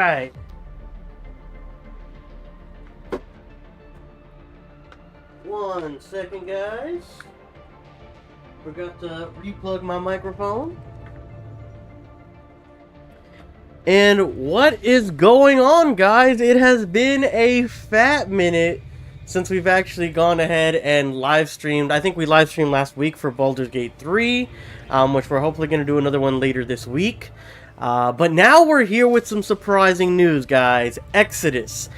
Alright. One second, guys. Forgot to replug my microphone. And what is going on, guys? It has been a fat minute since we've actually gone ahead and live streamed. I think we live streamed last week for Baldur's Gate 3, which we're hopefully going to do another one later this week. But now we're here with some surprising news, guys. Exodus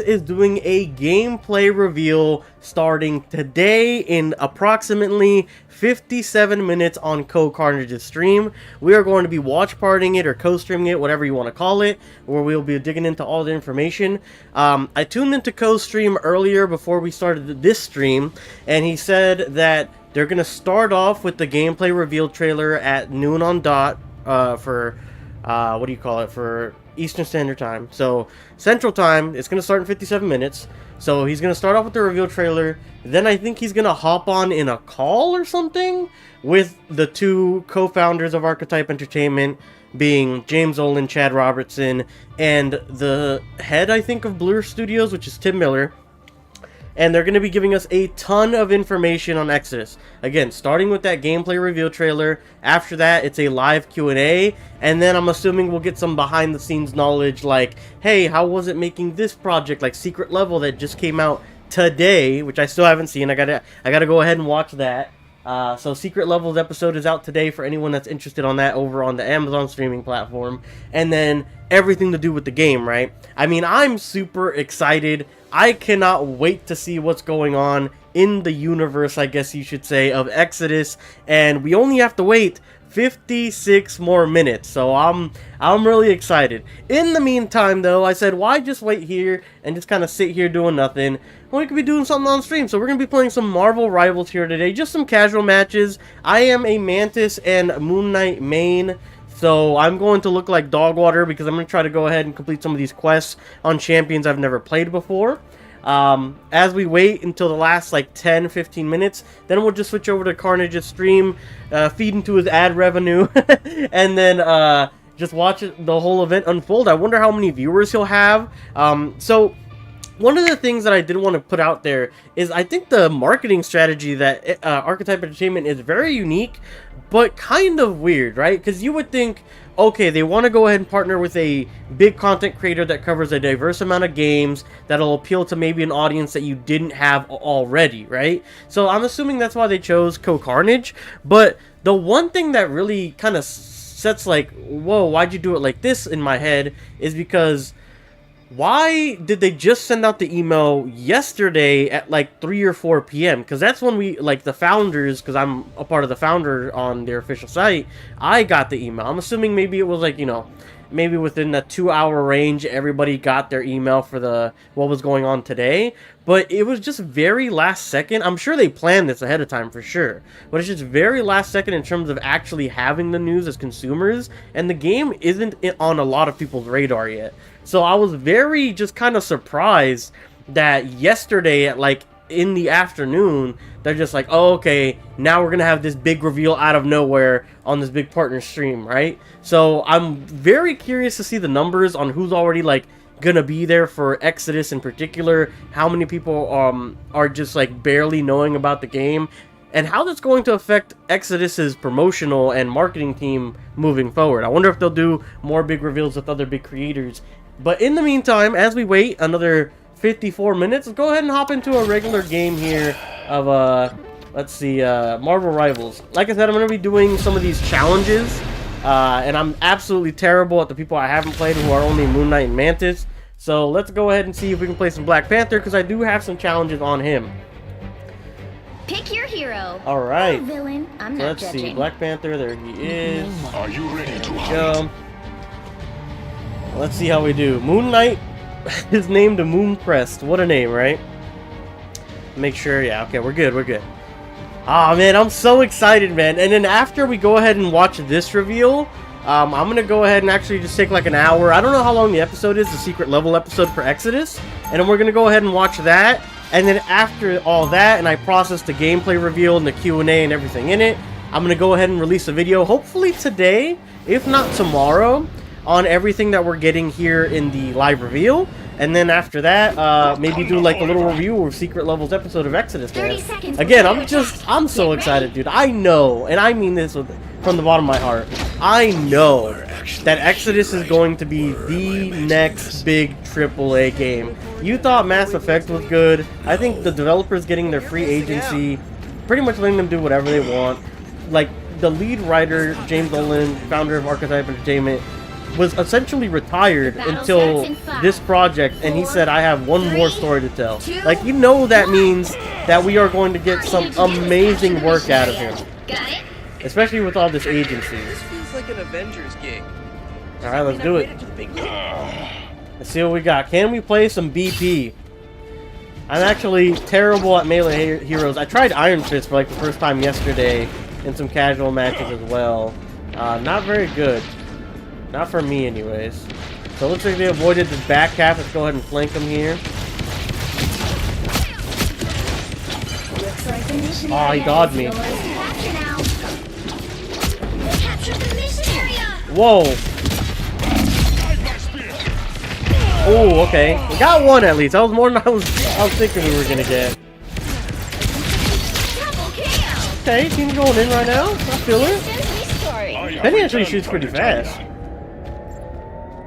is doing a gameplay reveal starting today in approximately 57 minutes on Carnage's stream. We are going to be watch partying it or co-streaming it, whatever you want to call it, where we'll be digging into all the information. I tuned into co-stream earlier before we started this stream, and he said that they're going to start off with the gameplay reveal trailer at noon on dot. For Eastern Standard Time. So Central Time, it's going to start in 57 minutes. So he's going to start off with the reveal trailer. Then I think he's going to hop on in a call or something with the two co-founders of Archetype Entertainment, being James Olin, Chad Robertson, and the head, I think, of Blur Studios, which is Tim Miller. And they're going to be giving us a ton of information on Exodus. Again, starting with that gameplay reveal trailer. After that, it's a live Q&A. And then I'm assuming we'll get some behind-the-scenes knowledge like, hey, how was it making this project? Like Secret Level that just came out today, which I still haven't seen. I gotta go ahead and watch that. So Secret Level's episode is out today for anyone that's interested on that over on the Amazon streaming platform. And then everything to do with the game, right? I mean, I'm super excited. I cannot wait to see what's going on in the universe, I guess you should say, of Exodus. And we only have to wait 56 more minutes, so I'm really excited. In the meantime, though, I said, why just wait here and just kind of sit here doing nothing? Well, we could be doing something on stream, so we're going to be playing some Marvel Rivals here today, just some casual matches. I am a Mantis and Moon Knight main, so I'm going to look like dog water because I'm going to try to go ahead and complete some of these quests on champions I've never played before. As we wait until the last like 10-15 minutes, then we'll just switch over to Carnage's stream, feed into his ad revenue, and then just watch the whole event unfold. I wonder how many viewers he'll have. So one of the things that I did want to put out there is I think the marketing strategy that Archetype Entertainment is very unique, but kind of weird, right? Because you would think, okay, they want to go ahead and partner with a big content creator that covers a diverse amount of games that'll appeal to maybe an audience that you didn't have already, right? So I'm assuming that's why they chose Carnage. But the one thing that really kind of sets like, whoa, why'd you do it like this in my head is because why did they just send out the email yesterday at like 3 or 4 p.m.? Because that's when we, like the founders, because I'm a part of the founder on their official site, I got the email. I'm assuming maybe it was like, you know, maybe within the 2-hour range, everybody got their email for what was going on today. But it was just very last second. I'm sure they planned this ahead of time for sure. But it's just very last second in terms of actually having the news as consumers. And the game isn't on a lot of people's radar yet. So I was very just kind of surprised that yesterday at like in the afternoon, they're just like, oh, okay, now we're going to have this big reveal out of nowhere on this big partner stream, right? So I'm very curious to see the numbers on who's already like going to be there for Exodus in particular, how many people are just like barely knowing about the game, and how that's going to affect Exodus's promotional and marketing team moving forward. I wonder if they'll do more big reveals with other big creators. But in the meantime, as we wait another 54 minutes, let's go ahead and hop into a regular game here of, let's see, Marvel Rivals. Like I said, I'm going to be doing some of these challenges, and I'm absolutely terrible at the people I haven't played who are only Moon Knight and Mantis. So let's go ahead and see if we can play some Black Panther, because I do have some challenges on him. Pick your hero. All right. Or villain. I'm So not let's judging. see, Black Panther, there he is. Are you ready to Go. Let's see how we do. Moon Knight is named Moon Crest. What a name, right? Make sure, yeah, okay, we're good, we're good. Ah, man, I'm so excited, man. And then after we go ahead and watch this reveal, I'm going to go ahead and actually just take like an hour. I don't know how long the episode is, the Secret Level episode for Exodus. And then we're going to go ahead and watch that. And then after all that, and I process the gameplay reveal and the Q&A and everything in it, I'm going to go ahead and release a video, hopefully today, if not tomorrow, on everything that we're getting here in the live reveal. And then after that, maybe do like a little review of Secret Levels episode of Exodus, man. Again, I'm so excited, dude. I know, and I mean this from the bottom of my heart. I know that Exodus is going to be the next big AAA game. You thought Mass Effect was good. I think the developers getting their free agency, pretty much letting them do whatever they want. Like, the lead writer, James Olin, founder of Archetype Entertainment, was essentially retired until this project, and he said, I have one more story to tell. Like, you know that means that we are going to get some amazing work out of him. Especially with all this agency. This feels like an Avengers gig. Alright, let's do it. Let's see what we got. Can we play some BP? I'm actually terrible at melee heroes. I tried Iron Fist for like the first time yesterday in some casual matches as well. Not very good. Not for me, anyways. So it looks like they avoided the back half. Let's go ahead and flank them here. Oh, he dodged me. Whoa. Oh, okay. We got one at least. That was more than I was thinking we were gonna get. Okay, team's going in right now. I feel it. Penny actually shoots pretty fast.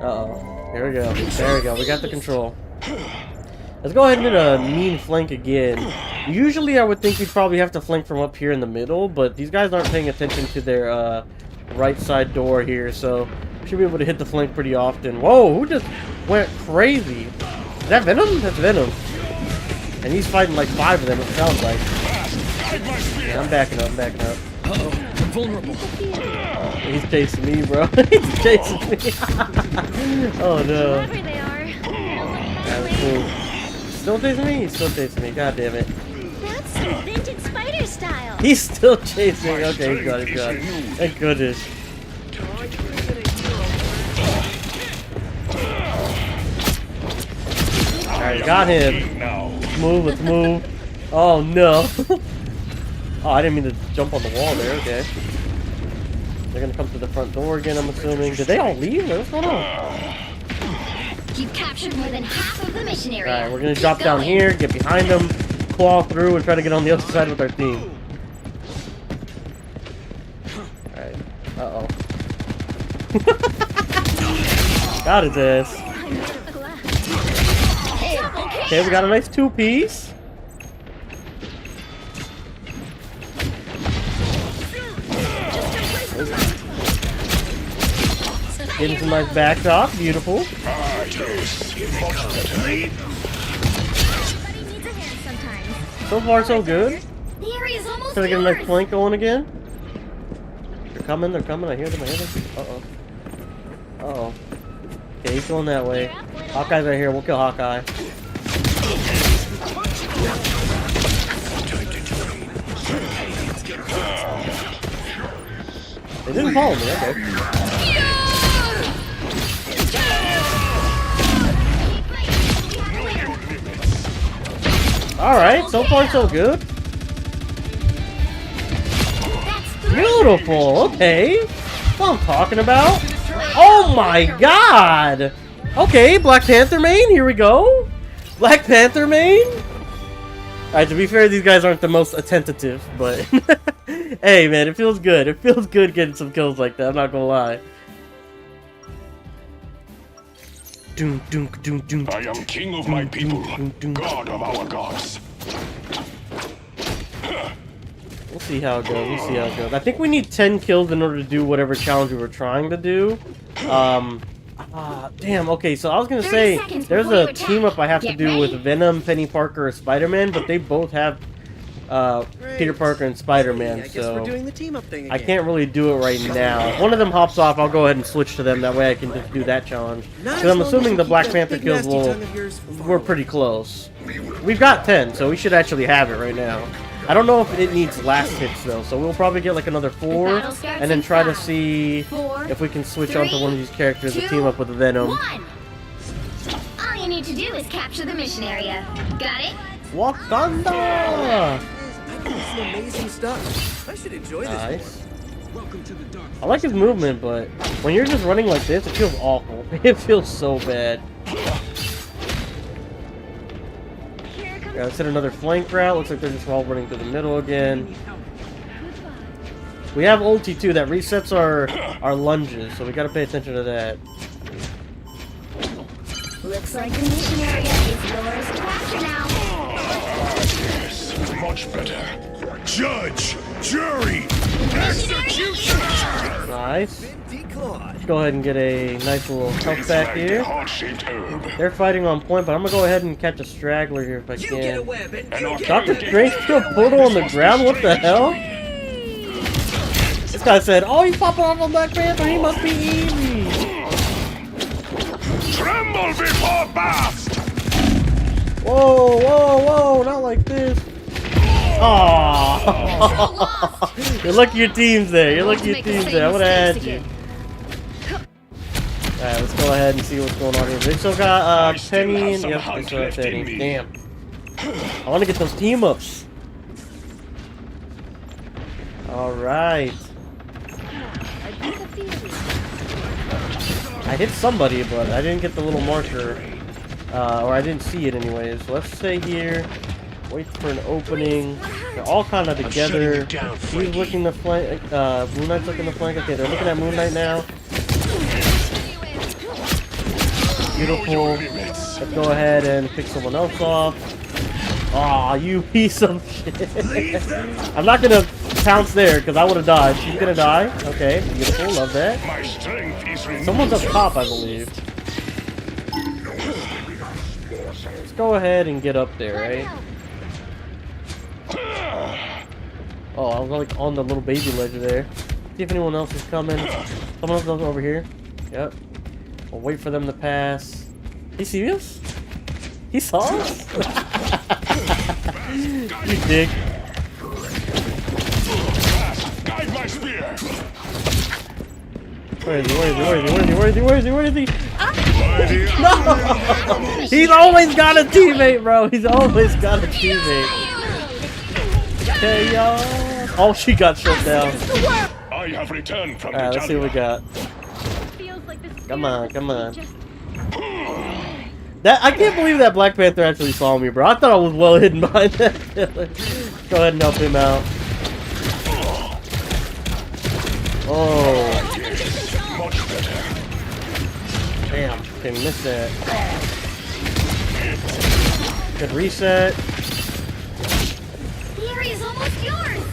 Uh-oh. Here we go. There we go. We got the control. Let's go ahead and do a mean flank again. Usually I would think we'd probably have to flank from up here in the middle, but these guys aren't paying attention to their right side door here, so we should be able to hit the flank pretty often. Whoa, who just went crazy? Is that Venom? That's Venom. And he's fighting like 5 of them, it sounds like. Yeah, I'm backing up, I'm backing up. Uh-oh, I'm vulnerable. He's chasing me, bro. He's chasing me. Oh no. That was cool. Still chasing me? He's still chasing me. God damn it. That's some vintage spider style. He's still chasing me. Okay, he's got it, he's got it. Thank goodness. Alright, got him. Let's move, let's move. Oh no. Oh, I didn't mean to jump on the wall there. Okay. They're gonna come to the front door again, I'm assuming. Did they all leave? What's going on? You've captured more than half of the mission area. Alright, we're gonna drop down here, get behind them, claw through, and try to get on the other side with our team. Alright. Uh-oh. Got his ass. Okay, we got a nice 2-piece. Getting some nice backdrop, beautiful. So far, so good. Trying to get a nice flank going again. They're coming, I hear them, Uh-oh. Uh-oh. Okay, he's going that way. Hawkeye's right here, we'll kill Hawkeye. They didn't follow me, okay. Alright, so far so good. Beautiful, okay. That's what I'm talking about. Oh my god! Okay, Black Panther main, here we go. Black Panther main? Alright, to be fair, these guys aren't the most attentive, but... Hey man, it feels good. It feels good getting some kills like that, I'm not gonna lie. I am king of my people, god of our gods. We'll see how it goes. We'll see how it goes. I think we need 10 kills in order to do whatever challenge we were trying to do. Damn. Okay, so I was gonna say there's a team up I have to do with Venom, Penny Parker, or Spider-Man, but they both have Peter Parker and Spider-Man, I guess so we're doing the team up thing again. I can't really do it right now. If one of them hops off, I'll go ahead and switch to them. That way I can just do that challenge. Because I'm assuming the Black Panther kills we're pretty close. We've got 10, so we should actually have it right now. I don't know if it needs last hits though, so we'll probably get like another 4, and then try to see if we can switch onto one of these characters to team up with Venom. All you need to do is capture the mission area. Got it? Wakanda! This is amazing stuff. I should enjoy this Nice. I like his movement, but when you're just running like this, it feels awful. It feels so bad. Yeah, let's hit another flank route. Looks like they're just all running through the middle again. We have ulti too that resets our lunges, so we gotta pay attention to that. Looks like the mission area is yours to capture now. Yes, much better. Judge, jury, execution. Nice. Let's go ahead and get a nice little health back here. Heart-shaped herb. They're fighting on point, but I'm gonna go ahead and catch a straggler here if I can. An Dr. Strange threw a portal on the ground? What the hell? This guy said, oh, he's popping off on Black Panther, he must be easy. Tremble before blast. Whoa, whoa, whoa, not like this. Aww. You're lucky your team's there. You're lucky your team's there. I would have had you. Alright, let's go ahead and see what's going on here. They still got Penny and yep, they still have Penny. Damn. I want to get those team ups. Alright. I hit somebody, but I didn't get the little marker. Or I didn't see it anyways. So let's stay here. Wait for an opening. They're all kind of together. He's looking to flank. Moon Knight's looking to flank. Okay, they're looking at Moon Knight now. Beautiful. Let's go ahead and pick someone else off. Aw, you piece of shit. I'm not gonna pounce there because I would have died. She's gonna die. Okay, beautiful. Love that. My strength is renewed. Someone's up top, I believe. Let's go ahead and get up there, right? Oh, I was like on the little baby ledge there. See if anyone else is coming. Someone else is over here. Yep. We'll wait for them to pass. He see us? He saw us? You dick. Guide my spear. Where is he? Where is he? Where is he? Where is he? Where is he? Where is he? Where is he? No! He's always got a teammate, bro. He's always got a teammate. Okay, y'all. Oh, she got shut down. I have returned from Alright, let's see what we got. Come on, come on. That I can't believe that Black Panther actually saw me, bro. I thought I was well hidden behind that pillar. Go ahead and help him out. Oh. Damn. Okay, missed that. Good reset. The area is almost yours.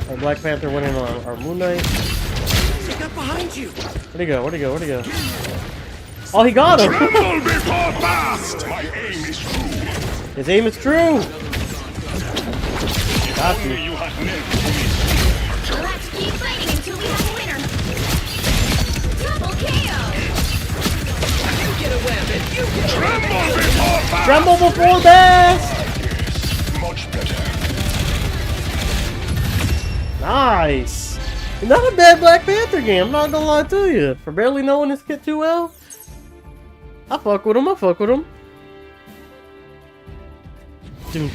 Our Black Panther went in on our Moon Knight. He got behind you. Where'd he go? Where'd he go? Where'd he go? Oh, he got him! Tremble before blast. My aim is true. His aim is true! Got Only you. you have meant. Let's keep fighting until we have a winner. Double KO. You get away with it. You get away. Tremble before blast. Tremble before best! Yes, much better. Nice! Not a bad Black Panther game, I'm not gonna lie to you. For barely knowing this kid too well, I fuck with him, I fuck with him. Victory.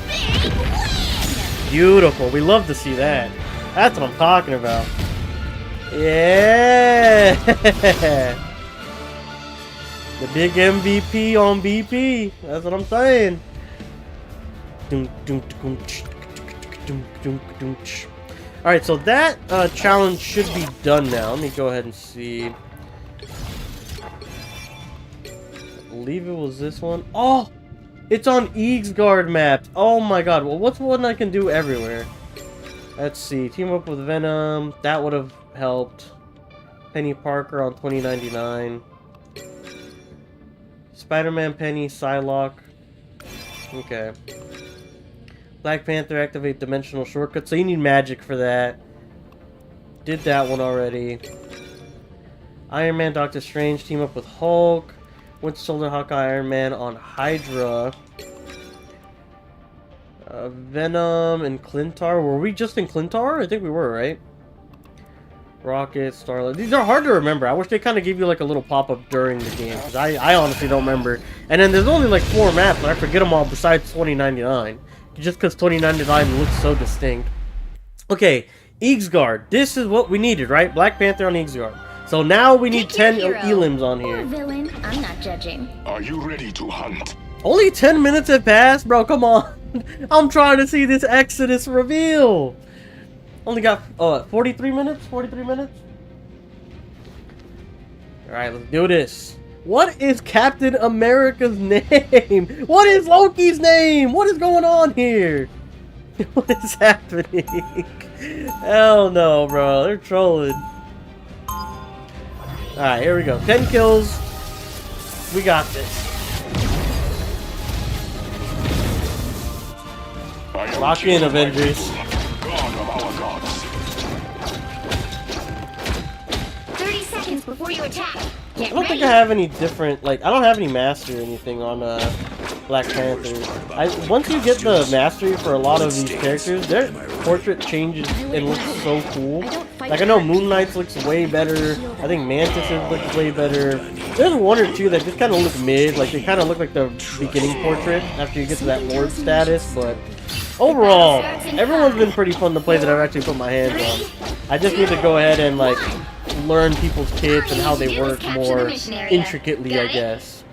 Big win. Beautiful, we love to see that. That's what I'm talking about. Yeah! The big MVP on BP, that's what I'm saying. Alright, so that challenge should be done now. Let me go ahead and see. I believe it was this one. Oh! It's on Eagsguard maps. Oh my god. Well, what's one I can do everywhere? Let's see. Team up with Venom. That would have helped. Penny Parker on 2099. Spider-Man, Penny, Psylocke. Okay. Black Panther, activate dimensional shortcut. So you need magic for that. Did that one already. Iron Man, Doctor Strange, team up with Hulk. Winter Soldier, Hawkeye, Iron Man on Hydra. Venom and Clintar. Were we just in Clintar? I think we were, right? Rocket, Starlight. These are hard to remember. I wish they kind of give you like a little pop-up during the game, because I honestly don't remember. And then there's only like 4 maps, and I forget them all besides 2099. Just because 2099 looks so distinct. Okay, Eagsguard. This is what we needed, right? Black Panther on Eagsguard. So now we need 10 elims on Or here. villain, I'm not judging. Are you ready to hunt? Only 10 minutes have passed? Bro, come on. I'm trying to see this Exodus reveal. Only got, 43 minutes? 43 minutes? Alright, let's do this. What is Captain America's name? What is Loki's name? What is going on here? What is happening? Hell no, bro. They're trolling. Alright, here we go. 10 kills. We got this. Lock in, Avengers. God of our gods. 30 seconds before you attack. Get I don't think I have any different, like, I don't have any mastery or anything on Black Panther. Once you get the mastery for a lot of these characters, their portrait changes and looks so cool. Like, I know Moon Knight's looks way better. I think Mantis's looks way better. There's one or two that just kind of look mid. Like, they kind of look like the beginning portrait after you get to that Lord status, but overall, everyone's been pretty fun to play that I've actually put my hands on. I just need to go ahead and, like, learn people's kits and how they work more intricately, I guess.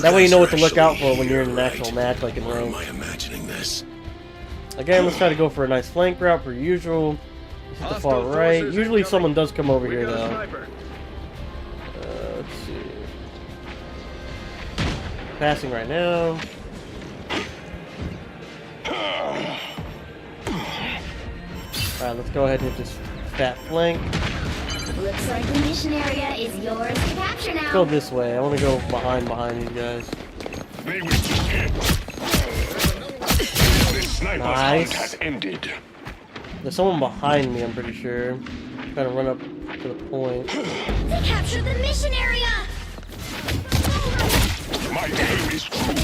That way you know what to look out for when you're in an actual match, like in ranked. Again, let's try to go for a nice flank route per usual. This is the far right. Usually someone does come over here, though. Let's see. Passing right now. Alright, let's go ahead and hit this fat flank. Looks like the mission area is yours to capture now. Go this way. I want to go behind these guys. They wish to escape. This sniper's hunt has ended. There's someone behind me, I'm pretty sure. Trying to run up to the point. They captured the mission area. My aim is true.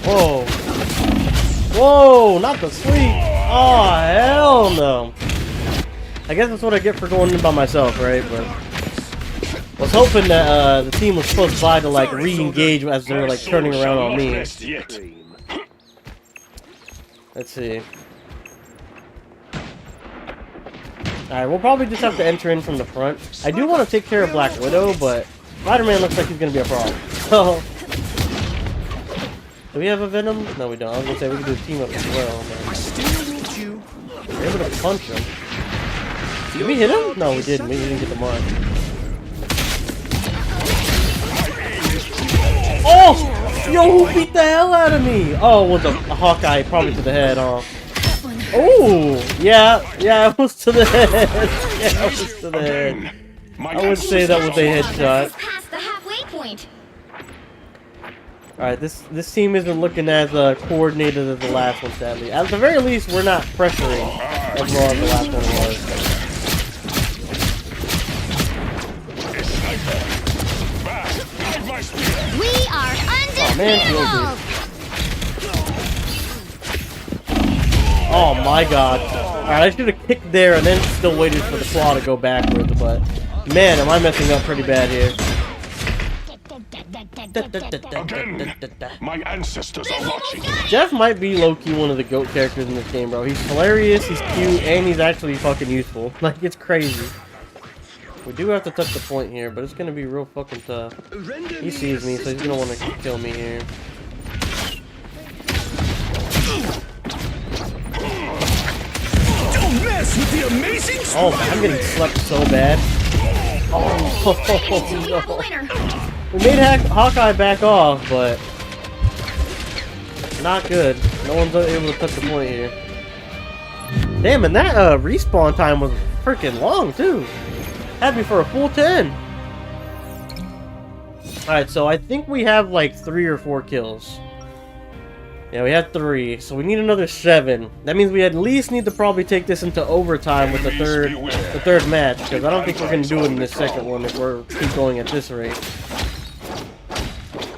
Whoa. Whoa, not the sweep. Oh, hell no. I guess that's what I get for going in by myself, right? But I was hoping that the team was close by to like re-engage as they were like turning around on me. Let's see. Alright, we'll probably just have to enter in from the front. I do want to take care of Black Widow, but Spider-Man looks like he's going to be a problem. So, do we have a Venom? No, we don't. I was going to say we can do a team up as well. We're able to punch him. Did we hit him? No, we didn't. We didn't get the mark. Oh! Yo, who beat the hell out of me? Oh, it was a Hawkeye, probably to the head, huh? Oh! Yeah, it was to the head. Yeah, it was to the head. I would say that was a headshot. Past the halfway point. Alright, this team isn't looking as coordinated as the last one, sadly. At the very least, we're not pressuring as well as the last one was. We are Oh man, oh my god. Alright, I should have kicked there and then still waited for the claw to go backwards, but man, am I messing up pretty bad here. Again, my ancestors are watching. Jeff might be low-key one of the GOAT characters in this game, bro. He's hilarious, he's cute, and he's actually fucking useful. Like, it's crazy. We do have to touch the point here, but it's gonna be real fucking tough. He sees me, so he's gonna want to kill me here. Don't mess with the amazing. Oh, man, I'm getting slept so bad. Oh, no. We made Hawkeye back off, but not good. No one's able to touch the point here. Damn, and that respawn time was freaking long, too. Had me for a full 10. Alright, so I think we have like 3 or 4 kills. Yeah, we had 3, so we need another 7. That means we at least need to probably take this into overtime with the third match, because I don't think we're going to do it in this second one if we're keep going at this rate.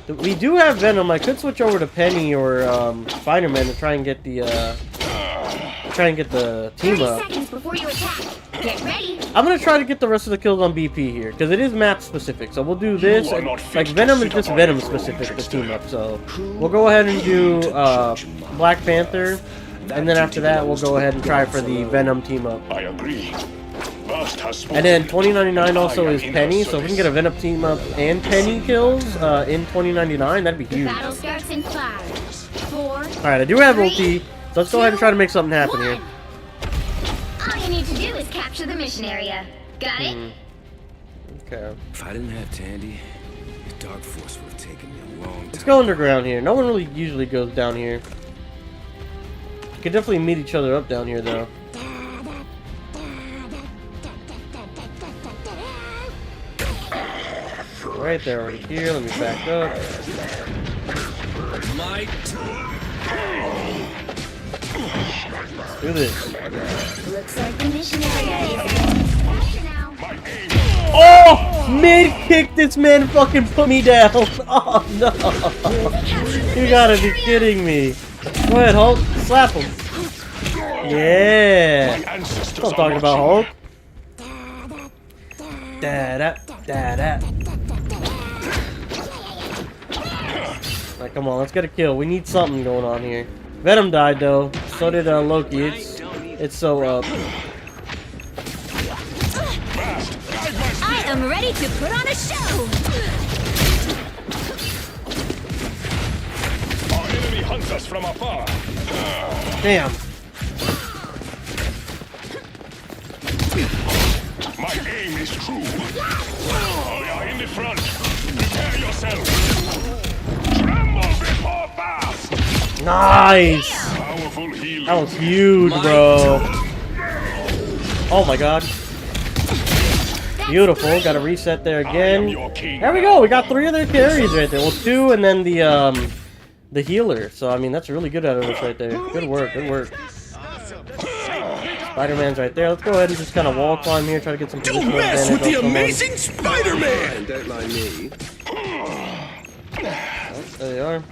We do have Venom. I could switch over to Penny or Spider-Man to try and get the try and get the team 30 up. seconds before you attack. Get ready. I'm gonna try to get the rest of the kills on BP here, because it is map specific. So we'll do this. You are And, not fit like to Venom is sit just upon Venom a throne, specific to trickster. team up. So we'll go ahead and do Black Panther, and then after that we'll go ahead and try for the Venom team up. I agree. Bast has spoken. And then 2099 also I am is in Penny, your so if we can service. get a Venom team up and Penny kills in 2099, that'd be huge. Battle starts in 5, 4. Alright, I do have ulti, so let's go ahead and try to make something happen here. All you need to do is capture the mission area. Got it? Okay. If I didn't have Tandy, the Dark Force would have taken me a long time. Let's go underground here. No one really usually goes down here. You could definitely meet each other up down here, though. Right there, over here. Let me back up. Might. Do this. Looks like the mission area is captured now. Oh! Mid kick this man fucking put me down. Oh no. You gotta be kidding me. Go ahead, Hulk. Slap him. Yeah. My ancestors That's what I'm talking are about, watching. Hulk. Da-da, da-da. Alright, come on, let's get a kill. We need something going on here. Venom died though. So did Loki. It's so up. I am ready to put on a show. Our enemy hunts us from afar. Damn. My aim is true. We are in the front. Prepare yourself. Tremble before fast. Nice. Powerful healing. That was huge, bro. Oh my god. Beautiful. Got to reset there again. There we go. We got 3 of their carries right there. Well, 2 and then the healer. So I mean, that's really good out of us right there. Good work. Good work. Spider-Man's right there. Let's go ahead and just kind of wall climb here. Try to get some Don't positional mess advantage with the on someone. amazing Spider-Man! Don't mind me. Oh, there they are.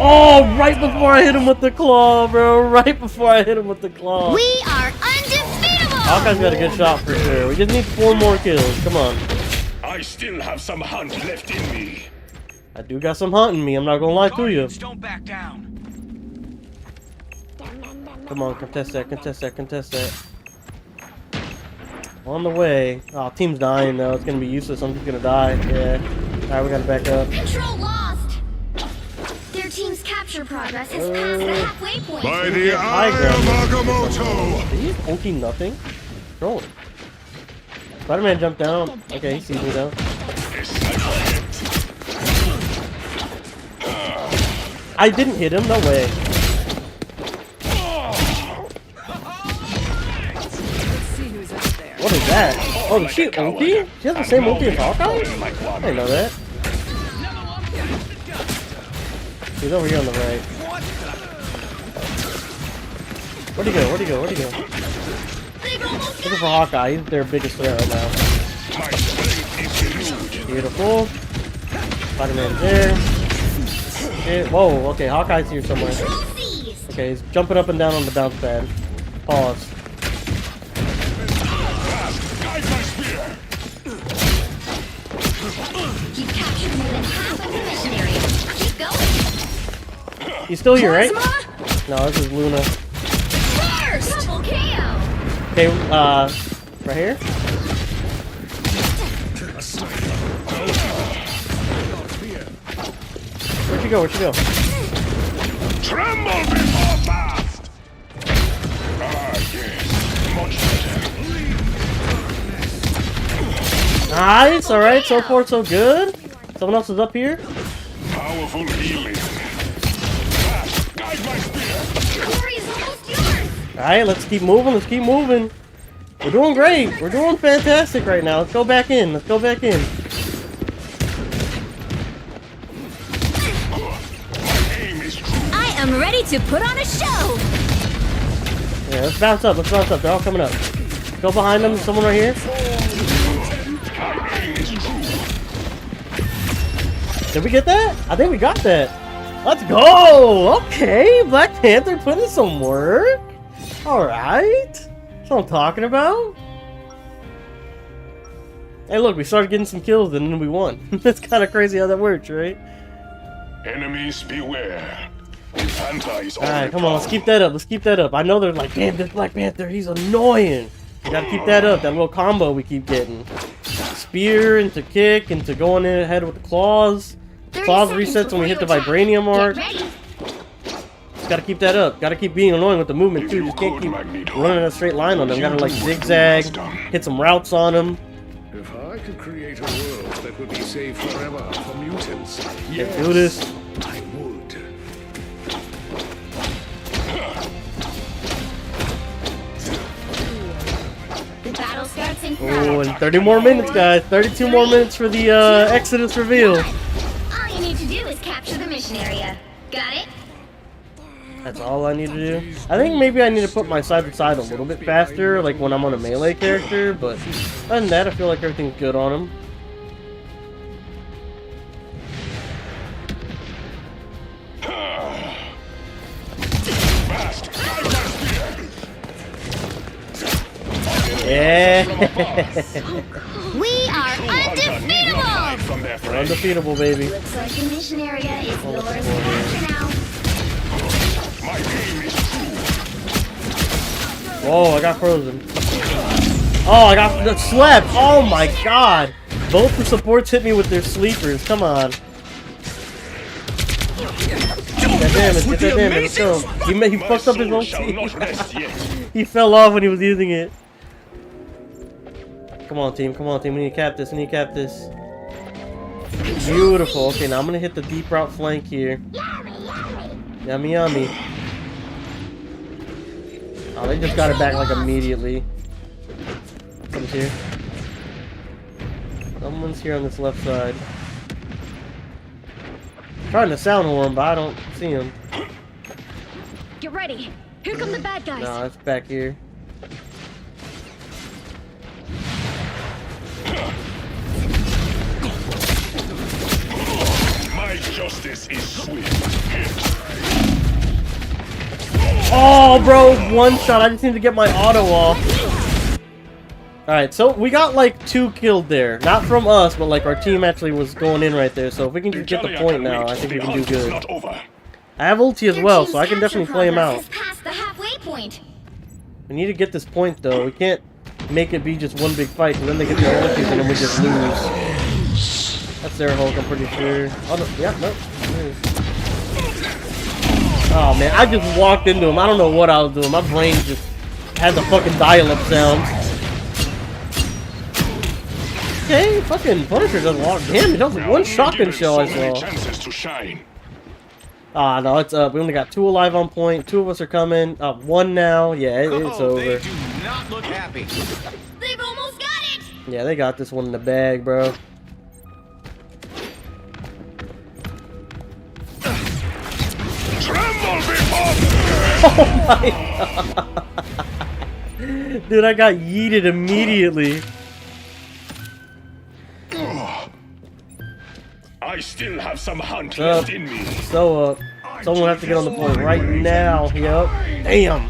Oh, right before I hit him with the claw, bro. Right before I hit him with the claw. We are undefeatable. Hawkeye's got a good shot for sure. We just need 4 more kills. Come on. I still have some hunt left in me. I do got some hunt in me. I'm not gonna lie to you. Don't back down. Come on, contest that, contest that, contest that. On the way. Oh, team's dying though. It's gonna be useless. I'm just gonna die. Yeah. Alright, we gotta back up. Control lost. Their team's capture progress has passed the halfway point. By the High eye ground. of Agamotto. Did he ulti nothing? Rolling. Spider-Man jumped down. Okay, he sees me though. I didn't hit him. No way. What is that? Oh, did she ulti? She has the same ulti as Hawkeye? I didn't know that. He's over here on the right. Where'd he go? Where'd he go? Where'd he go? Looking for Hawkeye. He's their biggest threat right now. My strength is renewed. Beautiful. Spider-Man's there. Shit. Whoa, okay, Hawkeye's here somewhere. Trophies. Okay, he's jumping up and down on the bounce pad. Pause. Guide my spear. You've captured more than half of the mission area. Keep going. He's still here, right? Plasma. No, this is Luna. First. Double KO. Okay, right here? Where'd you go? Where'd you go? Tremble before fast. Ah, yes. Much better. Nice, alright, so far so good. Someone else is up here? Powerful healing. Fast. Guide my spear. Glory is almost yours. Alright, let's keep moving, let's keep moving. We're doing great. We're doing fantastic right now. Let's go back in. Let's go back in. I am ready to put on a show. Yeah, let's bounce up. Let's bounce up. They're all coming up. Go behind them. Someone right here. Did we get that? I think we got that. Let's go! Okay, Black Panther put in some work. Alright. That's what I'm talking about. Hey, look, we started getting some kills and then we won. That's kind of crazy how that works, right? Enemies beware. The Panther is Alright, come on, let's keep that up. Let's keep that up. I know they're like, damn, this Black Panther, he's annoying. We gotta keep that up, that little combo we keep getting. Spear into kick into going in ahead with the claws. Claws resets when we hit the vibranium mark. Just gotta keep that up. Gotta keep being annoying with the movement too. Just can't keep running a straight line on them. Gotta like zigzag, hit some routes on them. If I could create a world that would be safe forever for mutants, Can't do this. I would. The battle starts in Oh, and 30 more minutes, guys. 32 more minutes for the Exodus reveal. All you need to do is capture the mission area. Got it? That's all I need to do. I think maybe I need to put my side to side a little bit faster, like when I'm on a melee character, but other than that, I feel like everything's good on him. Yeah! We are undefeatable! from their We're friend. undefeatable, baby. Looks like the mission area is yours to capture now. My aim is true. Whoa, I got frozen. Oh, I got slept! Oh my god! Both the supports hit me with their sleepers. Come on. Get that damage, get that damage. Let's go. He fucked up his own Shall team. not rest yet. He fell off when he was using it. Come on, team. Come on, team. We need to cap this. We need to cap this. Beautiful. Okay, now I'm going to hit the deep route flank here. Yummy, yummy. Oh, they just got it back like immediately. Someone's here. Someone's here on this left side. Trying to sound horn, but I don't see him. Get ready. Here come the bad guys. Nah, it's back here. My justice is swift. Oh, bro, one shot. I just need to get my auto off. Alright, so we got like 2 killed there. Not from us, but like our team actually was going in right there. So if we can just get the point now, I think we can do good. I have ulti as well, so I can definitely play him out. Past the halfway point. We need to get this point though. We can't make it be just one big fight, and then they get their ultis and then we just lose. That's their Hulk, I'm pretty sure. Oh, no, yeah, no. Oh man, I just walked into him. I don't know what I was doing. My brain just had the fucking dial-up sound. Okay, fucking Punisher doesn't walk. Damn, that was one shotgun shell I saw. Ah, no, it's up. We only got 2 alive on point. 2 of us are coming. 1 now. Yeah, it's over. They do not look happy. They've almost got it. Yeah, they got this one in the bag, bro. Oh my god! Dude, I got yeeted immediately. I still have some hunt left in me. So someone have to get on the point right now. Yep. Damn.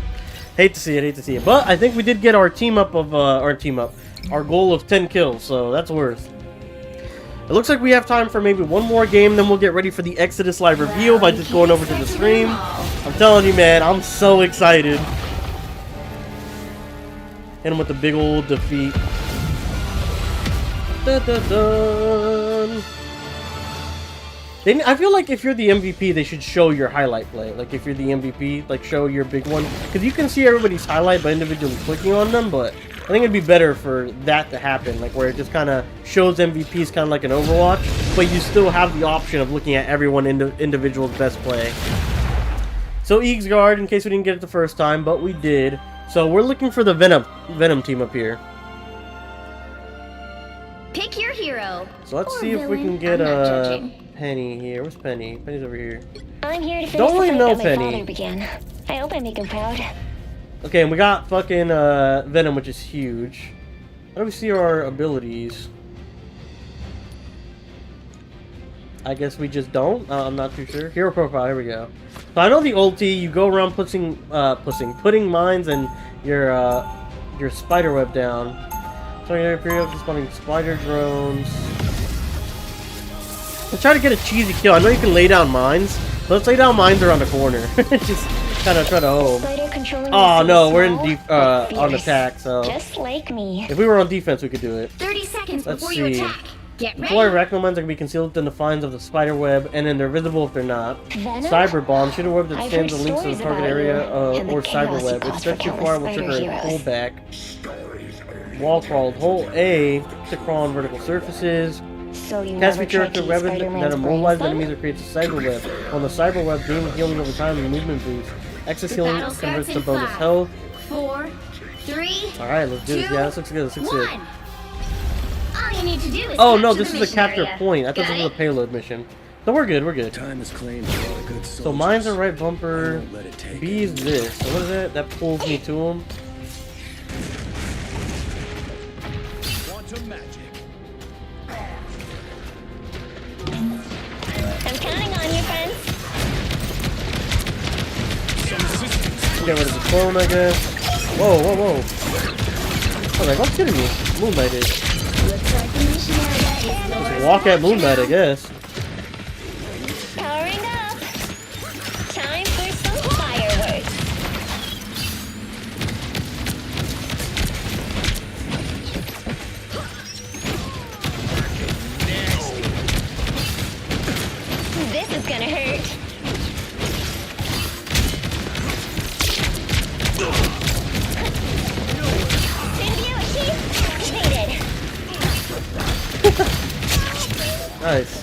Hate to see it. Hate to see it. But I think we did get our team up of our goal of 10 kills. So that's worth. It looks like we have time for maybe one more game, then we'll get ready for the Exodus live reveal by just going over to the stream. I'm telling you, man, I'm so excited. Hit him with the big old defeat. Dun, dun, dun. I feel like if you're the MVP, they should show your highlight play. Like if you're the MVP, like show your big one. Because you can see everybody's highlight by individually clicking on them, but I think it'd be better for that to happen. Like where it just kind of shows MVPs kind of like an Overwatch, but you still have the option of looking at everyone individual's best play. So Eagsguard, in case we didn't get it the first time, but we did. So we're looking for the Venom team up here. Pick your hero. So let's Or see if we villain. can get I'm not judging. Penny here. Where's Penny? Penny's over here. I'm here to finish Don't the really fight know that my Penny. father began. I hope I make him proud. Okay, and we got fucking Venom, which is huge. How do we see our abilities? I guess we just don't. I'm not too sure. Hero profile. Here we go. So I know the ulti. You go around putting mines and your spider web down. So you're periodically spawning spider drones. Let's try to get a cheesy kill. I know you can lay down mines. So let's lay down mines around the corner. Just kind of try to hold. Spider controlling Oh my no, suit we're is in small, on but fierce. attack. So Just like me. if we were on defense, we could do it. 30 seconds Let's before you see. attack. Get ready. Deploy arachnamines that can be concealed within the fines of the spider web, and then they're visible if they're not. Venom? Cyber bomb, shoot a web that I've stands heard and links to the stories target about area you and the or chaos cyber you web. It cause stretches for too far, will countless trigger a spider pullback. Wall crawl, hold A to crawl on vertical surfaces. So you Cast never feature try after to weapons Spider-Man's that immobilize brains, enemies or creates a cyber web. On the cyber web, gains healing over time and movement boost. Excess The healing battle starts converts to in bonus 5, health. 4, 3, Alright, let's do this. 2, Yeah, this looks good. This looks good. 1. All you need to do is Oh no, capture this the is a mission capture area. point. I thought Got this was a it? payload mission. So we're good, we're good. Time is claimed for all the good soldiers. So mine's a right bumper. I won't let it take B is this. So what is that? That pulls me to him. Quantum magic. I'm counting on you, friends. Get rid of the clone, I guess. Whoa, whoa, whoa. I was like, what's hitting me? Moonlight is. Looks like the mission area is lower. Just walk at Moonlight, I guess. Powering up. Time for some fireworks. This is gonna hurt. Symbiote activated. Nice.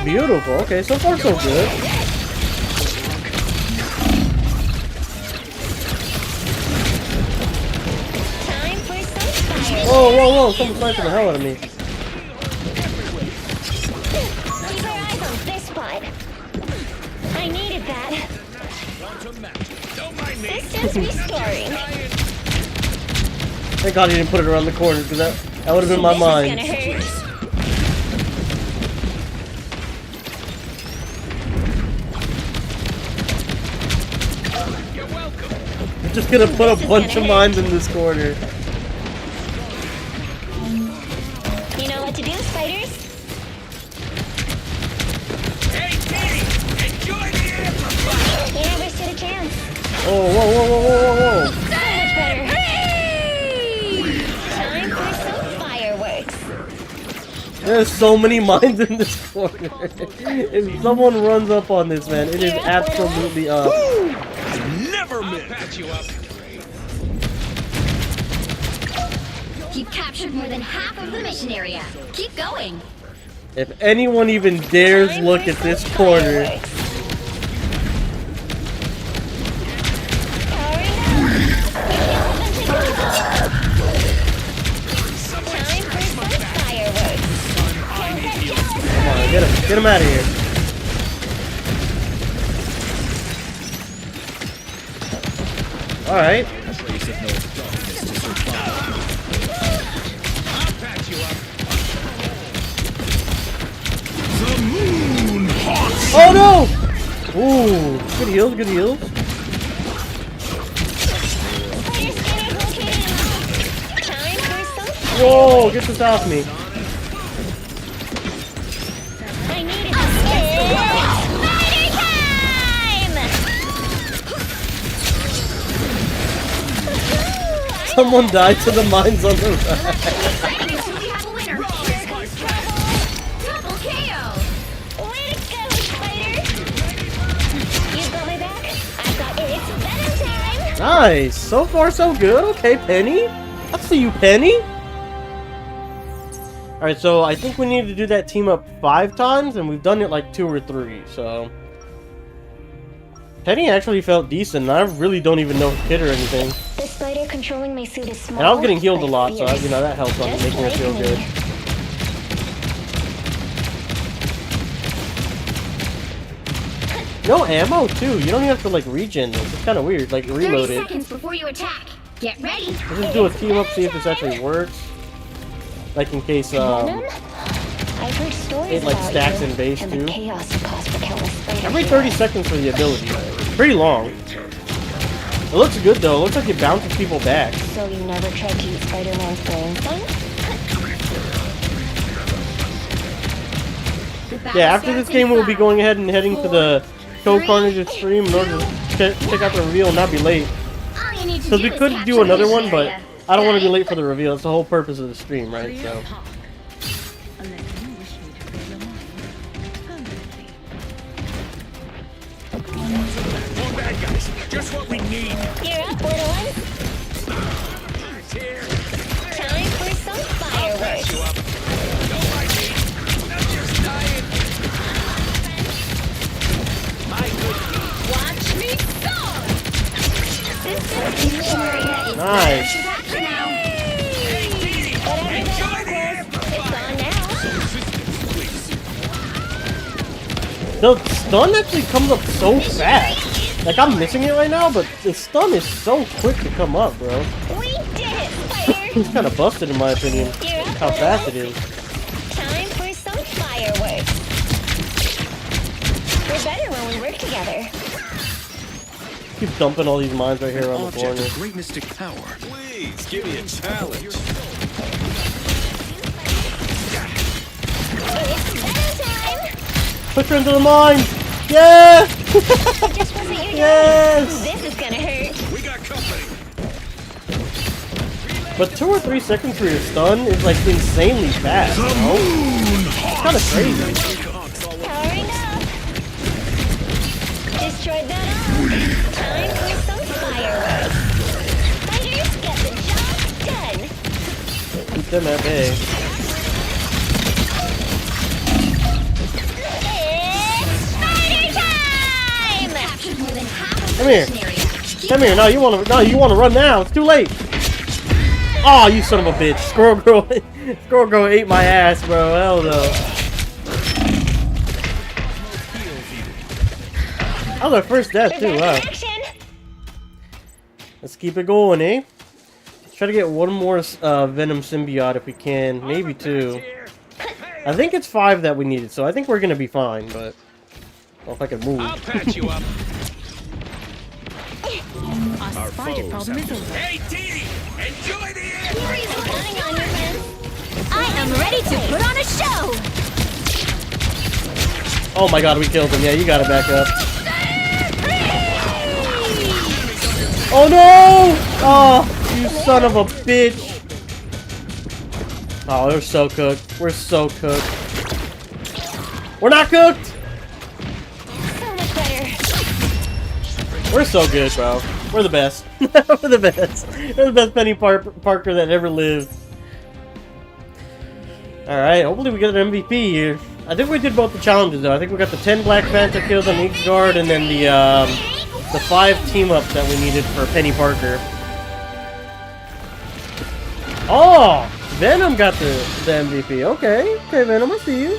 Beautiful. Okay, so far so good. Time for some fireworks. Whoa, whoa, whoa. Someone's sniping the hell out of me. Keep our eyes on this spot. I needed that. Systems restoring. Thank God he didn't put it around the corner, because that would have been my This mind. is gonna hurt. We're just gonna put a bunch of mines in this corner. You know what to do, spiders? Hey, Kitty! Enjoy the amplifier! You never stood a chance. Oh, whoa, whoa, whoa, whoa, whoa, whoa. So much better. Time for some fireworks. There's so many mines in this corner. If someone runs up on this, man, it is absolutely up. Never miss! I'll patch you up. You've captured more than half of the mission area. Keep going. If anyone even dares Time look for at this some corner, fireworks. Powering up. Time for some fireworks. come on, get him out of here. All right. I'll patch you up. Oh no! Ooh, good heals, good heals. Spider scanner's locating him. Time for some Whoa, get this off me. I needed this. Spider time! Someone died to the mines on the right. Exciting until we have a winner. Here comes trouble. Double KO. Way to go, Spider! You got my back. I got it. It's better time. Nice. So far, so good. Okay, Penny. I'll see you, Penny. Alright, so I think we need to do that team up 5 times, and we've done it like 2 or 3, so... Penny actually felt decent, and I really don't even know hit or anything. The spider controlling my suit is small. And I was getting healed a but lot, so, fierce. you know, that helps on Just making her like feel me. good. No ammo, too. You don't even have to, like, regen this. It's kind of weird. Like, 30 reload it. seconds before you attack. Get ready. Let's just do a team up, see if this actually works. Like, in case, Venom? heard stories It, like, about stacks you in base, and too. the chaos you cause for countless spiders. Every 30 seconds for the ability. Pretty long. It looks good though. It looks like it bounces people back. So you never tried to use Spider-Man's brain fun? Yeah, after this game we'll be going ahead and heading to the Carnage stream in order to check out the reveal and not be late. Because we could do another one, but I don't want to be late for the reveal. That's the whole purpose of the stream, right? So. More bad guys. Just what we need. You're up, little one. Here. Time for some fireworks. You up. Don't mind me. I'm just dying. My good. Watch me go! Nice. Whatever that was, it's gone now. The stun actually comes up so fast. Like, I'm missing it right now, but the stun is so quick to come up, bro. We did it, Spider! It's kind of busted in my opinion. You're up, How little fast one. it is. Time for some fireworks. We're better when we work together. Keep dumping all these mines right here around the Object corner. of great mystic power. Please give me a challenge. It's better time! Push her into the mine! Yeah! It just wasn't your Yes! time. This is gonna hurt. We got company. But 2 or 3 seconds for your stun is like insanely fast, bro. It's kind of crazy. Powering up. Destroyed that all. Time for some fireworks. Fighters get the job done. Keep them at bay. It's spider time! Come here. Come here. No, you wanna run now. It's too late. Oh, you son of a bitch. Squirrel Girl. Squirrel Girl ate my ass, bro. Hell no. That was our first death, too. Prevent Wow. action. Let's keep it going, eh? Let's try to get one more Venom symbiote if we can. Maybe 2. I think it's 5 that we needed, so I think we're gonna be fine, but... Well, if I can move. I'll patch you up. Our spider problem is over. Hey, Dee! Enjoy the air! Counting on your friends. I am ready to put on a show! Oh my god, we killed him. Yeah, you gotta back up. Oh no! Oh, you son of a bitch. Oh, we're so cooked. We're so cooked. We're not cooked! So much better. We're so good, bro. We're the best. We're the best. We're the best Penny Parker that ever lived. Alright, hopefully we get an MVP here. I think we did both the challenges, though. I think we got the 10 Black Panther kills on each guard, and then the 5 team-ups that we needed for Penny Parker. Oh! Venom got the MVP. Okay. Okay, Venom, I see you.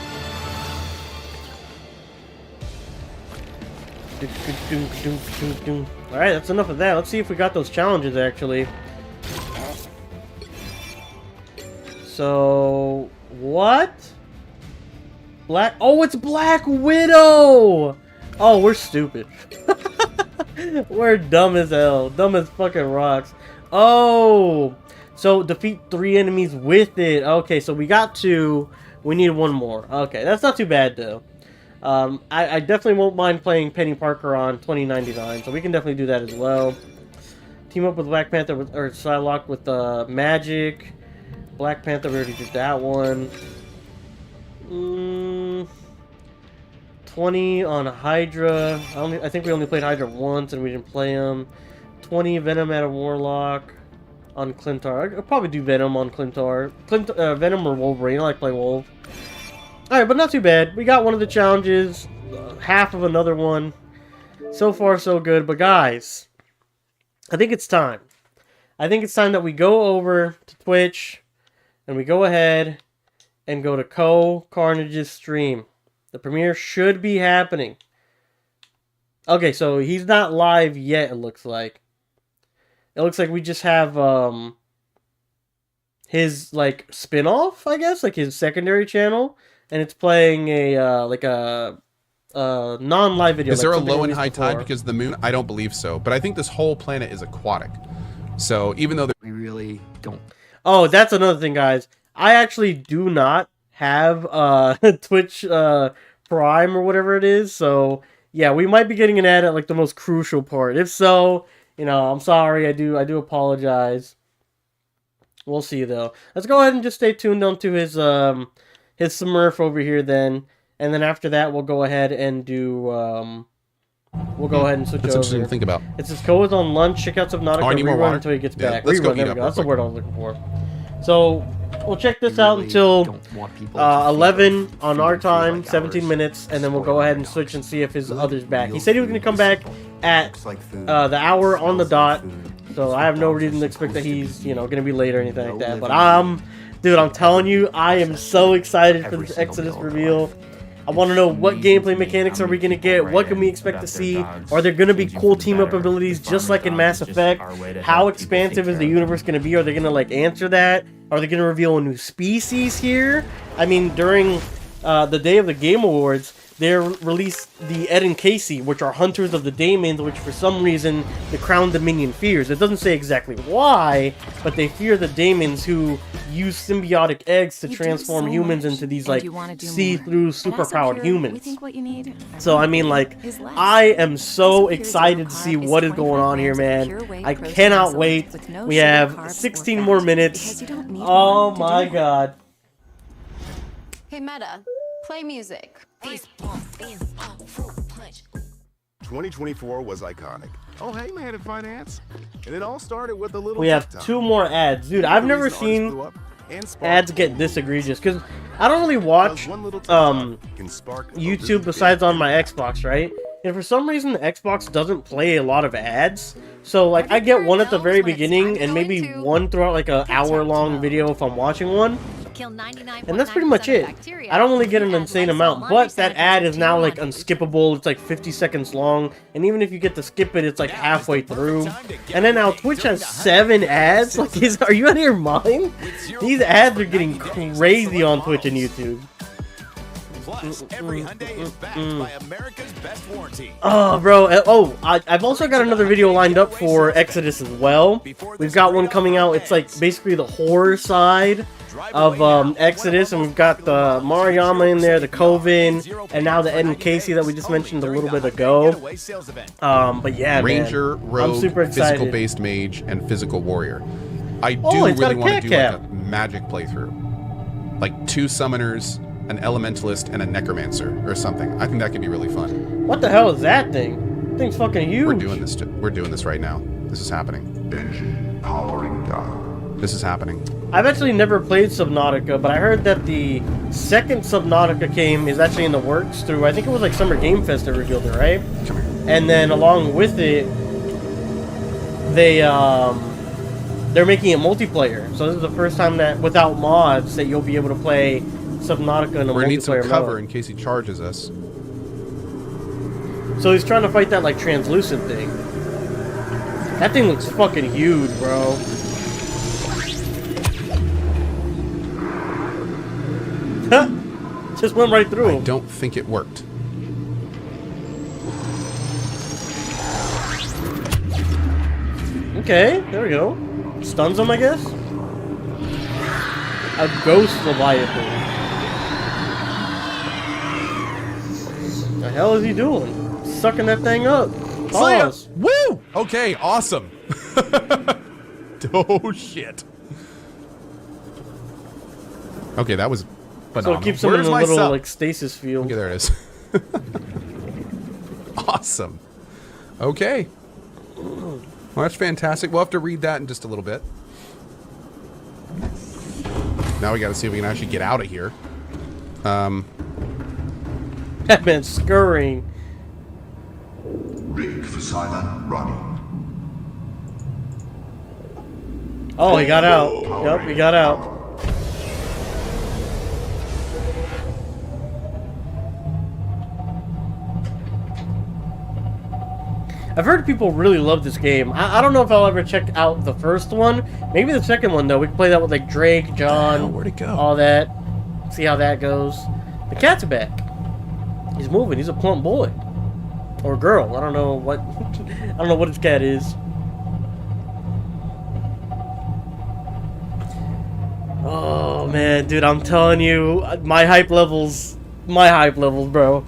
Alright, that's enough of that. Let's see if we got those challenges, actually. So... What? Black... Oh, it's Black Widow! Oh, we're stupid. We're dumb as hell. Dumb as fucking rocks. Oh! So, defeat 3 enemies with it. Okay, so we got 2. We need 1 more. Okay, that's not too bad, though. I definitely won't mind playing Penny Parker on 2099, so we can definitely do that as well. Team up with Black Panther, or Psylocke with Magic. Black Panther, we already did that one. 20 on Hydra. I think we only played Hydra once and we didn't play him. 20 Venom at a Warlock on Clintar. I'll probably do Venom on Clintar. Venom or Wolverine. I like playing Wolf. Alright, but not too bad. We got one of the challenges. Half of another one. So far, so good. But guys, I think it's time. I think it's time that we go over to Twitch and we go ahead and go to Carnage's stream. The premiere should be happening. Okay, so he's not live yet, it looks like. It looks like we just have his like spin-off, I guess, like his secondary channel. and it's playing a like a non-live video. Is like there a something low and released high tide before. because of the moon? I don't believe so, but I think this whole planet is aquatic. So even though We really don't. Oh, that's another thing, guys. I actually do not have Twitch Prime or whatever it is, so yeah, we might be getting an ad at like the most crucial part. If so, you know, I'm sorry. I do apologize. We'll see though. Let's go ahead and just stay tuned onto his Smurf over here then, and then after that we'll go ahead and do we'll go ahead and switch that's interesting over. to think about. It says Koa's on lunch. Check out Subnautica. Oh, I need more Rerun water. until he gets Yeah, back. let's go Rerun. eat There we up go. real That's the quick. word I was looking for. So we'll check this out really until don't want people to feel 11 on our feel time, like 17 ours. minutes, and then we'll go ahead and switch and see if his other's back. He real said he was going to come back food at looks like food, the hour on the smells dot, like food. so I have no Dogs are reason to expect that supposed to he's, be you know, going to be late or anything like no that. But living dude, I'm telling you, I am so excited for Every this single Exodus meal of reveal. life. I want to know what Amazing gameplay to me mechanics how are we many going to people get? What can we ran expect to without see? their dogs. Are there going to be Change you cool for the team-up better. abilities The just like in farmer's Mass dog is just Effect? our way to How help people expansive take is the care of universe going to be? Are they going to like answer that? Are they going to reveal a new species here? I mean, during the day of the Game Awards, they released the Ed and Casey, which are hunters of the daemons, which for some reason the Crown Dominion fears. It doesn't say exactly why, but they fear the daemons who use symbiotic eggs to You do transform so humans much, into these and like you wanna do more. see-through, At superpowered Asapure, humans. We think what you need, So I mean, like, is less. I am so Asapure's excited to low see carb what is is going on here, 25 man. grams of pure whey I protein cannot isolate wait. with no We sugar, have carbs, or 16 fat, more minutes. because you don't need Oh one to my do god. Hey, Meta, play music. 2024 was iconic. Oh, hey, man, in finance. And it all started with a little. We have TikTok. 2 more ads. Dude, I've never The reason artists seen blew up and sparked ads get this egregious, because I don't really watch one little TikTok can spark a YouTube really besides big on my Xbox, right? And for some reason the Xbox doesn't play a lot of ads. So like I get one at the very beginning and maybe one throughout like an hour-long video if I'm watching one. And that's pretty much it. I don't really get an insane amount, but that ad is now like unskippable. It's like 50 seconds long, and even if you get to skip it, it's like halfway through. And then now Twitch has 7 ads. Like, are you out of your mind? These ads are getting crazy on Twitch and YouTube. Plus, every Hyundai is backed by America's best warranty. Oh, bro. I've also got another video lined up for Exodus as well. We've got one coming out. It's like basically the horror side of Exodus, and we've got the Mariama in there, the Coven, and now the Ed and Casey that we just mentioned a little bit ago. But yeah, Ranger, man, Rogue, I'm super excited. physical-based mage, and physical warrior. I do Oh, it's got really a want cat to do cap. like a magic playthrough. Like 2 summoners, an elementalist, and a necromancer or something. I think that could be really fun. What the hell is that thing? Thing's fucking huge. We're doing this. We're doing this right now. This is happening. Engine powering down. This is happening. I've actually never played Subnautica, but I heard that the second Subnautica game is actually in the works through, I think it was like Summer Game Fest that revealed it, right? Come here. And then along with it, they're making it multiplayer. So this is the first time that without mods that you'll be able to play Subnautica in a We're gonna need some multiplayer cover mode. in case he charges us. So he's trying to fight that like translucent thing. That thing looks fucking huge, bro. Just went right through I him. don't think it worked. Okay, there we go. Stuns him, I guess? A ghost Leviathan. The hell is he doing? Sucking that thing up. Pause. Woo! Okay, awesome. Oh shit. Okay, that was So phenomenal. it keeps him Where's in a my little sub? like stasis field. Okay, there it is. Awesome. Okay. Well, that's fantastic. We'll have to read that in just a little bit. Now we got to see if we can actually get out of here. That man's scurrying. Rig for silent running. Oh, he got out. Yep, he got out. I've heard people really love this game. I don't know if I'll ever check out the first one. Maybe the second one, though. We can play that with, like, Drake, John, Where'd it go? all that. See how that goes. The cat's back. He's moving. He's a plump boy. Or girl. I don't know what I don't know what his cat is. Oh man, dude, I'm telling you, my hype levels, bro.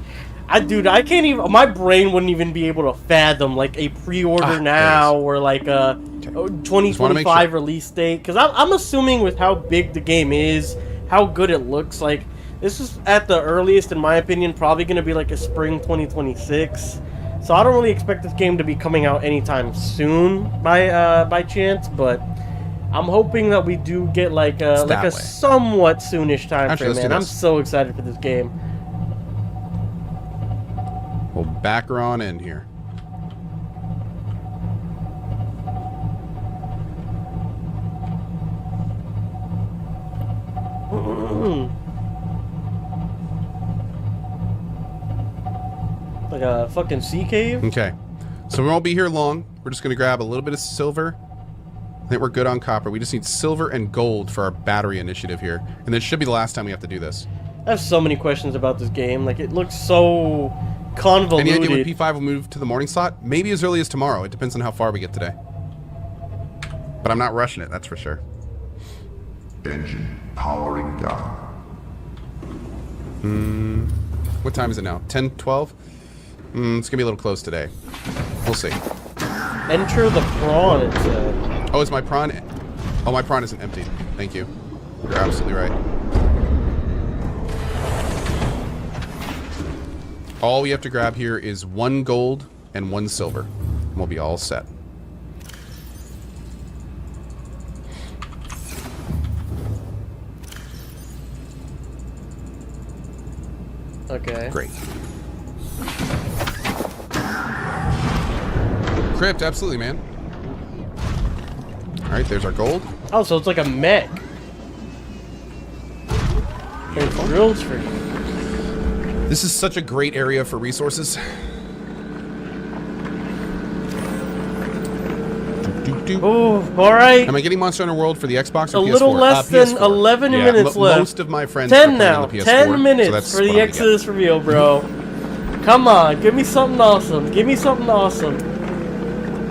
Dude, I can't even. My brain wouldn't even be able to fathom like a pre-order now or like a 2025 release date. Because I'm assuming with how big the game is, how good it looks, like this is at the earliest, in my opinion, probably going to be like a spring 2026. So I don't really expect this game to be coming out anytime soon by chance, but I'm hoping that we do get like a somewhat soonish time frame, man. I'm so excited for this game. We'll back her on in here. Like a fucking sea cave? Okay. So we won't be here long. We're just going to grab a little bit of silver. I think we're good on copper. We just need silver and gold for our battery initiative here. And this should be the last time we have to do this. I have so many questions about this game. Like, it looks so convoluted. Any idea when P5 will move to the morning slot? Maybe as early as tomorrow. It depends on how far we get today. But I'm not rushing it, that's for sure. Engine powering down. What time is it now? 10, 12? It's going to be a little close today. We'll see. Enter the prawn, it said. Oh, is my prawn... Oh, my prawn isn't emptied. Thank you. You're absolutely right. All we have to grab here is 1 gold and 1 silver. And we'll be all set. Okay. Great. Crypt, absolutely, man. Alright, there's our gold. Oh, so it's like a mech. There's drills for you. This is such a great area for resources. Oh, alright. Am I getting Monster Hunter World for the Xbox or PS4? A little less than PS4. 11 minutes left. Most of my friends 10 are now. playing the PS4, 10 minutes so for the Exodus reveal, bro. Come on, give me something awesome. Give me something awesome.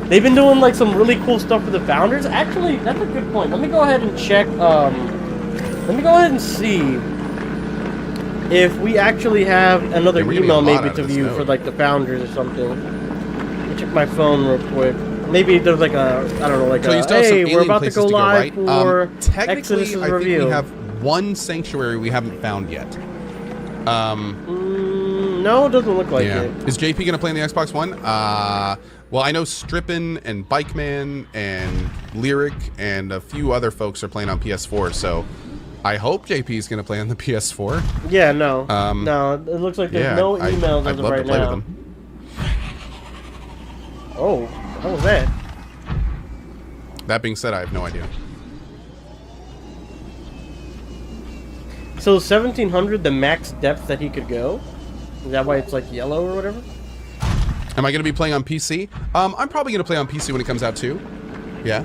They've been doing like some really cool stuff for the founders. Actually, that's a good point. Let me go ahead and check. Let me go ahead and see if we actually have another email maybe to view for like the founders or something. Let me check my phone real quick. Maybe there's like a, I don't know, like so a, hey, we're about to go live for technically, Exodus I think reveal. we have 1 sanctuary we haven't found yet. No, it doesn't look like it. Is JP going to play on the Xbox One? Well, I know Strippin and Bikeman and Lyric and a few other folks are playing on PS4, so I hope JP is going to play on the PS4. Yeah, no. No, it looks like there's no emails as of right now. With them. Oh, what was that? That being said, I have no idea. So 1700, the max depth that he could go? Is that why it's like yellow or whatever? Am I going to be playing on PC? I'm probably going to play on PC when it comes out too. Yeah.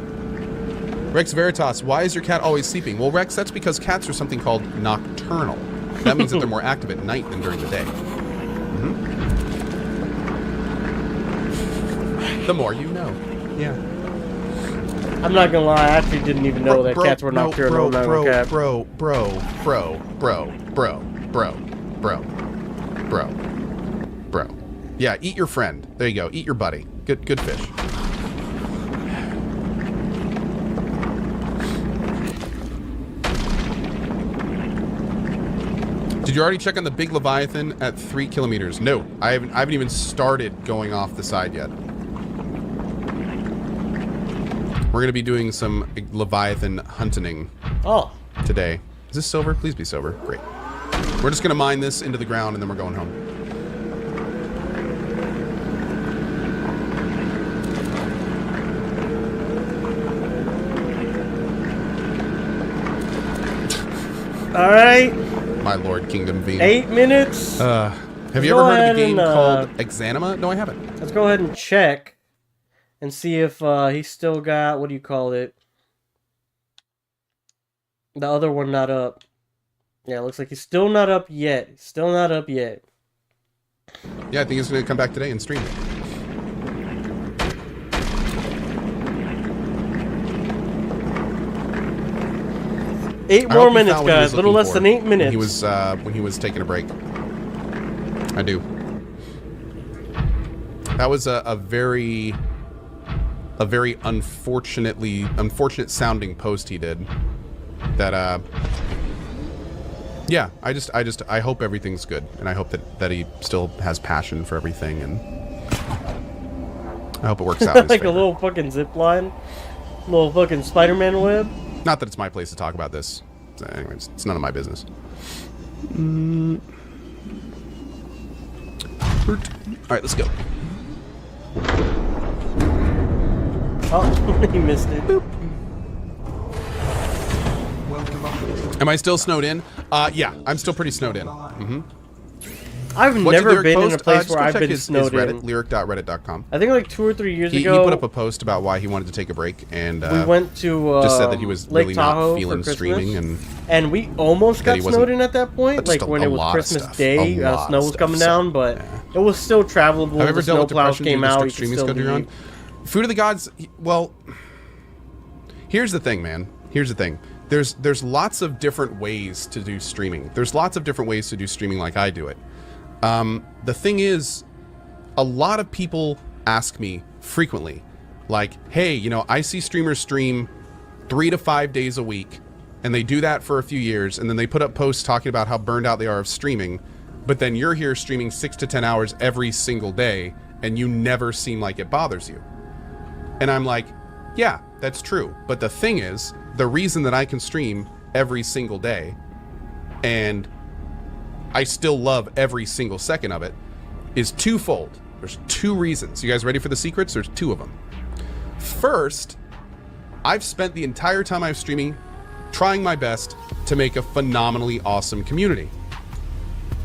Rex Veritas, why is your cat always sleeping? Well, Rex, that's because cats are something called nocturnal. That means that they're more active at night than during the day. The more you know. Yeah. I'm not gonna lie, I actually didn't even know that cats were nocturnal. Bro. Yeah, eat your friend. There you go. Eat your buddy. Good fish. Did you already check on the big Leviathan at 3 kilometers? No, I haven't even started going off the side yet. We're gonna be doing some Leviathan hunting today. Is this silver? Please be silver. Great. We're just gonna mine this into the ground and then we're going home. All right. My Lord Kingdom V. 8 minutes. Have you ever heard of a game called Exanima? No, I haven't. Let's go ahead and check and see if he's still got, what do you call it? The other one not up. Yeah, it looks like he's still not up yet. Still not up yet. Yeah, I think he's going to come back today and stream it. Eight more minutes, guys. A little less than 8 minutes. When he was taking a break. I do. That was a very unfortunate sounding post he did. That yeah, I hope everything's good, and I hope that he still has passion for everything, and I hope it works out. Like a little fucking zip line, little fucking Spider-Man web. Not that it's my place to talk about this. Anyways, it's none of my business. All right, let's go. Oh, he missed it. Boop. Am I still snowed in? Yeah, I'm still pretty snowed in. I've never been in a place where I've been snowed in. Lyric.reddit.com. I think like 2 or 3 years ago. He put up a post about why he wanted to take a break, and we went to just said that he was Lake really Tahoe not feeling streaming, and we almost got snowed in at that point, like when it was Christmas Day. Snow was coming down, but it was still travelable. Have you ever dealt with depression came due to out. streaming schedule you're on? Food of the Gods. Well, here's the thing, man. Here's the thing. There's lots of different ways to do streaming. There's lots of different ways to do streaming like I do it. The thing is, a lot of people ask me frequently, like, hey, you know, I see streamers stream 3 to 5 days a week, and they do that for a few years, and then they put up posts talking about how burned out they are of streaming, but then you're here streaming 6 to 10 hours every single day, and you never seem like it bothers you. And I'm like, yeah, that's true. But the thing is, the reason that I can stream every single day, and I still love every single second of it, is twofold. There's 2 reasons. You guys ready for the secrets? There's 2 of them. First, I've spent the entire time I'm streaming trying my best to make a phenomenally awesome community.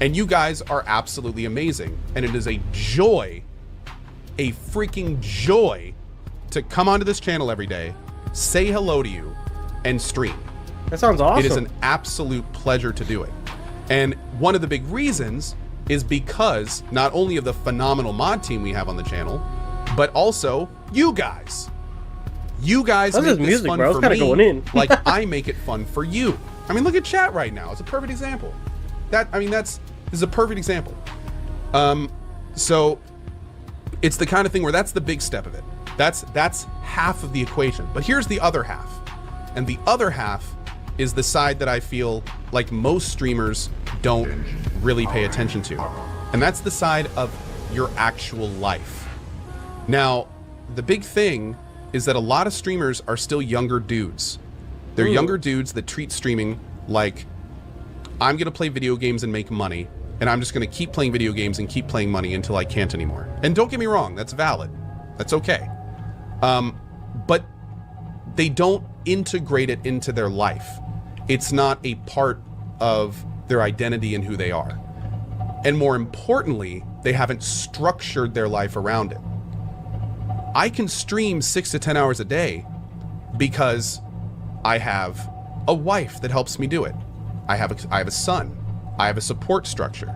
And you guys are absolutely amazing. And it is a joy, a freaking joy, to come onto this channel every day, say hello to you, and stream. That sounds awesome. It is an absolute pleasure to do it. And one of the big reasons is because not only of the phenomenal mod team we have on the channel, but also you guys. You guys make this fun for me, going in. like I make it fun for you. I mean, look at chat right now. It's a perfect example. This is a perfect example. So it's the kind of thing where that's the big step of it. That's half of the equation. But here's the other half. And the other half is the side that I feel like most streamers don't really pay attention to. And that's the side of your actual life. Now, the big thing is that a lot of streamers are still younger dudes. They're younger dudes that treat streaming like, I'm gonna play video games and make money, and I'm just gonna keep playing video games and keep playing money until I can't anymore. And don't get me wrong, that's valid. That's okay. But they don't integrate it into their life. It's not a part of their identity and who they are. And more importantly, they haven't structured their life around it. I can stream 6 to 10 hours a day because I have a wife that helps me do it. I have a son. I have a support structure.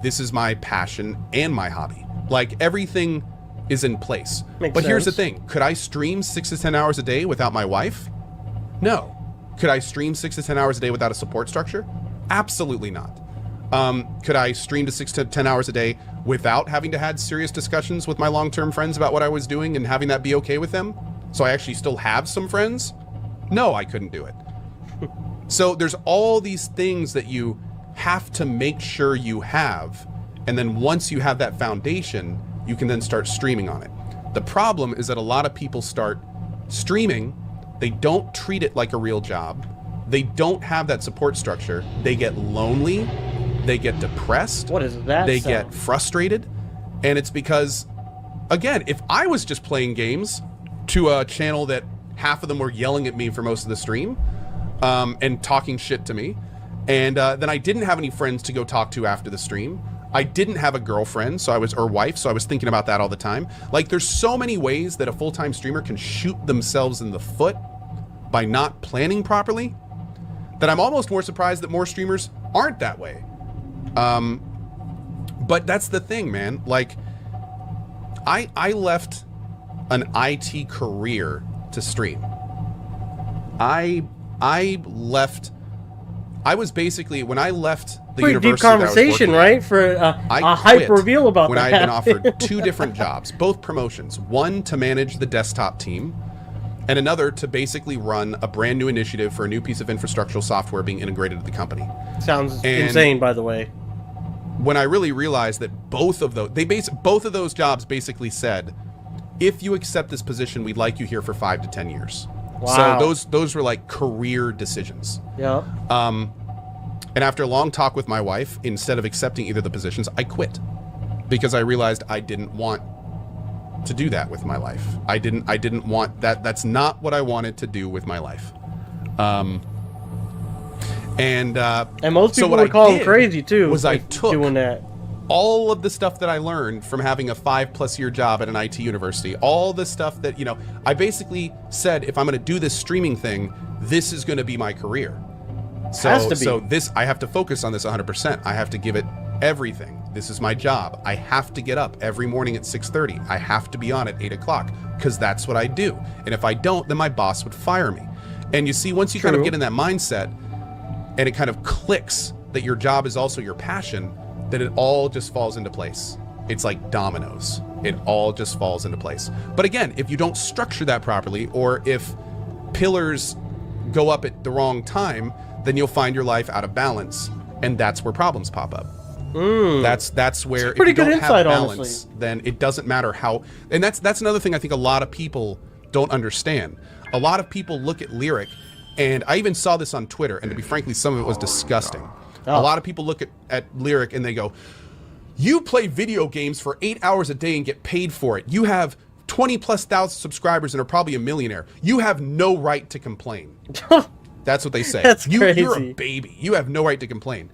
This is my passion and my hobby. Like, everything is in place. But here's the thing. Could I stream 6 to 10 hours a day without my wife? No. Could I stream 6 to 10 hours a day without a support structure? Absolutely not. Could I stream to 6 to 10 hours a day without having to have serious discussions with my long-term friends about what I was doing and having that be okay with them? So I actually still have some friends? No, I couldn't do it. So there's all these things that you have to make sure you have. And then once you have that foundation, you can then start streaming on it. The problem is that a lot of people start streaming, they don't treat it like a real job. They don't have that support structure. They get lonely. They get depressed. What is that? They get frustrated. And it's because, again, if I was just playing games to a channel that half of them were yelling at me for most of the stream and talking shit to me, and then I didn't have any friends to go talk to after the stream. I didn't have a girlfriend, or wife, so I was thinking about that all the time. Like, there's so many ways that a full-time streamer can shoot themselves in the foot by not planning properly, that I'm almost more surprised that more streamers aren't that way. But that's the thing, man. Like, I left an IT career to stream. I was basically, when I left the Pretty university deep conversation, that I was working right? For I a hype quit reveal about when that. I had been offered 2 different jobs, both promotions. One to manage the desktop team, and another to basically run a brand new initiative for a new piece of infrastructural software being integrated to the company. Sounds insane, by the way. When I really realized that both of those jobs basically said, if you accept this position, we'd like you here for 5 to 10 years. Wow. So those were like career decisions. Yeah. And after a long talk with my wife, instead of accepting either of the positions, I quit because I realized I didn't want to do that with my life. I didn't want that. That's not what I wanted to do with my life. And most people would call him crazy too. Was I took doing that. all of the stuff that I learned from having a 5+ year job at an IT university, all the stuff that, you know, I basically said, if I'm going to do this streaming thing, this is going to be my career. So this, I have to focus on this 100%. I have to give it everything. This is my job. I have to get up every morning at 6:30. I have to be on at 8 o'clock because that's what I do. And if I don't, then my boss would fire me. And you see, once you kind of get in that mindset and it kind of clicks that your job is also your passion, then it all just falls into place. It's like dominoes. It all just falls into place. But again, if you don't structure that properly, or if pillars go up at the wrong time, then you'll find your life out of balance, and that's where problems pop up. That's where if you don't have balance, honestly, then it doesn't matter how. And that's another thing I think a lot of people don't understand. A lot of people look at Lyric, and I even saw this on Twitter, and to be frankly, some of it was disgusting. A lot of people look at Lyric and they go, you play video games for 8 hours a day and get paid for it. You have 20,000+ subscribers and are probably a millionaire. You have no right to complain. That's what they say. That's crazy. You're a baby. You have no right to complain.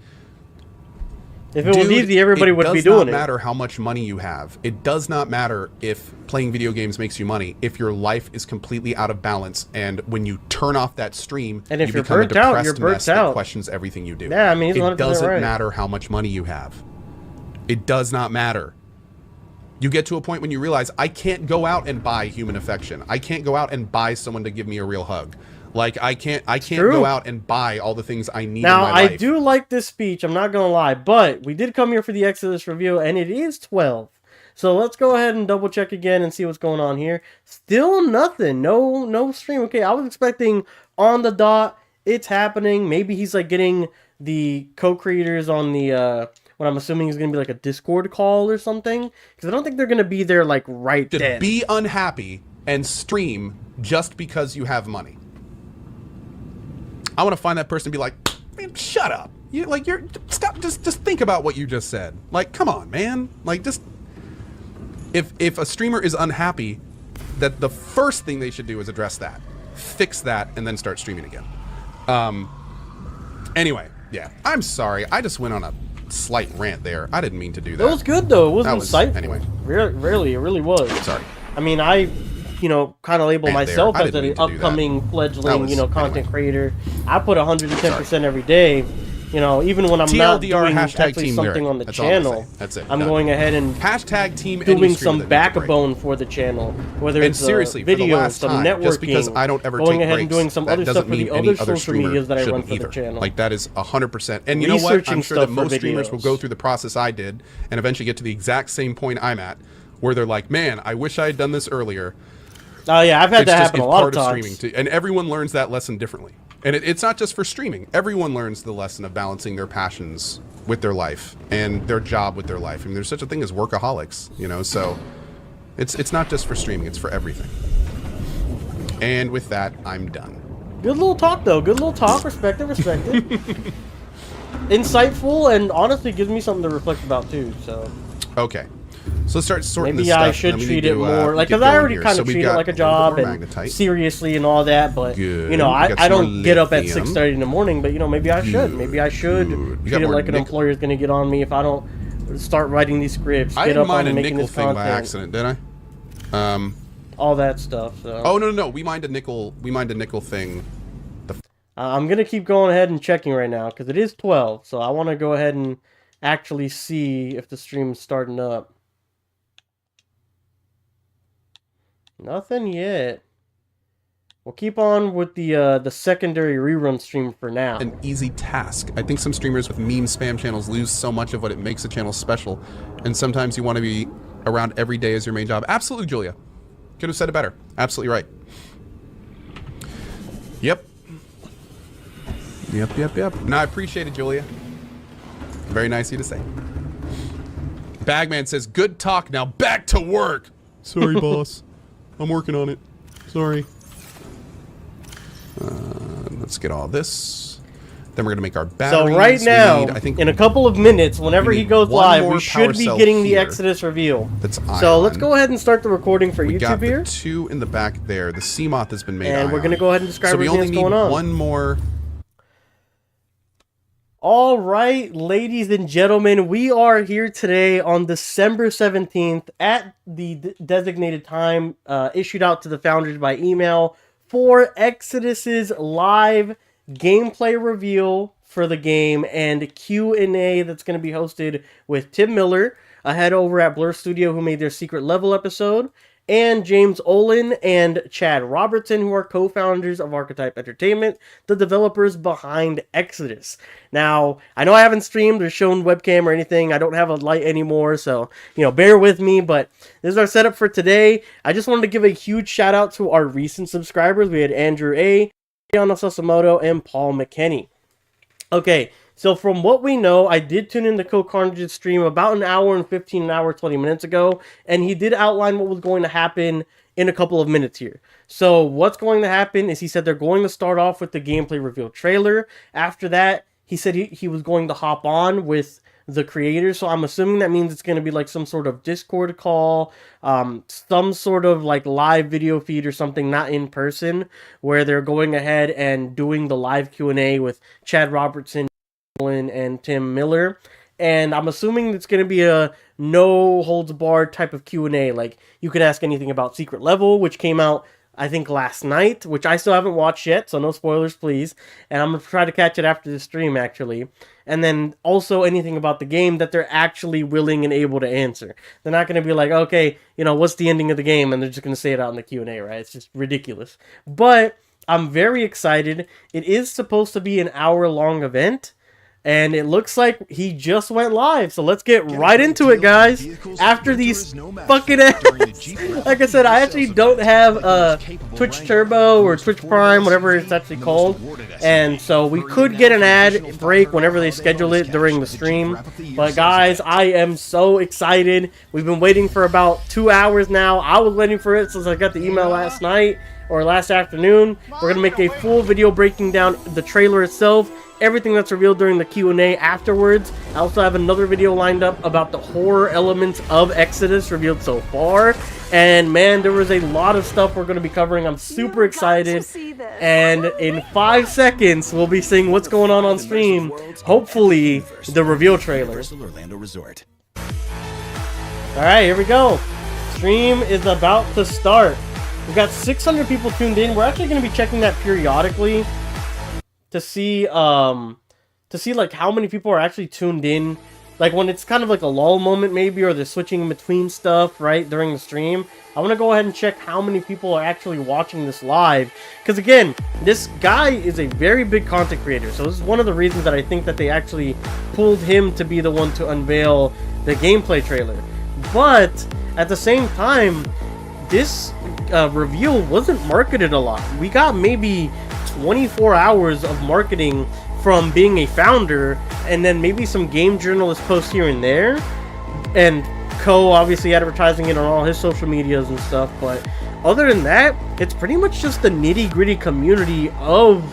If it was easy, everybody would be doing it. It does not matter how much money you have. It does not matter if playing video games makes you money. If your life is completely out of balance, and when you turn off that stream, and if you you're become a burnt out, depressed you're burnt mess that out. questions everything you do. Yeah, I mean, he's 100% it doesn't right. matter how much money you have. It does not matter. You get to a point when you realize, I can't go out and buy human affection. I can't go out and buy someone to give me a real hug. Like, I can't go out and buy all the things I need in my life. Now, I do like this speech, I'm not going to lie, but we did come here for the Exodus review, and it is 12. So let's go ahead and double check again and see what's going on here. Still nothing. No stream. Okay, I was expecting on the dot, it's happening. Maybe he's like getting the co-creators on the, what I'm assuming is going to be like a Discord call or something. Because I don't think they're going to be there like right then. Be unhappy and stream just because you have money. I want to find that person and be like, man, shut up. Stop. Just think about what you just said. Like, come on, man. Like, just if a streamer is unhappy, that the first thing they should do is address that, fix that, and then start streaming again. Anyway, yeah, I'm sorry. I just went on a slight rant there. I didn't mean to do that. It was good though. It was insightful. Anyway, really, it really was. Sorry. I mean, I kind of label myself as an upcoming fledgling, content creator. I put 110% every day. Even when I'm not doing actually something on the channel, that's it. I'm going ahead and doing some backbone for the channel. Whether it's videos, some networking, just because I don't ever going take ahead and doing some other stuff for the other social medias that I run for the channel. Like, that is 100%. And you know what? I'm sure that most streamers will go through the process I did and eventually get to the exact same point I'm at, where they're like, man, I wish I had done this earlier. Oh yeah, I've had that happen a lot of times. Streaming too, and everyone learns that lesson differently. And it's not just for streaming. Everyone learns the lesson of balancing their passions with their life and their job with their life. I mean, there's such a thing as workaholics, so it's not just for streaming, it's for everything. And with that, I'm done. Good little talk, though. Good little talk. Respected. Insightful, and honestly gives me something to reflect about, too, so. Okay. So let's start sorting Maybe this stuff. I should treat it more like, because I already kind of treat it like a job and seriously and all that. But I don't get up at 6:30 in the morning. But maybe I should. Maybe I should treat it like an employer is going to get on me if I don't start writing these scripts. I didn't mind a nickel thing by accident, did I? All that stuff. So. Oh no! We mined a nickel thing. I'm going to keep going ahead and checking right now because it is 12. So I want to go ahead and actually see if the stream is starting up. Nothing yet. We'll keep on with the secondary rerun stream for now. An easy task. I think some streamers with meme spam channels lose so much of what it makes a channel special, and sometimes you want to be around every day as your main job. Absolutely, Julia. Could have said it better. Absolutely right. Yep. Yep. No, I appreciate it, Julia. Very nice of you to say. Bagman says, good talk, now back to work. Sorry, boss. I'm working on it. Sorry. Let's get all this. Then we're going to make our batteries. So right now, I think in a couple of minutes, whenever he goes live, we should be getting the Exodus reveal. That's ion. So let's go ahead and start the recording for we YouTube got here. The 2 in the back there. The Seamoth has been made and ion. we're going to go ahead and describe so we everything only that's going on. One more. All right, ladies and gentlemen, we are here today on December 17th at the designated time issued out to the founders by email for Exodus's live gameplay reveal for the game and Q&A that's going to be hosted with Tim Miller, a head over at Blur Studio who made their Secret Level episode, and James Olin and Chad Robertson, who are co-founders of Archetype Entertainment, the developers behind Exodus. Now, I know I haven't streamed or shown webcam or anything. I don't have a light anymore, so, bear with me, but this is our setup for today. I just wanted to give a huge shout out to our recent subscribers. We had Andrew A., Gianna Sasimoto, and Paul McKenney. Okay, so from what we know, I did tune into Code Carnage's stream about an hour and 20 minutes ago, and he did outline what was going to happen in a couple of minutes here. So what's going to happen is he said they're going to start off with the gameplay reveal trailer. After that, he said he was going to hop on with the creators, so I'm assuming that means it's going to be like some sort of Discord call, some sort of like live video feed or something, not in person, where they're going ahead and doing the live Q&A with Chad Robertson and Tim Miller, and I'm assuming it's going to be a no holds barred type of Q&A. Like, you can ask anything about Secret Level, which came out I think last night, which I still haven't watched yet, so no spoilers please, and I'm going to try to catch it after the stream actually. And then also anything about the game that they're actually willing and able to answer. They're not going to be like, okay, what's the ending of the game, and they're just going to say it out in the Q&A, right? It's just ridiculous. But I'm very excited. It is supposed to be an hour-long event, and it looks like he just went live. So let's get right into it, guys. After these fucking ads. Like I said, I actually don't have Twitch Turbo or Twitch Prime, whatever it's actually called. And so we could get an ad break whenever they schedule it during the stream. But guys, I am so excited. We've been waiting for about 2 hours now. I was waiting for it since I got the email last night or last afternoon. We're going to make a full video breaking down the trailer itself, everything that's revealed during the Q&A afterwards. I also have another video lined up about the horror elements of Exodus revealed so far. And man, there was a lot of stuff we're going to be covering. I'm super excited. And in 5 seconds, we'll be seeing what's going on stream. Hopefully, the reveal trailer. Alright, here we go. Stream is about to start. We've got 600 people tuned in. We're actually going to be checking that periodically to see like how many people are actually tuned in. Like when it's kind of like a lull moment maybe, or they're switching in between stuff, right, during the stream. I want to go ahead and check how many people are actually watching this live. Because again, this guy is a very big content creator. So this is one of the reasons that I think that they actually pulled him to be the one to unveil the gameplay trailer. But at the same time, this reveal wasn't marketed a lot. We got maybe 24 hours of marketing from being a founder, and then maybe some game journalist posts here and there, and obviously advertising it on all his social medias and stuff. But other than that, it's pretty much just the nitty-gritty community of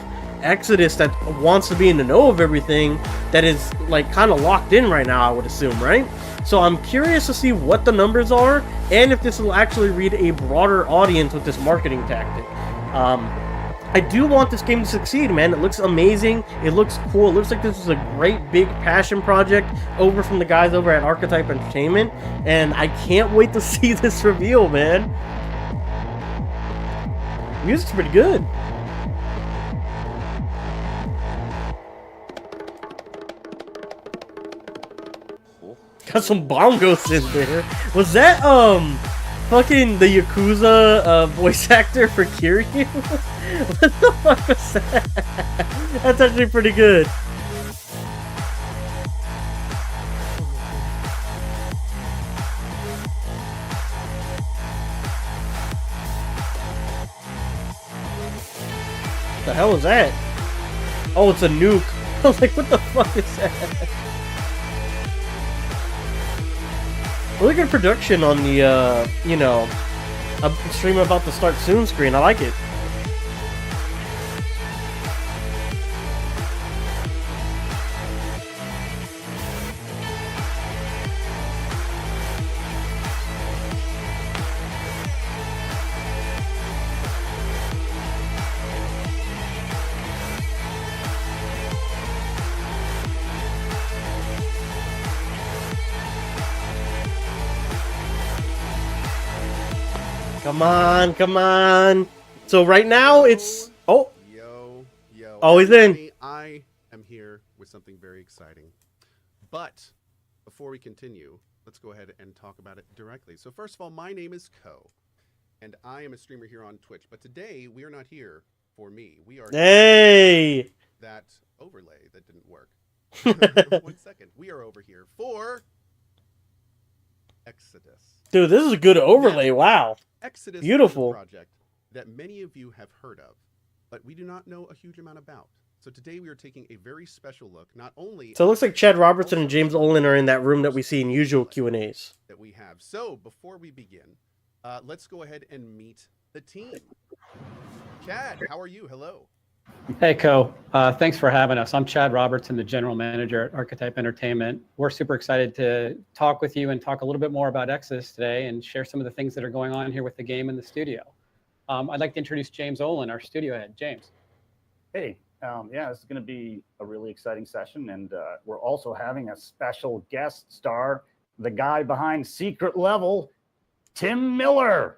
Exodus that wants to be in the know of everything, that is like kind of locked in right now, I would assume, right? So I'm curious to see what the numbers are, and if this will actually reach a broader audience with this marketing tactic. I do want this game to succeed, man. It looks amazing. It looks cool. It looks like this is a great big passion project over from the guys over at Archetype Entertainment, and I can't wait to see this reveal, man. Music's pretty good. Got some bongos in there. Was that fucking the Yakuza voice actor for Kiryu? What the fuck was that? That's actually pretty good. What the hell is that? Oh, it's a nuke. I was like, what the fuck is that? Really good production on the, you know, a stream about to start soon screen. I like it. Come on, come on. So right now it's Yo. Oh, he's in. I am here with something very exciting. But before we continue, let's go ahead and talk about it directly. So first of all, my name is Ko, and I am a streamer here on Twitch. But today we are not here for me. We are Hey! here that overlay that didn't work. 1 second. We are over here for Exodus. Dude, this is a good overlay. Wow. Exodus Beautiful. is a project that many of you have heard of, but we do not know a huge amount about. So today we are taking a very special look, not only... So it looks like Chad Robertson and James Olin are in that room that we see in usual Q&As. ...that we have. So before we begin, let's go ahead and meet the team. Chad, how are you? Hello. Hey, Ko. Thanks for having us. I'm Chad Robertson, the general manager at Archetype Entertainment. We're super excited to talk with you and talk a little bit more about Exodus today and share some of the things that are going on here with the game in the studio. I'd like to introduce James Olin, our studio head. James. Hey, yeah, this is going to be a really exciting session, and we're also having a special guest star, the guy behind Secret Level, Tim Miller.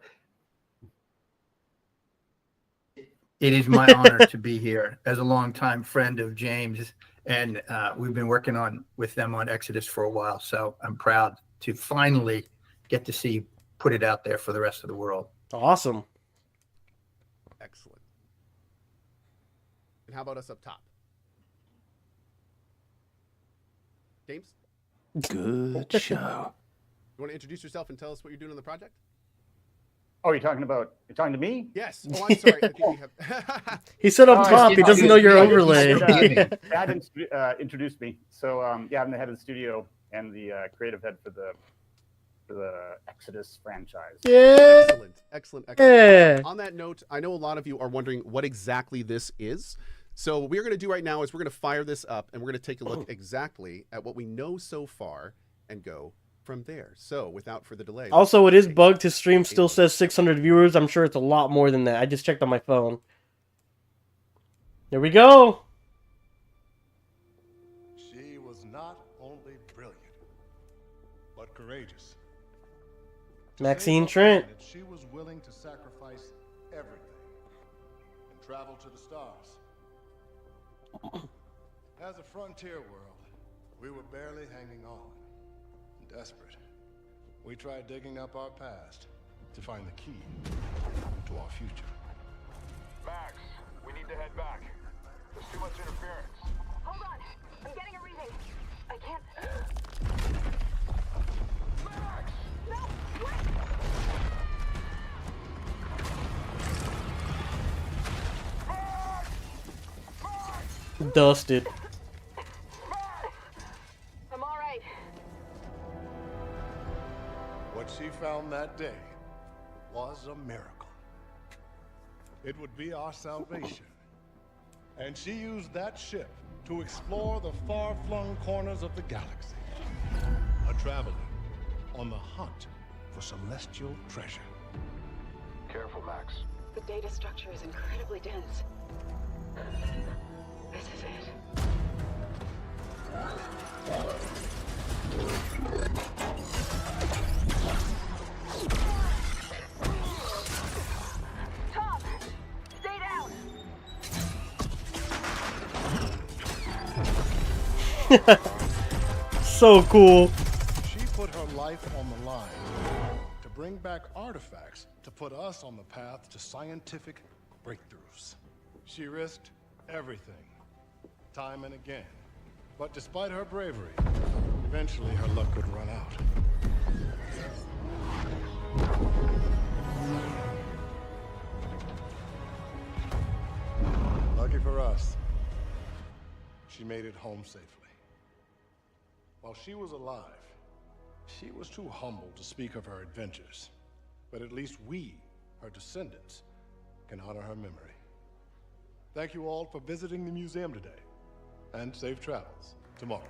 It is my honor to be here as a longtime friend of James, and we've been working with them on Exodus for a while. So I'm proud to finally get to put it out there for the rest of the world. Awesome. Excellent. And how about us up top? James? Good show. You want to introduce yourself and tell us what you're doing on the project? Oh, you're talking to me? Yes. Oh, I'm sorry. I think we have... He said up top, he doesn't know your overlay. Chad introduced me. So, yeah, I'm the head of the studio and the creative head for the Exodus franchise. Yeah. Excellent. Yeah. On that note, I know a lot of you are wondering what exactly this is. So what we're going to do right now is we're going to fire this up, and we're going to take a look exactly at what we know so far and go from there. So without further delay. Also, it is bugged. His stream still says 600 viewers. I'm sure it's a lot more than that. I just checked on my phone. There we go. She was not only brilliant, but courageous. Maxine Trent. She was willing to sacrifice everything and travel to the stars. As a frontier world, we were barely hanging on. Desperate, we tried digging up our past to find the key to our future. Max, we need to head back. There's too much interference. Hold on. I'm getting a reading. I can't... Max! No! Wait! Dusted. I'm all right. What she found that day was a miracle. It would be our salvation. And she used that ship to explore the far-flung corners of the galaxy. A traveler on the hunt for celestial treasure. Careful, Max. The data structure is incredibly dense. This is it. Tom, stay down. So cool. She her life on the line to bring back artifacts to put us on the path to scientific breakthroughs. She risked everything, time and again. But despite her bravery, eventually her luck would run out. Lucky for us, she made it home safely. While she was alive, she was too humble to speak of her adventures. But at least we, her descendants, can honor her memory. Thank you all for visiting the museum today, and safe travels tomorrow.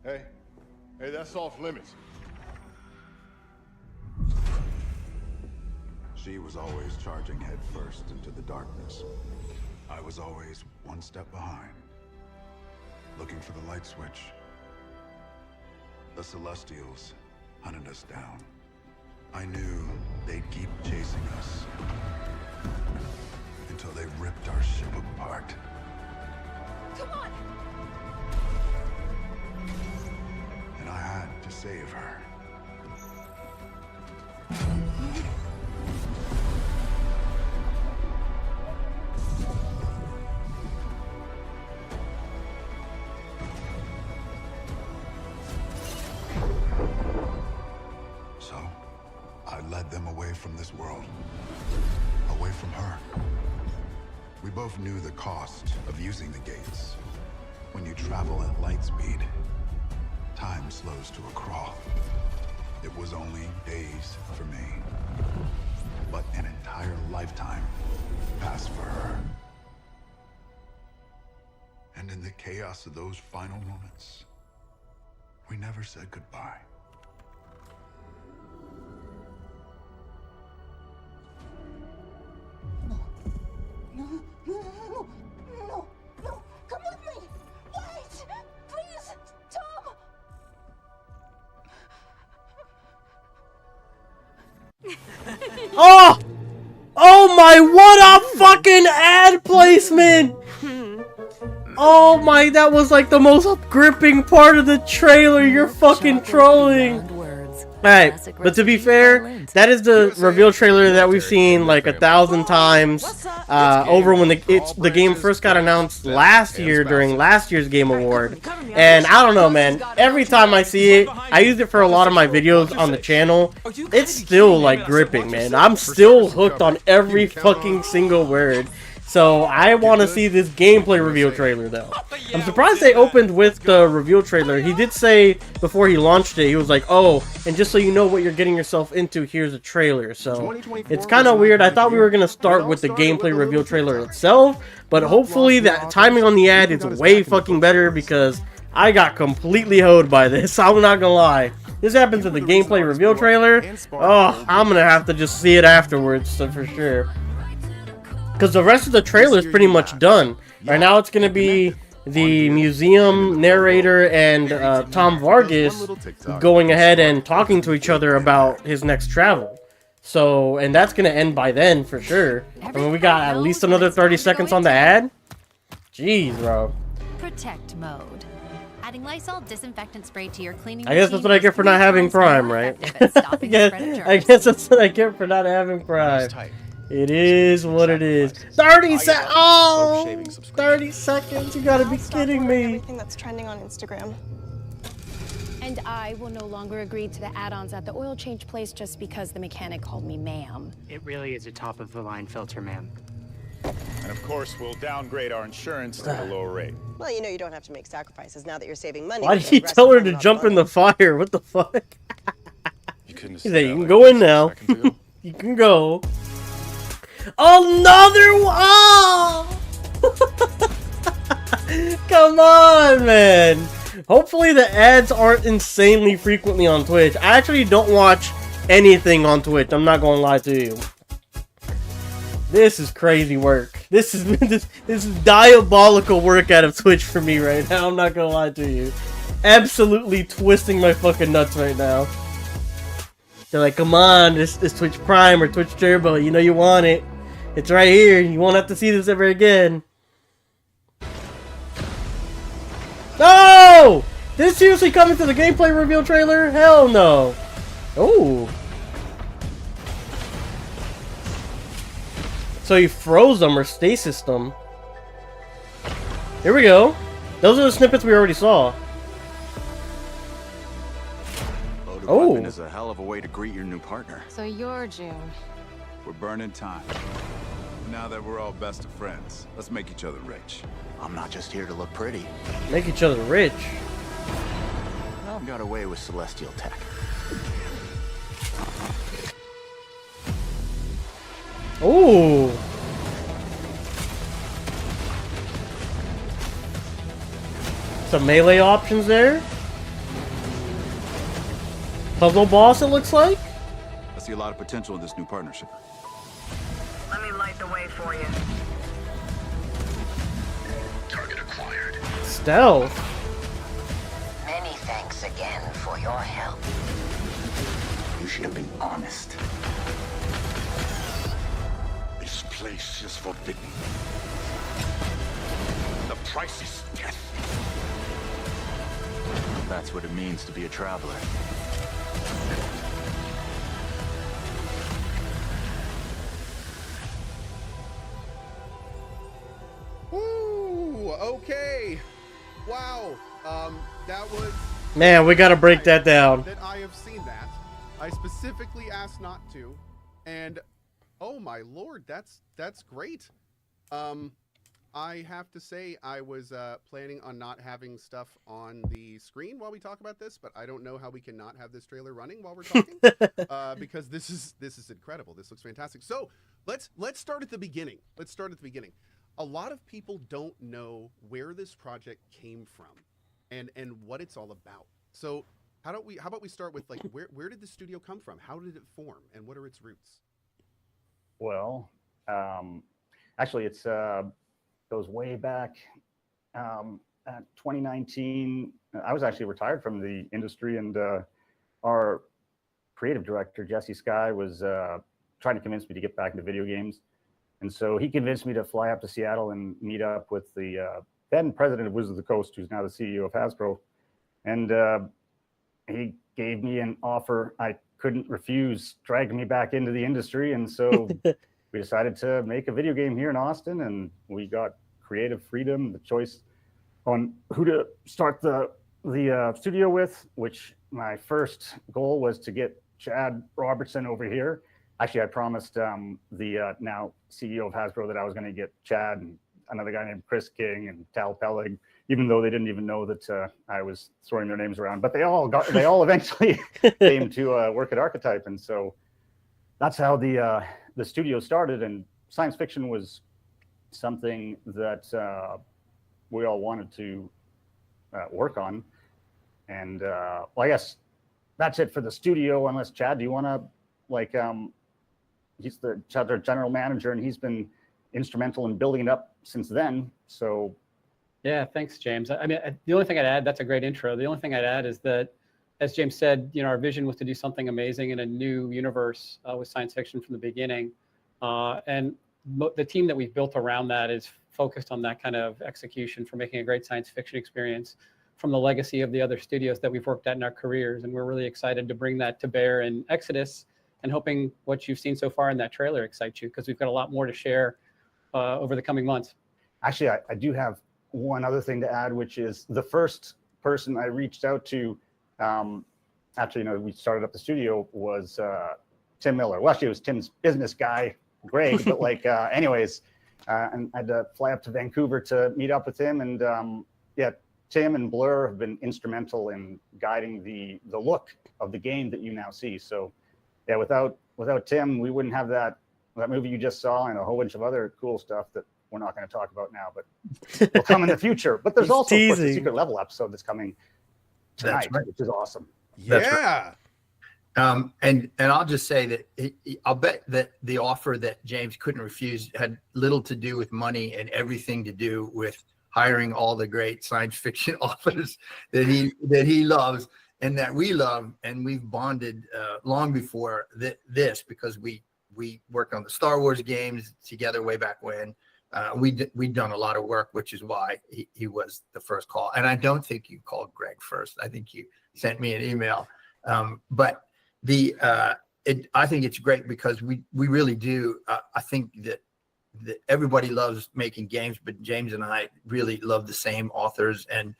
Hey, that's off limits. She was always charging headfirst into the darkness. I was always one step behind, looking for the light switch. The Celestials hunted us down. I knew they'd keep chasing us until they ripped our ship apart. Come on! And I had to save her. So, I led them away from this world, away from her. We both knew the cost of using the gates. When you travel at light speed, time slows to a crawl. It was only days for me, but an entire lifetime passed for her. And in the chaos of those final moments, we never said goodbye. No, come with me! Wait! Please, Tom! Oh! Oh my, what a fucking ad placement! Oh my, that was like the most gripping part of the trailer. You're fucking trolling. Alright, but to be fair, that is the reveal trailer that we've seen like 1,000 times over when the game first got announced last year during last year's Game Award. And I don't know, man, every time I see it, I use it for a lot of my videos on the channel. It's still like gripping, man. I'm still hooked on every fucking single word. So I want to see this gameplay reveal trailer though. I'm surprised they opened with the reveal trailer. He did say before he launched it, he was like, oh, and just so you know what you're getting yourself into, here's a trailer. So it's kind of weird. I thought we were going to start with the gameplay reveal trailer itself, but hopefully that timing on the ad is way fucking better because I got completely hoed by this. I'm not gonna lie. This happens in the gameplay reveal trailer. Oh, I'm gonna have to just see it afterwards, so for sure. Because the rest of the trailer is pretty much done. Right now it's going to be the museum narrator and Tom Vargas going ahead and talking to each other about his next travel. So, and that's going to end by then for sure. I mean, we got at least another 30 seconds on the ad. Jeez, bro. Protect mode. Adding Lysol disinfectant spray to your cleaning I guess that's what I get for not having Prime, right? I guess that's what I get for not having Prime. It is what it is. 30 seconds. Oh, 30 seconds. You gotta be kidding me. Everything that's trending on Instagram. And I will no longer agree to the add-ons at the oil change place just because the mechanic called me ma'am. It really is a top-of-the-line filter, ma'am. And of course, we'll downgrade our insurance to the lower rate. Well, you know you don't have to make sacrifices now that you're saving money. Why did he tell her to jump in the fire? What the fuck? He said, you can go in now. You can go. Another one! Come on, man. Hopefully the ads aren't insanely frequently on Twitch. I actually don't watch anything on Twitch. I'm not gonna lie to you. This is crazy work. This is diabolical work out of Twitch for me right now. I'm not gonna lie to you. Absolutely twisting my fucking nuts right now. They're like, come on, this Twitch Prime or Twitch Turbo, you know you want it. It's right here. You won't have to see this ever again. No! Did it seriously come into the gameplay reveal trailer? Hell no. Oh. So he froze them or stasis them. Here we go. Those are the snippets we already saw. Loaded Oh. weapon is a hell of a way to greet your new partner. So you're June. We're burning time. Now that we're all best of friends, let's make each other rich. I'm not just here to look pretty. Make each other rich. I've got away with celestial tech. Ooh. Some melee options there. Puzzle boss, it looks like. I see a lot of potential in this new partnership. Let me light the way for you. Target acquired. Stealth. Many thanks again for your help. You should have been honest. This place is forbidden. The price is death. That's what it means to be a traveler. Ooh, okay. Wow. That was... Man, we gotta break that down. That I have seen that. I specifically asked not to. And, oh my lord, that's great. I have to say I was planning on not having stuff on the screen while we talk about this, but I don't know how we can not have this trailer running while we're talking because this is incredible. This looks fantastic. So let's start at the beginning. Let's start at the beginning. A lot of people don't know where this project came from and what it's all about. So how about we start with like where did the studio come from? How did it form and what are its roots? Well, actually, it's goes way back. At 2019, I was actually retired from the industry, and our creative director Jesse Sky was trying to convince me to get back into video games, and so he convinced me to fly up to Seattle and meet up with the then president of Wizards of the Coast, who's now the CEO of Hasbro, and he gave me an offer I couldn't refuse, dragging me back into the industry, and so we decided to make a video game here in Austin, and we got creative freedom, the choice on who to start the studio with, which my first goal was to get Chad Robertson over here. Actually, I promised the now CEO of Hasbro that I was going to get Chad and another guy named Chris King and Tal Pellig, even though they didn't even know that I was throwing their names around. But they all eventually came to work at Archetype, and so that's how the studio started. And science fiction was something that we all wanted to work on. And well, I guess that's it for the studio. Unless Chad, do you want to like? He's their general manager, and he's been instrumental in building it up since then. So, yeah, thanks, James. I mean, the only thing I'd add, that's a great intro. The only thing I'd add is that, as James said, our vision was to do something amazing in a new universe with science fiction from the beginning. And the team that we've built around that is focused on that kind of execution for making a great science fiction experience from the legacy of the other studios that we've worked at in our careers. And we're really excited to bring that to bear in Exodus, and hoping what you've seen so far in that trailer excites you, because we've got a lot more to share over the coming months. Actually, I do have one other thing to add, which is the first person I reached out to after we started up the studio was Tim Miller. Well, actually, it was Tim's business guy, Greg. But like, anyways, and I had to fly up to Vancouver to meet up with him. And yeah, Tim and Blur have been instrumental in guiding the look of the game that you now see. So yeah, without Tim, we wouldn't have that movie you just saw and a whole bunch of other cool stuff that we're not going to talk about now, but will come in the future. But there's also, of course, a secret level episode that's coming tonight, which is awesome. Yeah. And I'll just say that I'll bet that the offer that James couldn't refuse had little to do with money and everything to do with hiring all the great science fiction authors that he loves and that we love, and we've bonded long before this, because we we worked on the Star Wars games together way back when. We'd done a lot of work, which is why he was the first call. And I don't think you called Greg first. I think you sent me an email. But I think it's great because we really do. I think that everybody loves making games, but James and I really love the same authors, and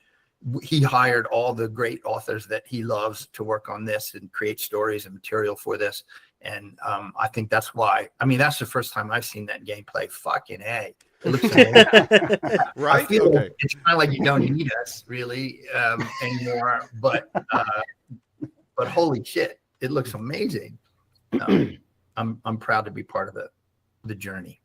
he hired all the great authors that he loves to work on this and create stories and material for this. And I think that's why. I mean, that's the first time I've seen that gameplay. Fucking A. It looks amazing. Right? I feel Okay. it's kind of like you don't need us really anymore, but holy shit, it looks amazing. I'm proud to be part of the journey.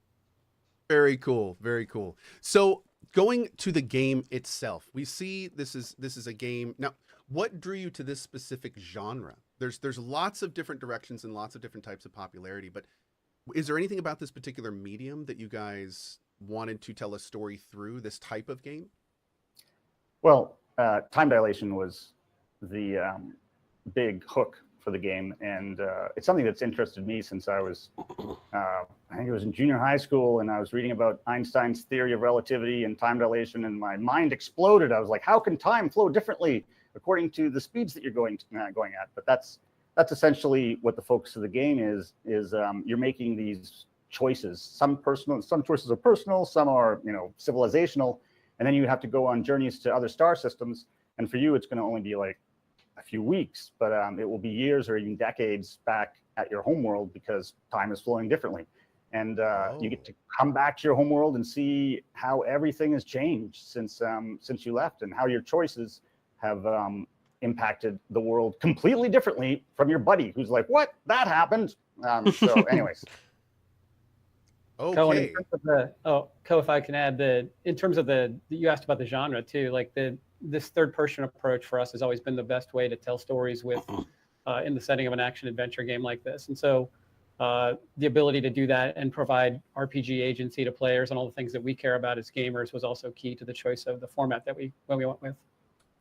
Very cool. Very cool. So going to the game itself, we see this is a game. Now, what drew you to this specific genre? There's lots of different directions and lots of different types of popularity, but is there anything about this particular medium that you guys wanted to tell a story through, this type of game? Well, time dilation was the big hook for the game, and it's something that's interested me since I was, I think it was in junior high school, and I was reading about Einstein's theory of relativity and time dilation, and my mind exploded. I was like, how can time flow differently according to the speeds that you're going at? But that's essentially what the focus of the game is you're making these choices. Some choices are personal, some are civilizational, and then you have to go on journeys to other star systems. And for you, it's going to only be like a few weeks, but it will be years or even decades back at your homeworld because time is flowing differently. And you get to come back to your homeworld and see how everything has changed since you left, and how your choices have impacted the world completely differently from your buddy who's like, what? That happened. So anyways. Okay. Co, if I can add, in terms of you asked about the genre too, like this third person approach for us has always been the best way to tell stories with in the setting of an action adventure game like this. And so the ability to do that and provide RPG agency to players and all the things that we care about as gamers was also key to the choice of the format that we went with.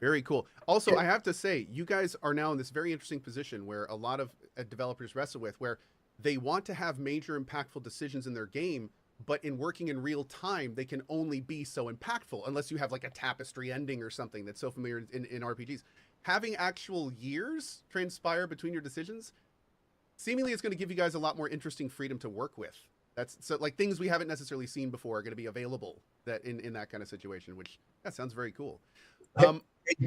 Very cool. Also, I have to say, you guys are now in this very interesting position where a lot of developers wrestle with, where they want to have major impactful decisions in their game, but in working in real time, they can only be so impactful unless you have like a tapestry ending or something that's so familiar in RPGs. Having actual years transpire between your decisions, seemingly it's going to give you guys a lot more interesting freedom to work with. That's so like things we haven't necessarily seen before are going to be available that in that kind of situation, which that sounds very cool.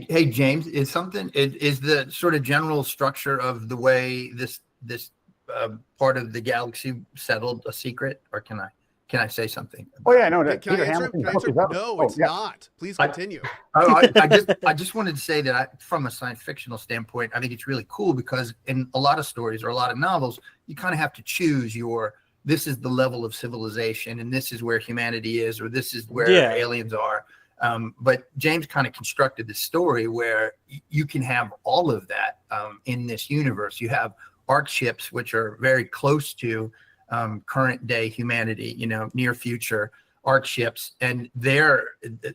Hey James, is the sort of general structure of the way this part of the galaxy settled a secret, or can I say something? Oh yeah, no. Can I answer? No, it's not. Please continue. I just wanted to say that from a science fictional standpoint, I think it's really cool because in a lot of stories or a lot of novels, you kind of have to choose this is the level of civilization and this is where humanity is, or this is where aliens are. But James kind of constructed this story where you can have all of that in this universe. You have arc ships, which are very close to current day humanity, near future arc ships. And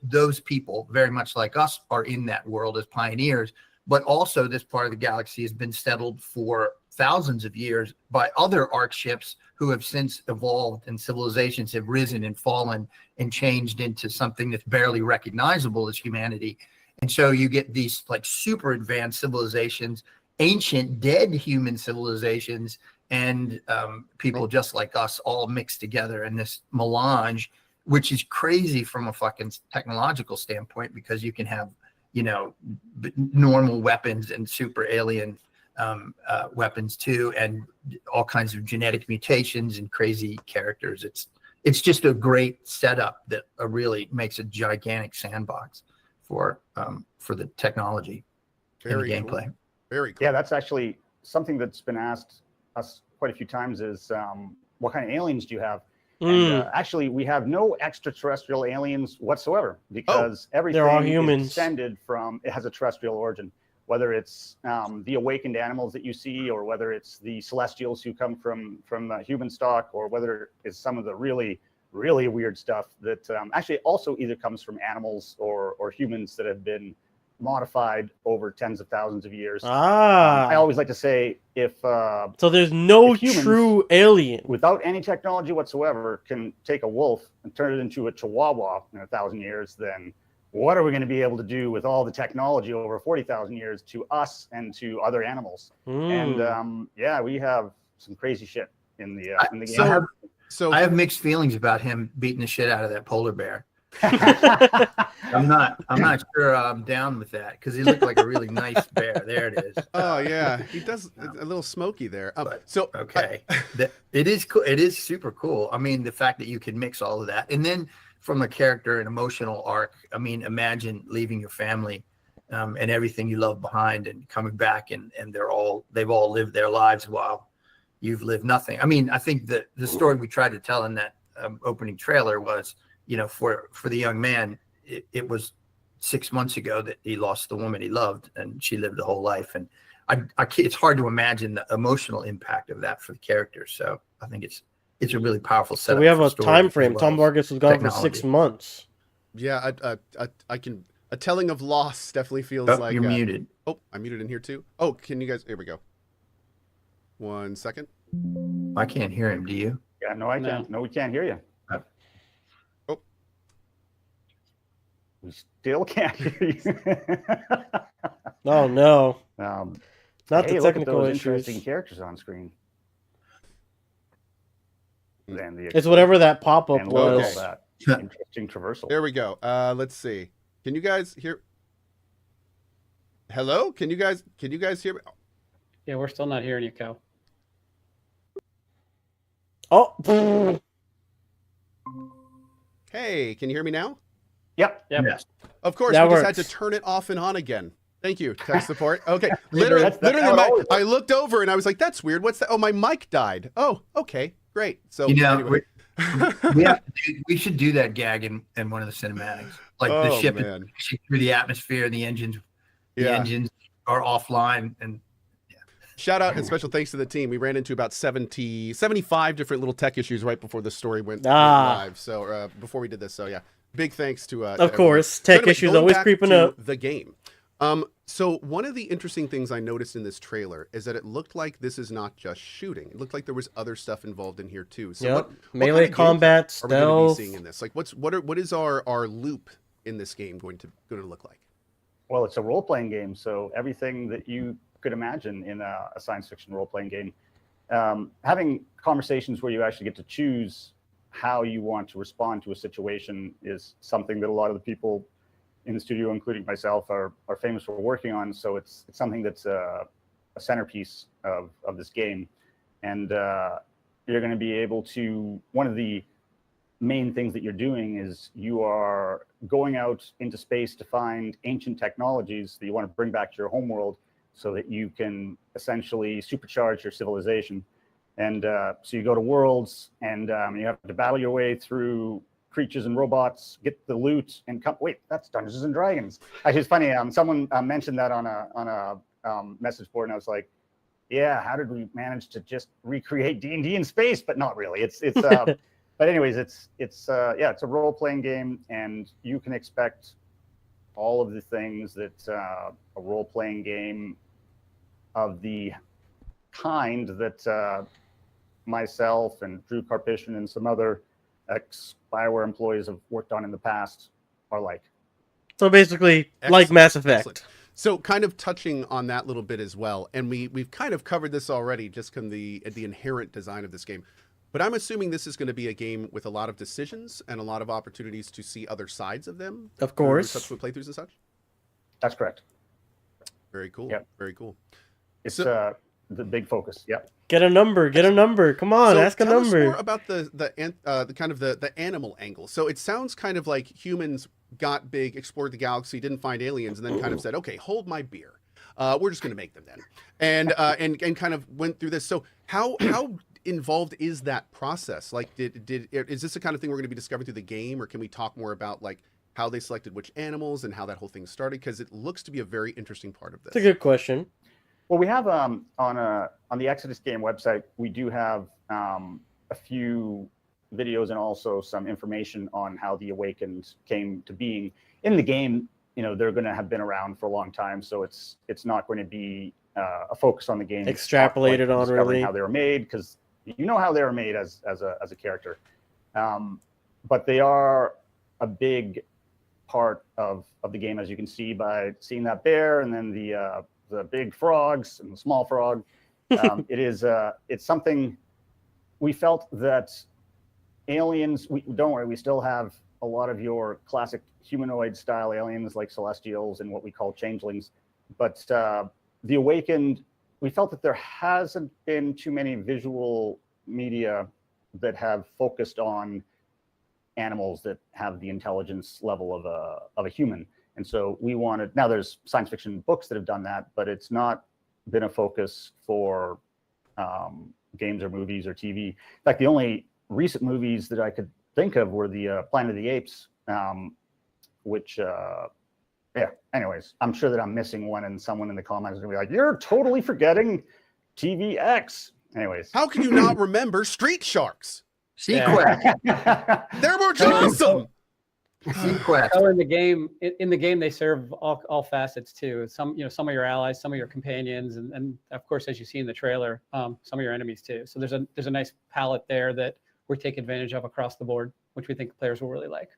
those people, very much like us, are in that world as pioneers. But also this part of the galaxy has been settled for thousands of years by other arc ships who have since evolved, and civilizations have risen and fallen and changed into something that's barely recognizable as humanity. And so you get these like super advanced civilizations, ancient dead human civilizations, and people just like us all mixed together in this melange, which is crazy from a fucking technological standpoint, because you can have, normal weapons and super alien weapons too, and all kinds of genetic mutations and crazy characters. It's just a great setup that really makes a gigantic sandbox for the technology and the gameplay. Cool. Very cool. Yeah, that's actually something that's been asked us quite a few times is what kind of aliens do you have? And actually, we have no extraterrestrial aliens whatsoever, because everything is descended from, it has a terrestrial origin, whether it's the awakened animals that you see, or whether it's the celestials who come from human stock, or whether it's some of the really, really weird stuff that actually also either comes from animals or humans that have been modified over tens of thousands of years. Ah. I always like to say if so there's no if humans, true alien without any technology whatsoever can take a wolf and turn it into a chihuahua in 1,000 years, then what are we going to be able to do with all the technology over 40,000 years to us and to other animals? And yeah, we have some crazy shit in the game. I have mixed feelings about him beating the shit out of that polar bear. I'm not sure I'm down with that because he looked like a really nice bear. There it is. Oh yeah, he does a little smoky there. Okay, it is cool. It is super cool. I mean, the fact that you can mix all of that, and then from a character and emotional arc. I mean, imagine leaving your family and everything you love behind, and coming back, and they've all lived their lives while you've lived nothing. I mean, I think that the story we tried to tell in that opening trailer was, you know, for the young man, it was 6 months ago that he lost the woman he loved, and she lived the whole life. And it's hard to imagine the emotional impact of that for the character. So I think it's a really powerful setup. So we have a story time frame. as Tom well as Vargas was gone for technology. 6 months. Yeah, I can. A telling of loss definitely feels like you're muted. Oh, I'm muted in here too. Oh, can you guys? Here we go. 1 second. I can't hear him. Do you? Yeah, no, I can't. No, we can't hear you. Oh, we still can't hear you. Oh no. Not the look at technical those issues. interesting characters on screen. And It's whatever that pop-up and look at was. all that interesting traversal. there we go. Let's see. Can you guys hear? Hello? Can you guys hear me? Yeah, we're still not hearing you, Cal. Oh. Hey, can you hear me now? Yep. Yes. Of course, That we just had works. to turn it off and on again. Thank you, tech support. Okay, That's how it always I looked over and I was like, "That's weird. What's that? Oh, my mic died. Oh, okay, great." So You know, anyway. we should do that gag in one of the cinematics. Like the Oh, ship is man. pushing through the atmosphere, and the engines Yeah. are offline. And Shout out and special thanks to the team. We ran into about 75 different little tech issues right before the story went live. So before we did this, so yeah, big thanks to Of course, tech issues going always back creeping to up. the game. So one of the interesting things I noticed in this trailer is that it looked like this is not just shooting. It looked like there was other stuff involved in here too. So Yep. what Melee kind of combat, gameplay are we going to be stealth. seeing in this? Like, what is our loop in this game going to look like? Well, it's a role-playing game, so everything that you could imagine in a science fiction role-playing game. Having conversations where you actually get to choose how you want to respond to a situation is something that a lot of the people in the studio, including myself, are famous for working on. So it's something that's a centerpiece of this game. And you're going to be able to, one of the main things that you're doing is you are going out into space to find ancient technologies that you want to bring back to your homeworld so that you can essentially supercharge your civilization. And so you go to worlds and you have to battle your way through creatures and robots, get the loot, and come. Wait, that's Dungeons and Dragons. Actually, it's funny. Someone mentioned that on a message board, and I was like, "Yeah, how did we manage to just recreate D&D in space?" But not really. It's but anyways, it's a role playing game, and you can expect all of the things that a role playing game of the kind that myself and Drew Karpyshyn and some other ex-BioWare employees have worked on in the past are like. So basically, like Mass Effect. Excellent. So kind of touching on that little bit as well, and we've kind of covered this already, just from the inherent design of this game. But I'm assuming this is going to be a game with a lot of decisions and a lot of opportunities to see other sides of them. Of course. Subsequent playthroughs and such. That's correct. Very cool. Yep. Very cool. It's the big focus. Yep. Get a number. Get a number. Come on, ask a tell us number. more about the kind of the animal angle. So it sounds kind of like humans got big, explored the galaxy, didn't find aliens, and then kind of said, "Okay, hold my beer. We're just going to make them then," and kind of went through this. So how involved is that process? Like, is this the kind of thing we're going to be discovering through the game, or can we talk more about like how they selected which animals and how that whole thing started? Because it looks to be a very interesting part of this. It's a good question. Well, we have on the Exodus game website, we do have a few videos and also some information on how the Awakened came to being. In the game, they're going to have been around for a long time, so it's not going to be a focus on the game extrapolated on discovering really how they were made, because you know how they were made as a character, but they are a big part of the game, as you can see by seeing that bear and then the big frogs and the small frog. It's something we felt that aliens. Don't worry, we still have a lot of your classic humanoid style aliens like celestials and what we call changelings, but the Awakened, we felt that there hasn't been too many visual media that have focused on animals that have the intelligence level of a human. And so we wanted, now there's science fiction books that have done that, but it's not been a focus for games or movies or TV. In fact, the only recent movies that I could think of were the Planet of the Apes, which, anyways, I'm sure that I'm missing one, and someone in the comments is gonna be like, you're totally forgetting TVX. Anyways. How can you not remember Street Sharks? Sequest. They're more awesome. Sequest. So in the game, they serve all facets too. Some of your allies, some of your companions, and of course, as you see in the trailer, some of your enemies too. So there's a nice palette there that we take advantage of across the board, which we think players will really like.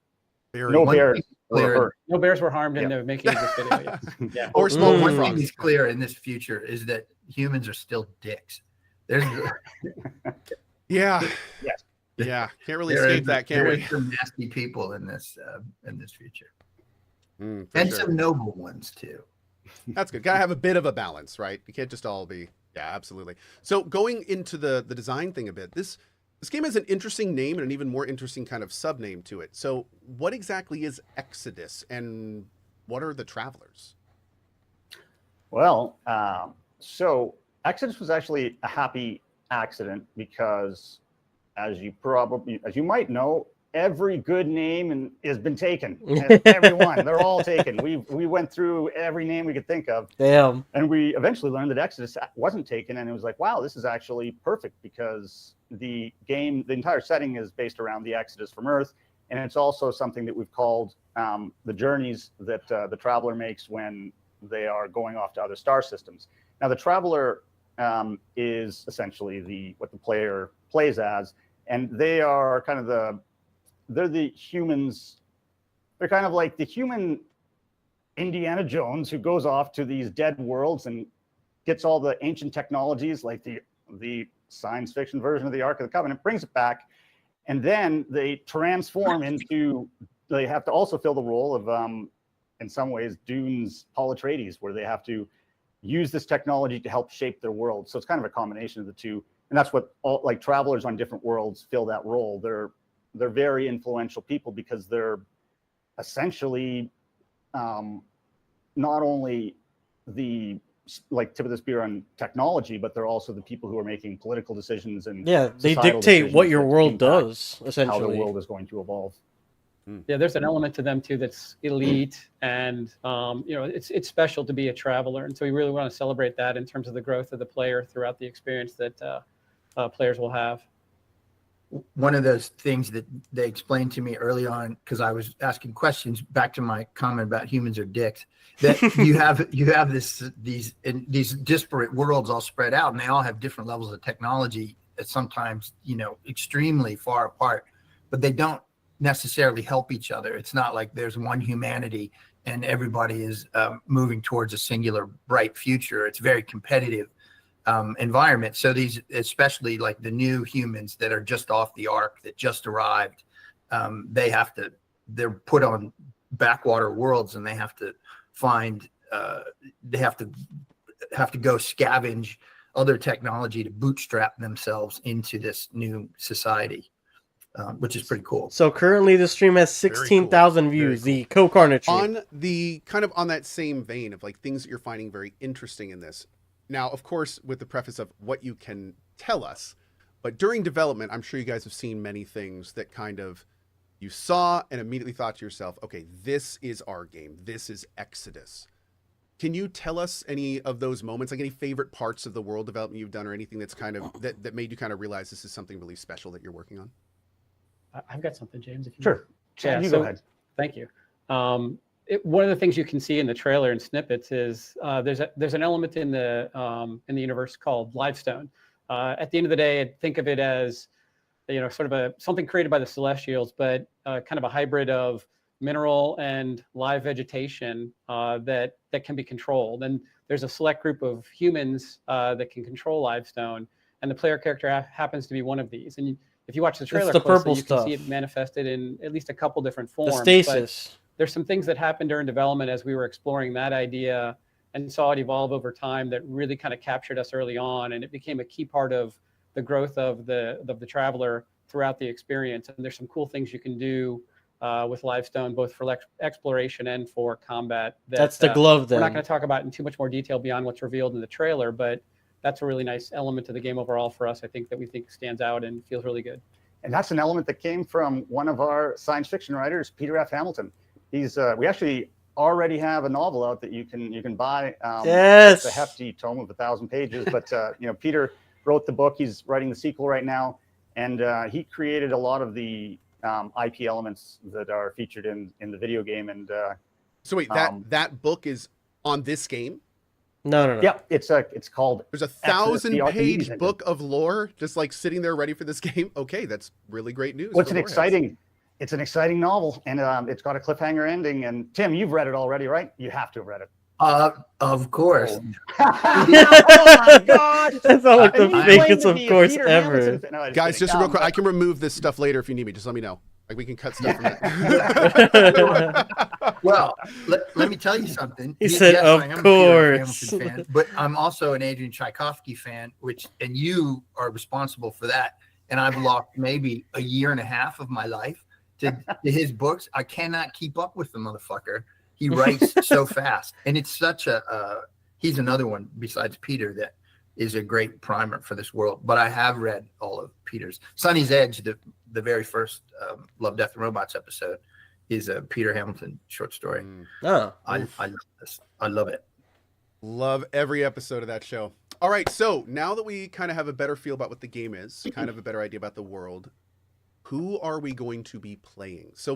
No bears. No bears were harmed in the making of this video. Yes. Yeah. Or small One frogs. thing is clear in this future is that humans are still dicks. There's Yeah. Yes. Yeah. Can't really escape that, can we? There are some nasty people in this future, For and sure. some noble ones too. That's good. Gotta have a bit of a balance, right? You can't just all be. Yeah, absolutely. So going into the design thing a bit, this game has an interesting name and an even more interesting kind of sub-name to it. So what exactly is Exodus, and what are the Travelers? Well, so Exodus was actually a happy accident because, as you might know, every good name has been taken. Everyone, they're all taken. We went through every name we could think of. Damn. And we eventually learned that Exodus wasn't taken, and it was like, wow, this is actually perfect, because the entire setting is based around the Exodus from Earth, and it's also something that we've called the journeys that the Traveler makes when they are going off to other star systems. Now, the Traveler is essentially what the player plays as, and they are kind of they're the humans. They're kind of like the human Indiana Jones who goes off to these dead worlds and gets all the ancient technologies, like the science fiction version of the Ark of the Covenant, brings it back, and then they transform into. They have to also fill the role of, in some ways, Dune's Paul Atreides, where they have to use this technology to help shape their world. So it's kind of a combination of the two, and that's what like Travelers on different worlds fill that role. They're very influential people because they're essentially not only the tip of the spear on technology, but they're also the people who are making political decisions and they dictate what your world does, essentially. How the world is going to evolve. Yeah, there's an element to them too that's elite, and it's special to be a Traveler, and so we really want to celebrate that in terms of the growth of the player throughout the experience that players will have. One of those things that they explained to me early on, because I was asking questions back to my comment about humans are dicks, that you have these disparate worlds all spread out, and they all have different levels of technology, sometimes extremely far apart, but they don't necessarily help each other. It's not like there's one humanity and everybody is moving towards a singular bright future. It's very competitive environment. So these, especially like the new humans that are just off the Ark, that just arrived, they're put on backwater worlds, and they have to find, they have to go scavenge other technology to bootstrap themselves into this new society, which is pretty cool. So currently the stream has 16,000 views, the co-carnage. On the kind of on that same vein of like things that you're finding very interesting in this. Now, of course, with the preface of what you can tell us, but during development, I'm sure you guys have seen many things that kind of you saw and immediately thought to yourself, okay, this is our game. This is Exodus. Can you tell us any of those moments, like any favorite parts of the world development you've done, or anything that's kind of that made you kind of realize this is something really special that you're working on? I've got something, James. If you Sure. Yeah, you go ahead. Thank you. one of the things you can see in the trailer and snippets is there's an element in the universe called Livestone. At the end of the day, think of it as sort of something created by the Celestials, but kind of a hybrid of mineral and live vegetation that can be controlled. And there's a select group of humans that can control Livestone, and the player character happens to be one of these. And if you watch the trailer closely, you can see it manifested in at least a couple different forms. The stasis. But there's some things that happened during development as we were exploring that idea and saw it evolve over time that really kind of captured us early on, and it became a key part of the growth of the Traveler throughout the experience. And there's some cool things you can do with Livestone, both for exploration and for combat. That's the glove. Then we're not going to talk about in too much more detail beyond what's revealed in the trailer, but that's a really nice element to the game overall for us. I think that we think stands out and feels really good. And that's an element that came from one of our science fiction writers, Peter F. Hamilton. He's we actually already have a novel out that you can buy. Yes, it's a hefty tome of 1,000 pages. But Peter wrote the book. He's writing the sequel right now, and he created a lot of the IP elements that are featured in the video game. And so wait, that book is on this game? No. Yeah, it's called. There's a 1,000-page book of lore just like sitting there ready for this game. Okay, that's really great news. Well, it's an exciting novel, and it's got a cliffhanger ending. And Tim, you've read it already, right? You have to have read it. Of course. Oh my God! That's not like the fakest of course ever. No, guys, just real quick, I can remove this stuff later if you need me. Just let me know. Like we can cut stuff from that. Well, let me tell you something. He said, yes, "Of I am course." A Peter Hamilton fan, but I'm also an Adrian Tchaikovsky fan, and you are responsible for that. And I've lost maybe a year and a half of my life to his books. I cannot keep up with the motherfucker. He writes so fast, and it's such he's another one besides Peter that is a great primer for this world. But I have read all of Peter's. Sonny's Edge, the very first Love, Death, and Robots episode, is a Peter Hamilton short story. Oh, I love this. I love it. Love every episode of that show. All right, so now that we kind of have a better feel about what the game is, kind of a better idea about the world, who are we going to be playing? So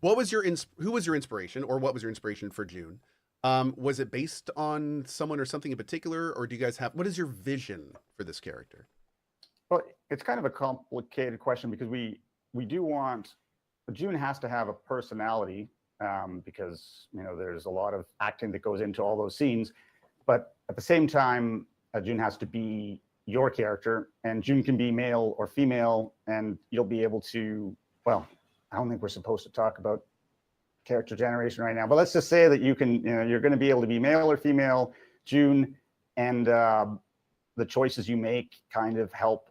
who was your inspiration, or what was your inspiration for June? Was it based on someone or something in particular, or do you guys have, what is your vision for this character? Well, it's kind of a complicated question because we do want, June has to have a personality because there's a lot of acting that goes into all those scenes, but at the same time, June has to be your character, and June can be male or female, and you'll be able to, well, I don't think we're supposed to talk about character generation right now, but let's just say that you can, you're going to be able to be male or female June, and the choices you make kind of help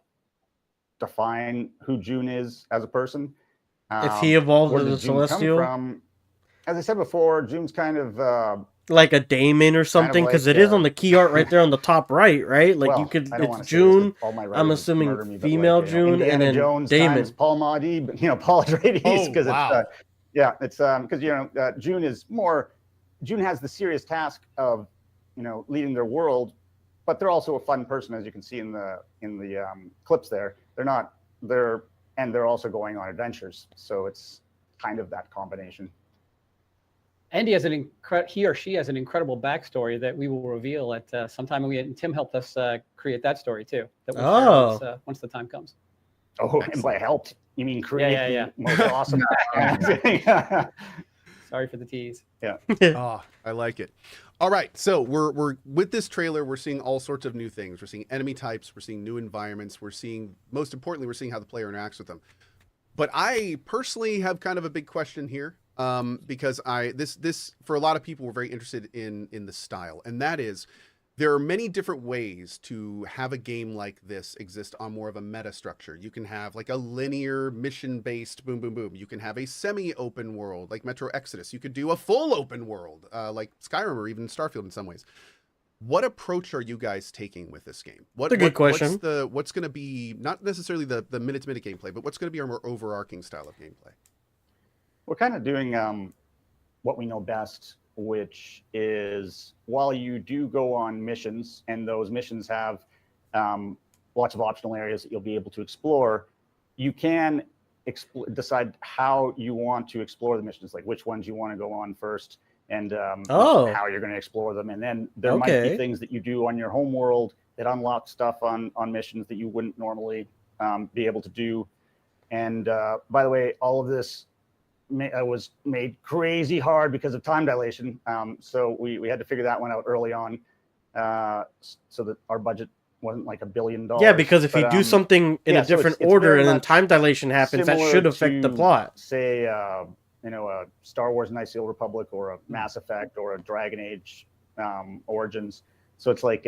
define who June is as a person. If he evolved Where as a did June come Celestial? from? As I said before, June's kind of like a daemon or something, because like, it is on the key art right there on the top right? Like well, you could, I don't it's wanna say this June. 'cause all my I'm writers murder assuming me, but female like, June, Indiana and then Jones daemon. times Paul Mahdi, Paul Atreides, because wow. it's because June is more. June has the serious task of leading their world, but they're also a fun person, as you can see in the clips there. They're also going on adventures, so it's kind of that combination. And he or she has an incredible backstory that we will reveal at some time. And Tim helped us create that story too. That we'll share once the time comes. Oh, and by helped, you mean create the most awesome. Sorry for the tease. Yeah. Oh, I like it. All right, so we're with this trailer, we're seeing all sorts of new things. We're seeing enemy types, we're seeing new environments, we're seeing, most importantly, we're seeing how the player interacts with them. But I personally have kind of a big question here, because this for a lot of people, we're very interested in the style, and that is, there are many different ways to have a game like this exist on more of a meta structure. You can have like a linear mission-based boom, boom, boom. You can have a semi-open world like Metro Exodus. You could do a full open world like Skyrim or even Starfield in some ways. What approach are you guys taking with this game? That's a good question. What's going to be, not necessarily the minute-to-minute gameplay, but what's going to be our more overarching style of gameplay? We're kind of doing what we know best, which is, while you do go on missions, and those missions have lots of optional areas that you'll be able to explore, you can decide how you want to explore the missions, like which ones you want to go on first, and how you're going to explore them. And then there might be things that you do on your home world that unlock stuff on missions that you wouldn't normally be able to do. And by the way, all of this was made crazy hard because of time dilation. So we had to figure that one out early on, so that our budget wasn't like $1 billion. Yeah, because if you do something in a different order and then time dilation happens, that should affect the plot. Say, a Star Wars Knights of the Old Republic or a Mass Effect or a Dragon Age Origins. So it's like,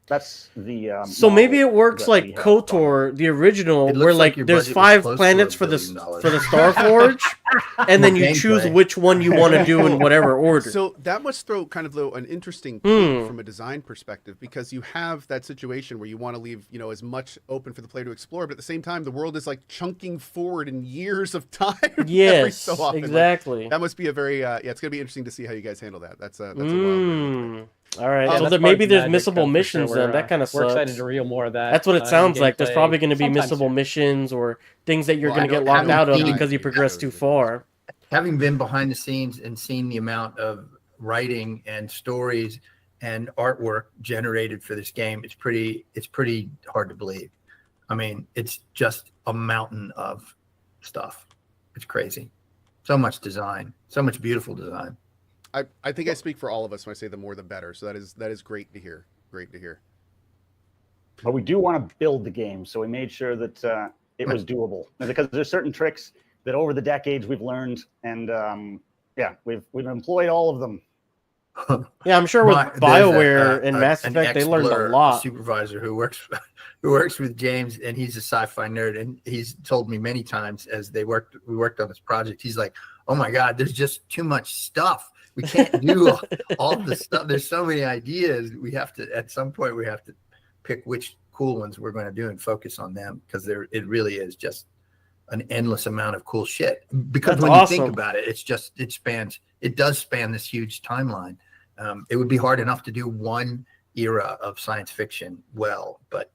that's the. So maybe it works like KOTOR, the original, where like there's 5 planets for the Starforge, and then you choose which one you want to do in whatever order. So that must throw kind of though an interesting point from a design perspective, because you have that situation where you want to leave as much open for the player to explore, but at the same time the world is like chunking forward in years of time. Yes, every so often. exactly. Like, that must be a very it's going to be interesting to see how you guys handle that. That's a wild. All right, so maybe there's missable missions sure. then. That kind of sucks. We're excited to reveal more of that. That's what it sounds like. There's probably going to be sometime missable soon. missions or things that you're going to get locked out of because you progress too far. Having been behind the scenes and seen the amount of writing and stories and artwork generated for this game, it's pretty hard to believe. I mean, it's just a mountain of stuff. It's crazy. So much design, so much beautiful design. I think I speak for all of us when I say the more the better. So that is great to hear. Great to hear. But we do want to build the game, so we made sure that it was doable. Because there's certain tricks that over the decades we've learned, and we've employed all of them. Yeah, I'm sure with BioWare and Mass Effect, they learned a lot. Supervisor who works with James, and he's a sci-fi nerd, and he's told me many times as we worked on this project, he's like, "Oh my God, there's just too much stuff. We can't do all the stuff. There's so many ideas. At some point we have to pick which cool ones we're going to do and focus on them, because it really is just an endless amount of cool shit. Because when you think about it, it does span this huge timeline. It would be hard enough to do one era of science fiction well, but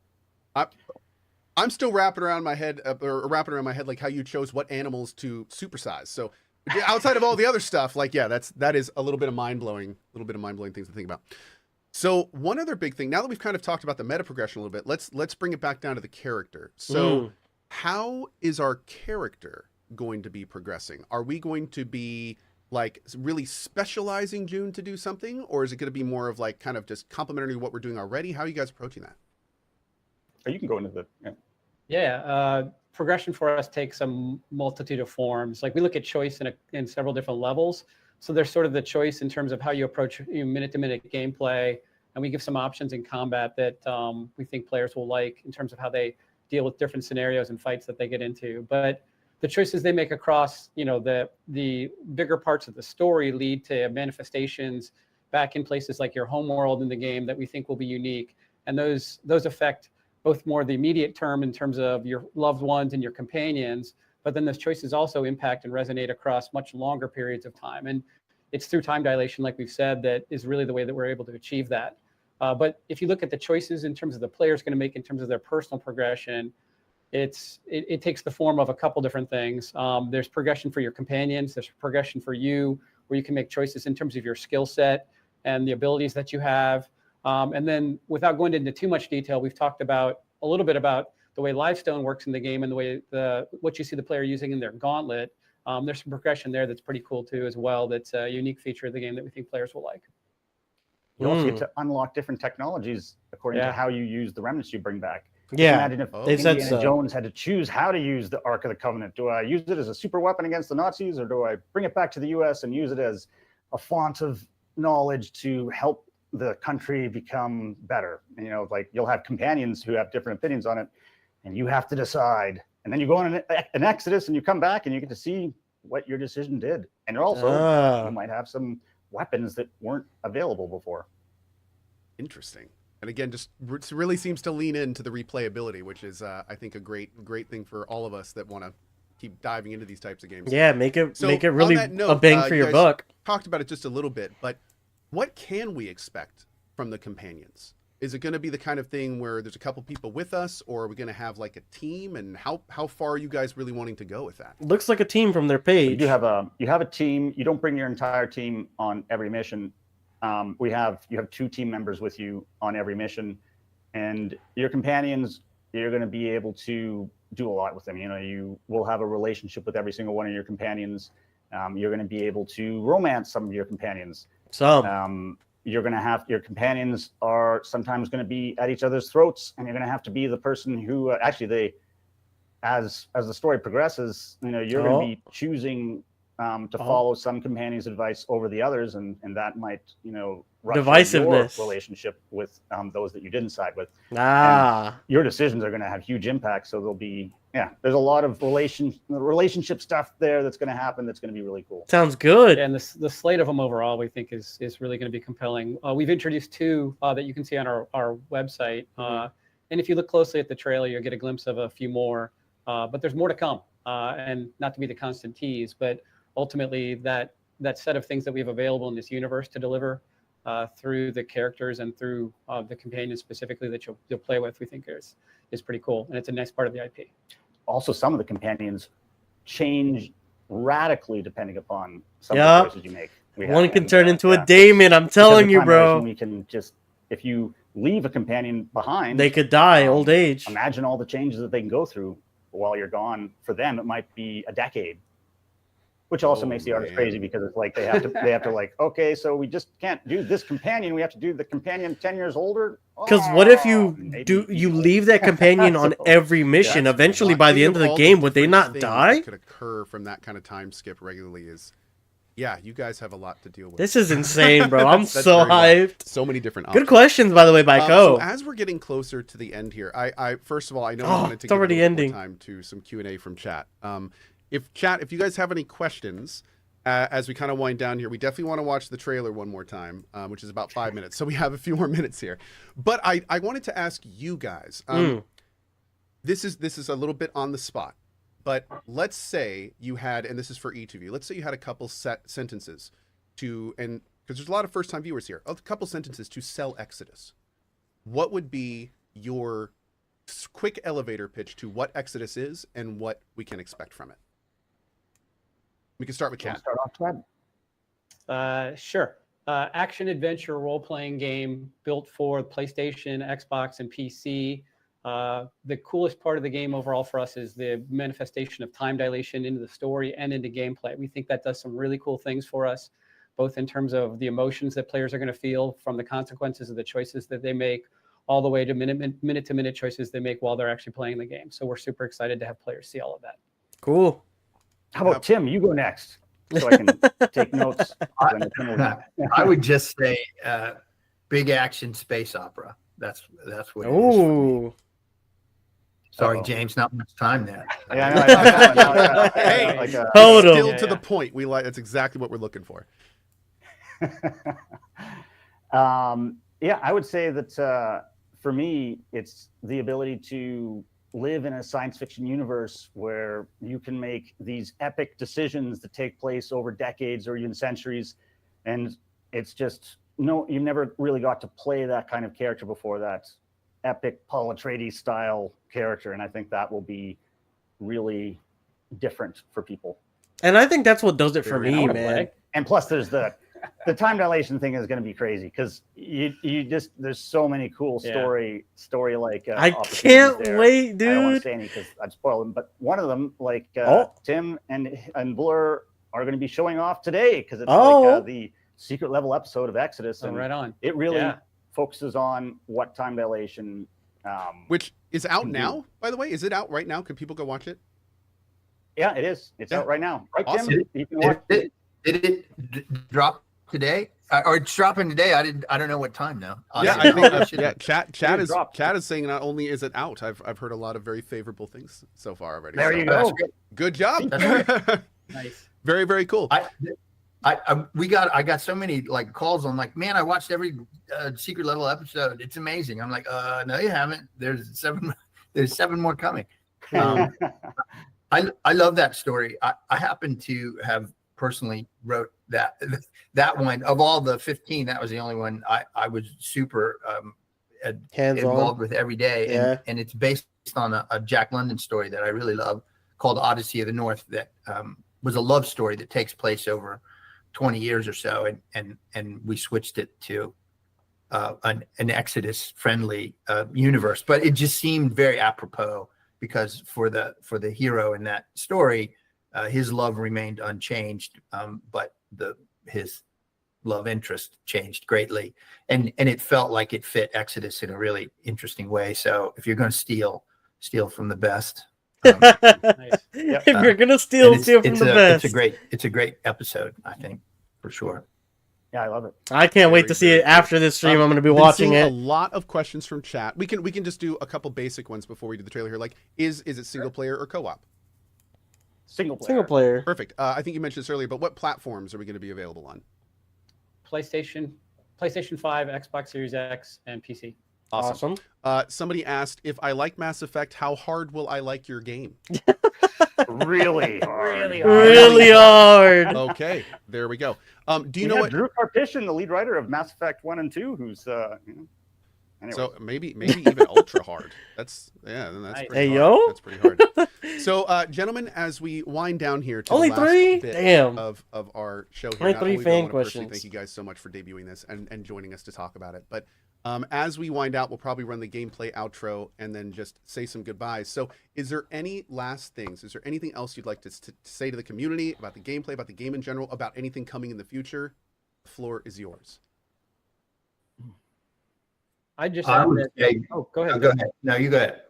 I'm still wrapping around my head like how you chose what animals to supersize. So outside of all the other stuff, like that is a little bit of mind-blowing things to think about. So one other big thing, now that we've kind of talked about the meta progression a little bit, let's bring it back down to the character. So how is our character going to be progressing? Are we going to be like really specializing June to do something, or is it going to be more of like kind of just complementary to what we're doing already? How are you guys approaching that? You can go into the progression for us takes a multitude of forms. Like we look at choice in several different levels. So there's sort of the choice in terms of how you approach minute-to-minute gameplay, and we give some options in combat that we think players will like in terms of how they deal with different scenarios and fights that they get into. But the choices they make across, the bigger parts of the story lead to manifestations back in places like your home world in the game that we think will be unique, and those affect both more the immediate term in terms of your loved ones and your companions, but then those choices also impact and resonate across much longer periods of time. And it's through time dilation, like we've said, that is really the way that we're able to achieve that. But if you look at the choices in terms of the player's going to make in terms of their personal progression, it takes the form of a couple different things. There's progression for your companions, there's progression for you, where you can make choices in terms of your skill set and the abilities that you have. And then without going into too much detail, we've talked a little bit about the way Livestone works in the game and the way what you see the player using in their gauntlet. There's some progression there that's pretty cool too as well. That's a unique feature of the game that we think players will like. You also get to unlock different technologies according to how you use the remnants you bring back. Yeah, imagine if Indiana Jones had to choose how to use the Ark of the Covenant. Do I use it as a super weapon against the Nazis, or do I bring it back to the U.S. and use it as a font of knowledge to help the country become better? And, like you'll have companions who have different opinions on it, and you have to decide. And then you go on an Exodus and you come back and you get to see what your decision did. And also you might have some weapons that weren't available before. Interesting. And again, just really seems to lean into the replayability, which is, I think, a great thing for all of us that want to keep diving into these types of games. Yeah, make it really a bang for your buck. Talked about it just a little bit, but what can we expect from the companions? Is it going to be the kind of thing where there's a couple people with us, or are we going to have like a team? And how far are you guys really wanting to go with that? Looks like a team from their page. You have a team. You don't bring your entire team on every mission. You have 2 team members with you on every mission, and your companions, you're going to be able to do a lot with them. You know, you will have a relationship with every single one of your companions. You're going to be able to romance some of your companions. You're going to have your companions are sometimes going to be at each other's throats, and you're going to have to be the person who as the story progresses, you know, you're going to be choosing to follow some companion's advice over the others, and that might, you know, divisiveness your relationship with those that you didn't side with. And your decisions are going to have huge impact. So there'll be there's a lot of relationship stuff there that's going to happen. That's going to be really cool. Sounds good. And the slate of them overall, we think is really going to be compelling. We've introduced 2 that you can see on our website. And if you look closely at the trailer, you'll get a glimpse of a few more. But there's more to come. And not to be the constant tease, but ultimately that set of things that we have available in this universe to deliver through the characters and through the companions specifically that you'll play with, we think is pretty cool. And it's a nice part of the IP. Also, some of the companions change radically depending upon some of the choices you make. One can turn into a daemon, I'm telling you, bro. We can just, if you leave a companion behind, they could die old age. Imagine all the changes that they can go through while you're gone. For them, it might be a decade. Which also makes the artist crazy, because it's like they have to like, okay, so we just can't do this companion. We have to do the companion 10 years older. Because what if you leave that companion on every mission? Eventually, by the end of the game, would they not die? That could occur from that kind of time skip regularly is, you guys have a lot to deal with. This is insane, bro. I'm so hyped. So many different options. Good questions, by the way, Baiko. So as we're getting closer to the end here, I first of all, I know I wanted to give a little more time to some Q&A from chat. If you guys have any questions, as we kind of wind down here, we definitely want to watch the trailer one more time, which is about 5 minutes. So we have a few more minutes here. But I wanted to ask you guys, this is a little bit on the spot, but let's say you had, and this is for each of you, let's say you had a couple sentences to, and because there's a lot of first time viewers here, a couple sentences to sell Exodus. What would be your quick elevator pitch to what Exodus is and what we can expect from it? We can start with Kat. Start off, Chad. Sure. Action adventure role-playing game built for PlayStation, Xbox, and PC. The coolest part of the game overall for us is the manifestation of time dilation into the story and into gameplay. We think that does some really cool things for us, both in terms of the emotions that players are going to feel from the consequences of the choices that they make, all the way to minute-to-minute choices they make while they're actually playing the game. So we're super excited to have players see all of that. Cool. How about Tim? You go next, so I can take notes. I would just say big action space opera. That's what it is. Ooh. Sorry, James, not much time there. Hey, total. Still to the point. We like. That's exactly what we're looking for. I would say that for me, it's the ability to live in a science fiction universe where you can make these epic decisions that take place over decades or even centuries. And it's just, you never really got to play that kind of character before, that epic Paul Atreides style character. And I think that will be really different for people. And I think that's what does it for me, man. And plus there's the time dilation thing is going to be crazy, because you just, there's so many cool story like I can't wait, dude. I don't want to say any because I'd spoil them, but one of them, like Tim and Blur are going to be showing off today, because it's like the secret level episode of Exodus, and right on. It really focuses on what time dilation, which is out now, by the way. Is it out right now? Can people go watch it? Yeah, it is. It's out right now. Right, awesome. Tim? You can watch it. Did it drop today? Or it's dropping today? I don't know what time now. Chat is saying not only is it out, I've heard a lot of very favorable things so far already. There you go. Good job. Nice. Very, very cool. I got so many like calls. I'm like, man, I watched every secret level episode. It's amazing. I'm like, no, you haven't. There's seven more coming. I love that story. I happen to have personally wrote that one of all the 15. That was the only one I was super Hands-on. involved with every day. Yeah. And it's based on a Jack London story that I really love called Odyssey of the North that was a love story that takes place over 20 years or so. And we switched it to an Exodus friendly universe, but it just seemed very apropos because for the hero in that story, his love remained unchanged, but his love interest changed greatly, and it felt like it fit Exodus in a really interesting way. So if you're going to steal from the best. If you're gonna steal from the best, it's a great episode, I think, for sure. Yeah, I love it. I can't wait to see it after this stream. I'm going to be watching it. A lot of questions from chat. We can just do a couple basic ones before we do the trailer here. Like, is it single player or co-op? Single player. Single player. Perfect. I think you mentioned this earlier, but what platforms are we going to be available on? PlayStation 5, Xbox Series X, and PC. Awesome. Somebody asked, if I like Mass Effect, how hard will I like your game? Really hard. Really hard. Okay, there we go. Do you We know have what? Drew Karpyshyn, the lead writer of Mass Effect 1 and 2, who's anyway. So maybe even ultra hard. That's Hey, pretty hard. yo. That's pretty hard. So, gentlemen, as we wind down here to Only the last 3? bit Damn. of our show here, Only not 3 only do I fan wanna personally questions. Thank you guys so much for debuting this and joining us to talk about it. But as we wind out, we'll probably run the gameplay outro and then just say some goodbyes. So, is there any last things? Is there anything else you'd like to say to the community about the gameplay, about the game in general, about anything coming in the future? The floor is yours. I just I add would that- say- oh, go ahead. Go ahead. No, you go ahead.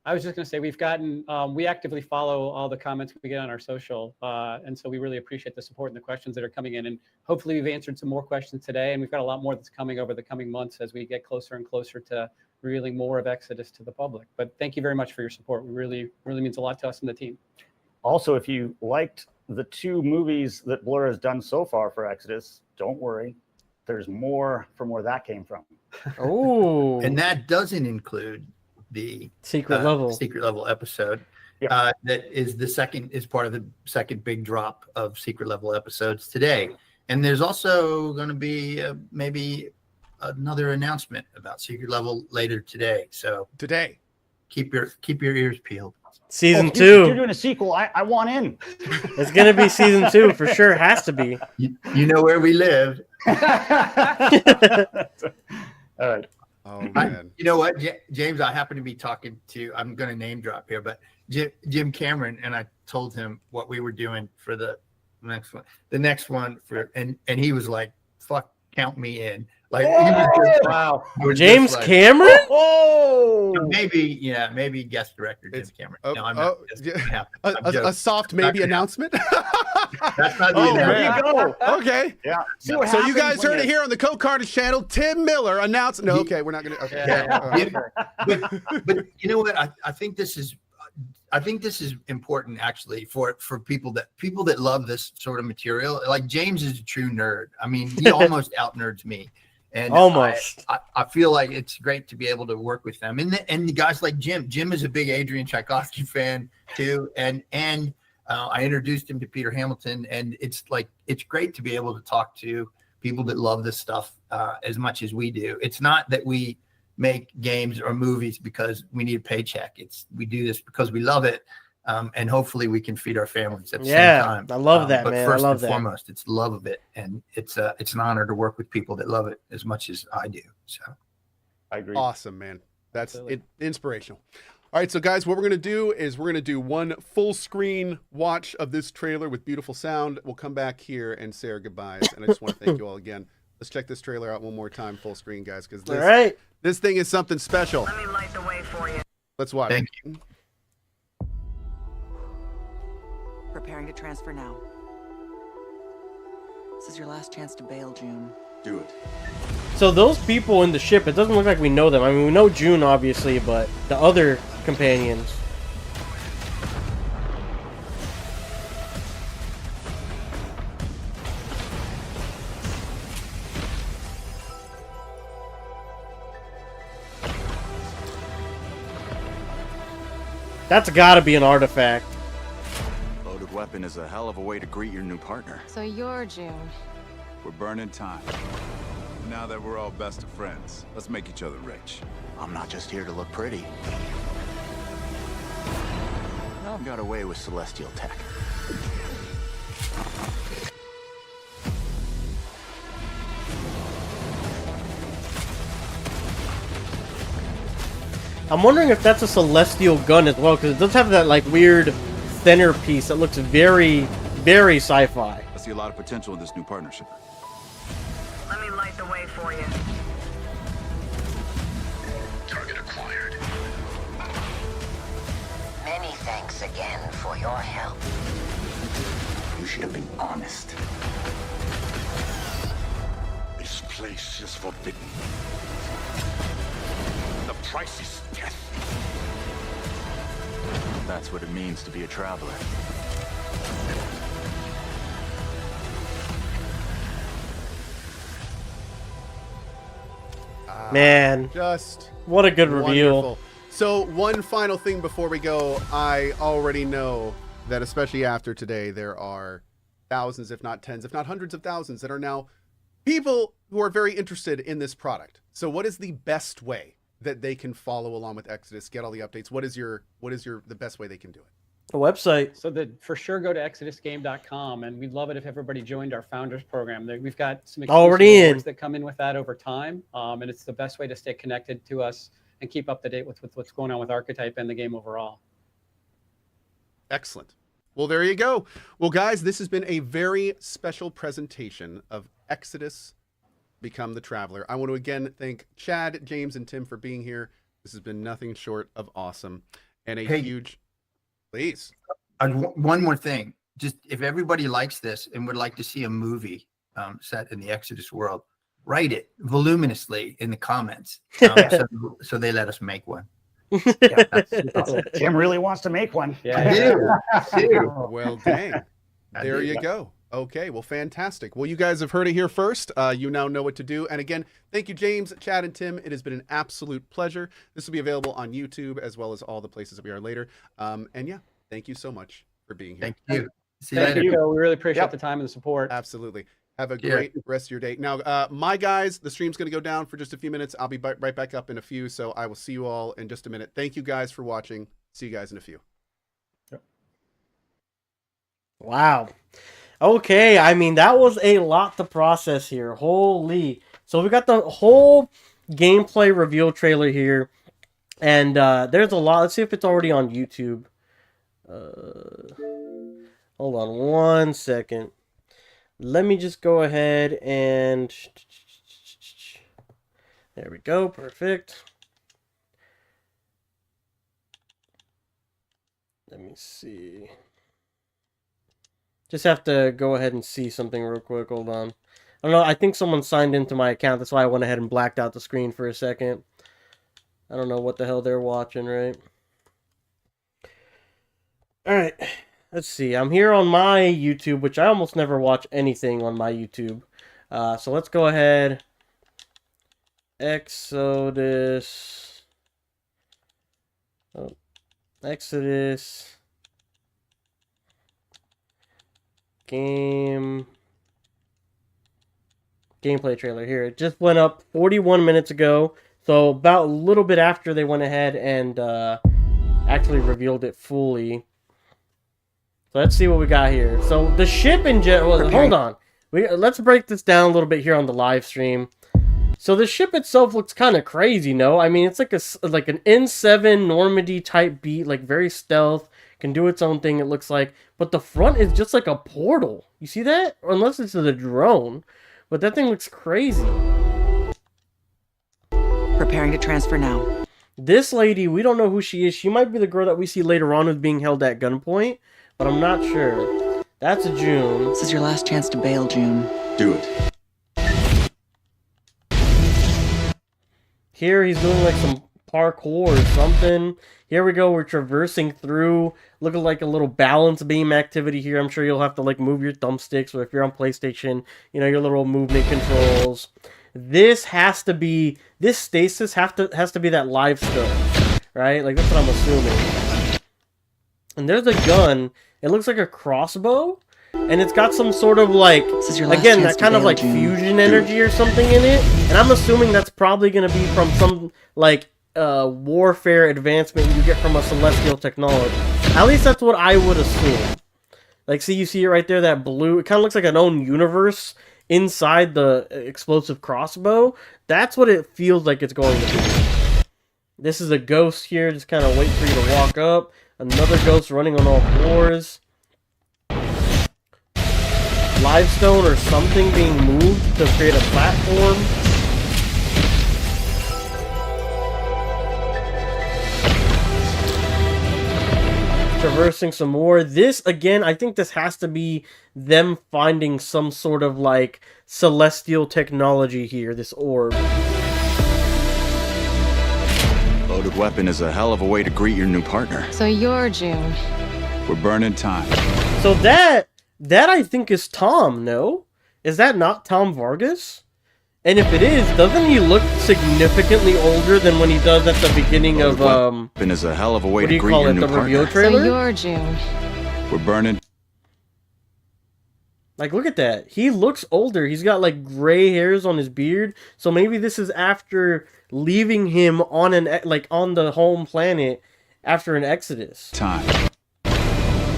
I was just going to say we've gotten we actively follow all the comments we get on our social, and so we really appreciate the support and the questions that are coming in. And hopefully we've answered some more questions today, and we've got a lot more that's coming over the coming months as we get closer and closer to revealing more of Exodus to the public. But thank you very much for your support. It really means a lot to us and the team. Also, if you liked the 2 movies that Blur has done so far for Exodus, don't worry. There's more from where that came from. Oh. And that doesn't include the secret level episode. That is part of the second big drop of secret level episodes today. And there's also going to be maybe another announcement about secret level later today. So today, keep your ears peeled. Season 2. You're doing a sequel. I want in. It's gonna be season 2 for sure. Has to be. You know where we live. All right. Oh man. You know what, James? I happen to be talking to. I'm going to name drop here, but Jim Cameron, and I told him what we were doing for the next one. The next one and he was like, "Fuck, count me in." Like, he was just, wow. James Cameron? Oh, maybe guest director James Cameron. No, I'm not. A soft maybe announcement. That's not the there announcement. you go. Okay. Yeah. So you guys heard it here on the Coke Carnage channel. Tim Miller announced. No, okay, we're not gonna. Okay. But you know what? I think this is important actually for people that love this sort of material. Like, James is a true nerd. I mean, he almost out nerds me. And almost. I feel like it's great to be able to work with them. And the guys like Jim. Jim is a big Adrian Tchaikovsky fan too. And I introduced him to Peter Hamilton. And it's great to be able to talk to people that love this stuff as much as we do. It's not that we make games or movies because we need a paycheck. We do this because we love it. And hopefully we can feed our families at the same time. I love that, but man. First I love and foremost, it's the love of it, and it's an honor to work with people that love it as much as I do. So, I agree. Awesome, man. That's inspirational. All right, so guys, what we're gonna do is we're gonna do one full screen watch of this trailer with beautiful sound. We'll come back here and say our goodbyes. And I just want to thank you all again. Let's check this trailer out one more time, full screen, guys, because this thing is something special. Let me light the way for you. Let's watch. Thank you. Preparing to transfer now. This is your last chance to bail, June. Do it. So those people in the ship, it doesn't look like we know them. I mean, we know June, obviously, but the other companions. That's gotta be an artifact. Loaded weapon is a hell of a way to greet your new partner. So you're June. We're burning time. now that we're all best of friends, let's make each other rich. I'm not just here to look pretty. I've got away with celestial tech. I'm wondering if that's a celestial gun as well, because it does have that like weird thinner piece that looks very, very sci-fi. I see a lot of potential in this new partnership. Let me light the way for you. Target acquired. Many thanks again for your help. You should have been honest. This place is forbidden. The price is death. That's what it means to be a traveler. Man, Just what a good reveal. wonderful. So one final thing before we go, I already know that especially after today, there are thousands, if not tens, if not hundreds of thousands that are now people who are very interested in this product. So what is the best way that they can follow along with Exodus, get all the updates? What is the best way they can do it? A website. So for sure, go to exodusgame.com, and we'd love it if everybody joined our founders program. We've got some Already in. that come in with that over time, and it's the best way to stay connected to us and keep up to date with what's going on with Archetype and the game overall. Excellent. Well, there you go. Well, guys, this has been a very special presentation of Exodus Become the Traveler. I want to again thank Chad, James, and Tim for being here. This has been nothing short of awesome. And a huge... Please. One more thing. Just if everybody likes this and would like to see a movie set in the Exodus world, write it voluminously in the comments. So they let us make one. Jim really wants to make one. I do. Well, dang. There you go. Okay, well, fantastic. Well, you guys have heard it here first. You now know what to do. And again, thank you, James, Chad, and Tim. It has been an absolute pleasure. This will be available on YouTube as well as all the places that we are later. And yeah, thank you so much for being here. Thank you. See you Thank later. you. We really appreciate the time and the support. Absolutely. Have a great rest of your day. Now, my guys, the stream's going to go down for just a few minutes. I'll be right back up in a few, so I will see you all in just a minute. Thank you guys for watching. See you guys in a few. Wow. Okay, I mean, that was a lot to process here. Holy. So we got the whole gameplay reveal trailer here. And there's a lot. Let's see if it's already on YouTube. Hold on one second. Let me just go ahead and... There we go. Perfect. Let me see. Just have to go ahead and see something real quick. Hold on. I don't know. I think someone signed into my account. That's why I went ahead and blacked out the screen for a second. I don't know what the hell they're watching, right? Alright. Let's see. I'm here on my YouTube, which I almost never watch anything on my YouTube. So let's go ahead. Exodus. Oh. Exodus. Gameplay trailer here. It just went up 41 minutes ago, so about a little bit after they went ahead and actually revealed it fully. So let's see what we got here. So the ship in general, hold on. Let's break this down a little bit here on the live stream. So the ship itself looks kind of crazy, no? I mean, it's like an N7 Normandy type beat, like very stealth. Can do its own thing, it looks like. But the front is just like a portal. You see that? Or unless it's the drone. But that thing looks crazy. Preparing to transfer now. This lady, we don't know who she is. She might be the girl that we see later on who's being held at gunpoint. But I'm not sure. That's a June. This is your last chance to bail, June. Do it. Here he's doing like some parkour or something. Here we go, we're traversing through, looking like a little balance beam activity here. I'm sure you'll have to like move your thumbsticks, or if you're on PlayStation, you know, your little movement controls. This has to be, this stasis has to be that live stone, right? Like that's what I'm assuming. And there's a gun. It looks like a crossbow, and and it's got some sort of like, again, that kind of like fusion energy or something in it, and I'm assuming that's probably going to be from some like warfare advancement you get from a celestial technology. At least that's what I would assume. Like, see, you see it right there, that blue, it kind of looks like an own universe inside the explosive crossbow. That's what it feels like it's going to be. This is a ghost here, just kind of wait for you to walk up. Another ghost running on all fours. Livestone or something being moved to create a platform. Traversing some more. This, again, I think this has to be them finding some sort of, like, celestial technology here, this orb. Loaded weapon is a hell of a way to greet your new partner. So you're June. We're burning time. So that I think is Tom, no? Is that not Tom Vargas? And if it is, doesn't he look significantly older than when he does at the beginning of Weapon is a hell of a way what do to you greet call your it, new the partner. reveal trailer? So you're June. We're burning. Like, look at that. He looks older. He's got like gray hairs on his beard. So maybe this is after leaving him on an on the home planet after an exodus. Time.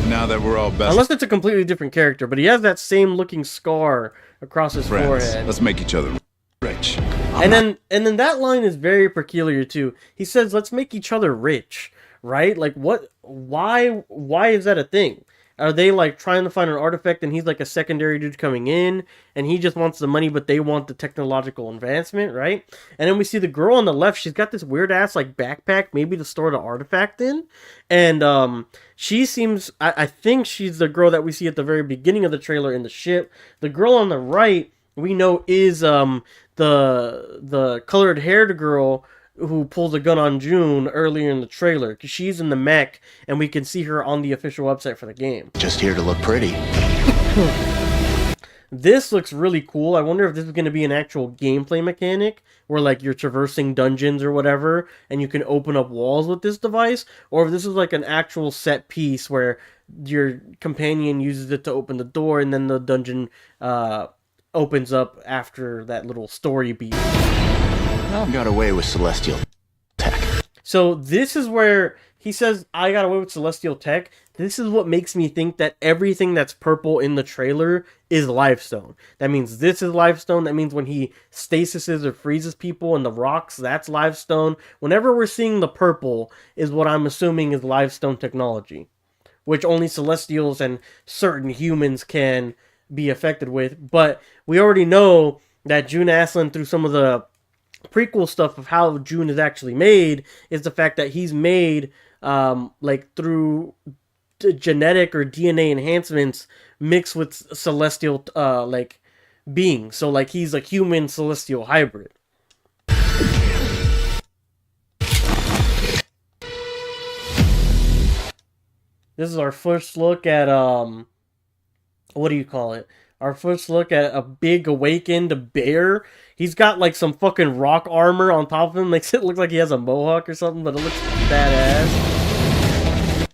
Now that we're all best Unless it's a completely different character, but he has that same looking scar across his friends, forehead. let's make each other rich. And then that line is very peculiar too. He says, "Let's make each other rich," right? Like, what? Why is that a thing? Are they like trying to find an artifact and he's like a secondary dude coming in and he just wants the money but they want the technological advancement, right? And then we see the girl on the left, she's got this weird ass like backpack maybe to store the artifact in. And she seems, I think she's the girl that we see at the very beginning of the trailer in the ship. The girl on the right we know is the colored haired girl who pulls a gun on June earlier in the trailer, because she's in the mech and we can see her on the official website for the game. Just here to look pretty. This looks really cool. I wonder if this is going to be an actual gameplay mechanic where like you're traversing dungeons or whatever and you can open up walls with this device, or if this is like an actual set piece where your companion uses it to open the door and then the dungeon opens up after that little story beat. Got away with celestial tech. So this is where he says, I got away with celestial tech. This is what makes me think that everything that's purple in the trailer is Livestone. That means this is Livestone. That means when he stasises or freezes people in the rocks, that's Livestone. Whenever we're seeing the purple is what I'm assuming is Livestone technology, which only Celestials and certain humans can be affected with. But we already know that June Aslan, through some of the prequel stuff of how June is actually made, is the fact that he's made like through genetic or DNA enhancements mixed with celestial like beings. So like he's a human celestial hybrid. This is our first look at what do you call it? Our first look at a big awakened bear. He's got like some fucking rock armor on top of him. Makes it look like he has a mohawk or something, but it looks badass.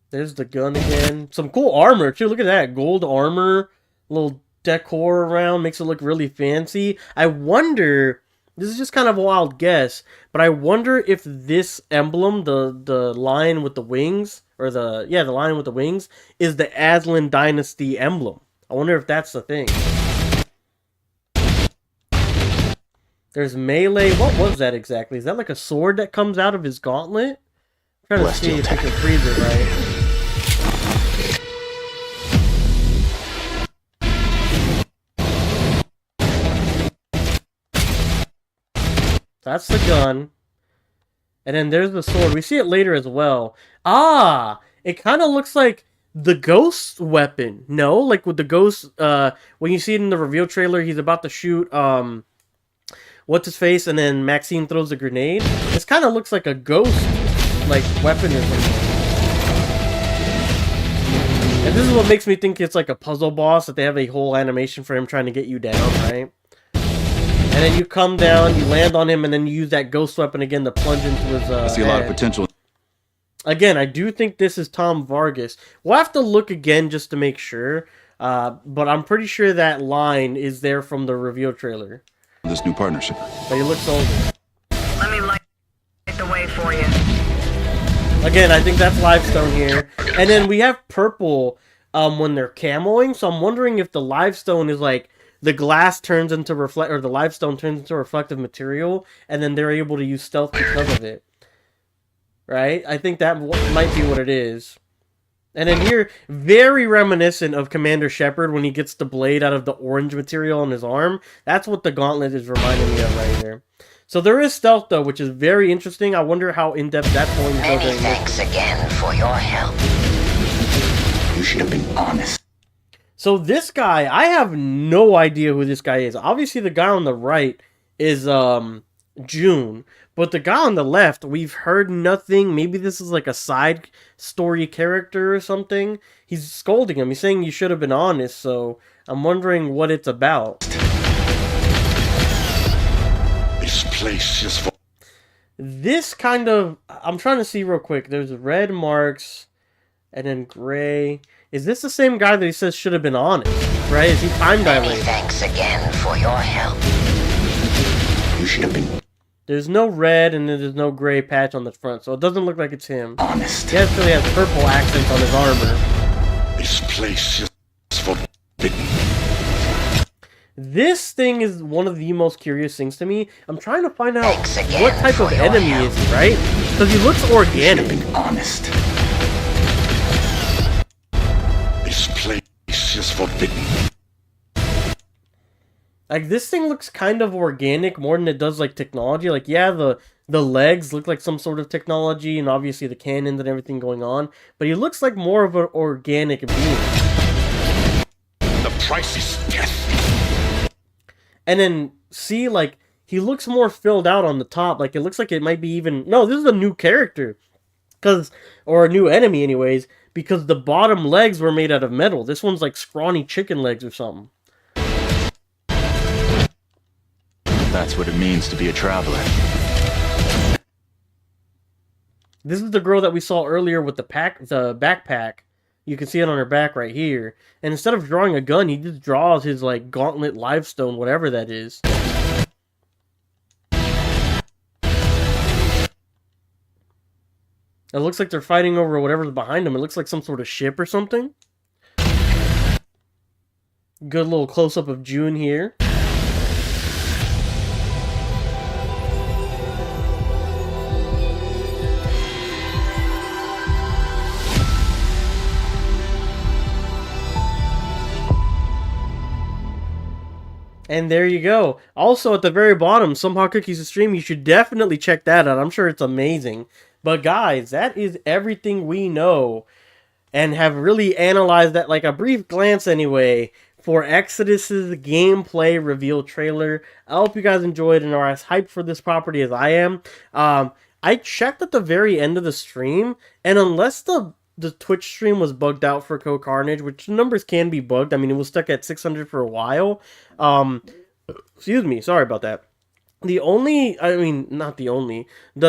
There's the gun again. Some cool armor too. Look at that. Gold armor. Little decor around. Makes it look really fancy. I wonder, this is just kind of a wild guess, but I wonder if this emblem, the lion with the wings, or the lion with the wings, is the Aslan Dynasty emblem. I wonder if that's the thing. There's melee. What was that exactly? Is that like a sword that comes out of his gauntlet? I'm trying to see if I can freeze it right. That's the gun. And then there's the sword. We see it later as well. Ah! It kind of looks like the ghost weapon. No? Like with the ghost, when you see it in the reveal trailer, he's about to shoot, what's his face, and then Maxine throws a grenade. This kind of looks like a ghost, like, weapon or something. And this is what makes me think it's like a puzzle boss, that they have a whole animation for him trying to get you down, right? And then you come down, you land on him, and then you use that ghost weapon again to plunge into his I see a lot of potential. Again, I do think this is Tom Vargas. We'll have to look again just to make sure. But I'm pretty sure that line is there from the reveal trailer. This new partnership. But he looks older. Let me light the way for you. Again, I think that's Livestone here. And then we have purple when they're camoing. So I'm wondering if the Livestone is like the glass turns into or the Livestone turns into reflective material, and then they're able to use stealth because of it. Right? I think that might be what it is. And then here, very reminiscent of Commander Shepard when he gets the blade out of the orange material on his arm. That's what the gauntlet is reminding me of right here. So there is stealth, though, which is very interesting. I wonder how in-depth that's going to go. Many thanks again for your help. You should have been honest. So this guy, I have no idea who this guy is. Obviously, the guy on the right is June. But the guy on the left, we've heard nothing. Maybe this is like a side story character or something. He's scolding him. He's saying you should have been honest. So I'm wondering what it's about. This place is for... This kind of... I'm trying to see real quick. There's red marks and then gray. Is this the same guy that he says should have been honest? Right? Is he time dilated? Many thanks again for your help. You should have been... There's no red and then there's no gray patch on the front, so it doesn't look like it's him. Honest. He actually has purple accents on his armor. This place is forbidden. This thing is one of the most curious things to me. I'm trying to find out what type of enemy is he, right? Because he looks organic. Honest. This place is forbidden. Like, this thing looks kind of organic more than it does, like, technology. Like, yeah, the legs look like some sort of technology, and obviously the cannons and everything going on. But he looks like more of an organic being. The price is death. And then, see, like, he looks more filled out on the top. Like, it looks like it might be even... No, this is a new character. Or a new enemy, anyways. Because the bottom legs were made out of metal. This one's like scrawny chicken legs or something. That's what it means to be a traveler. This is the girl that we saw earlier with the backpack. You can see it on her back right here. And instead of drawing a gun, he just draws his, like, gauntlet livestone, whatever that is. It looks like they're fighting over whatever's behind them. It looks like some sort of ship or something. Good little close-up of June here. And there you go. Also, at the very bottom, Somehotcookies stream. You should definitely check that out. I'm sure it's amazing. But guys, that is everything we know and have really analyzed that, like a brief glance anyway, for Exodus's gameplay reveal trailer. I hope you guys enjoyed and are as hyped for this property as I am. I checked at the very end of the stream, and unless the Twitch stream was bugged out for Co-Carnage, which numbers can be bugged. I mean, it was stuck at 600 for a while. Excuse me, sorry about that. The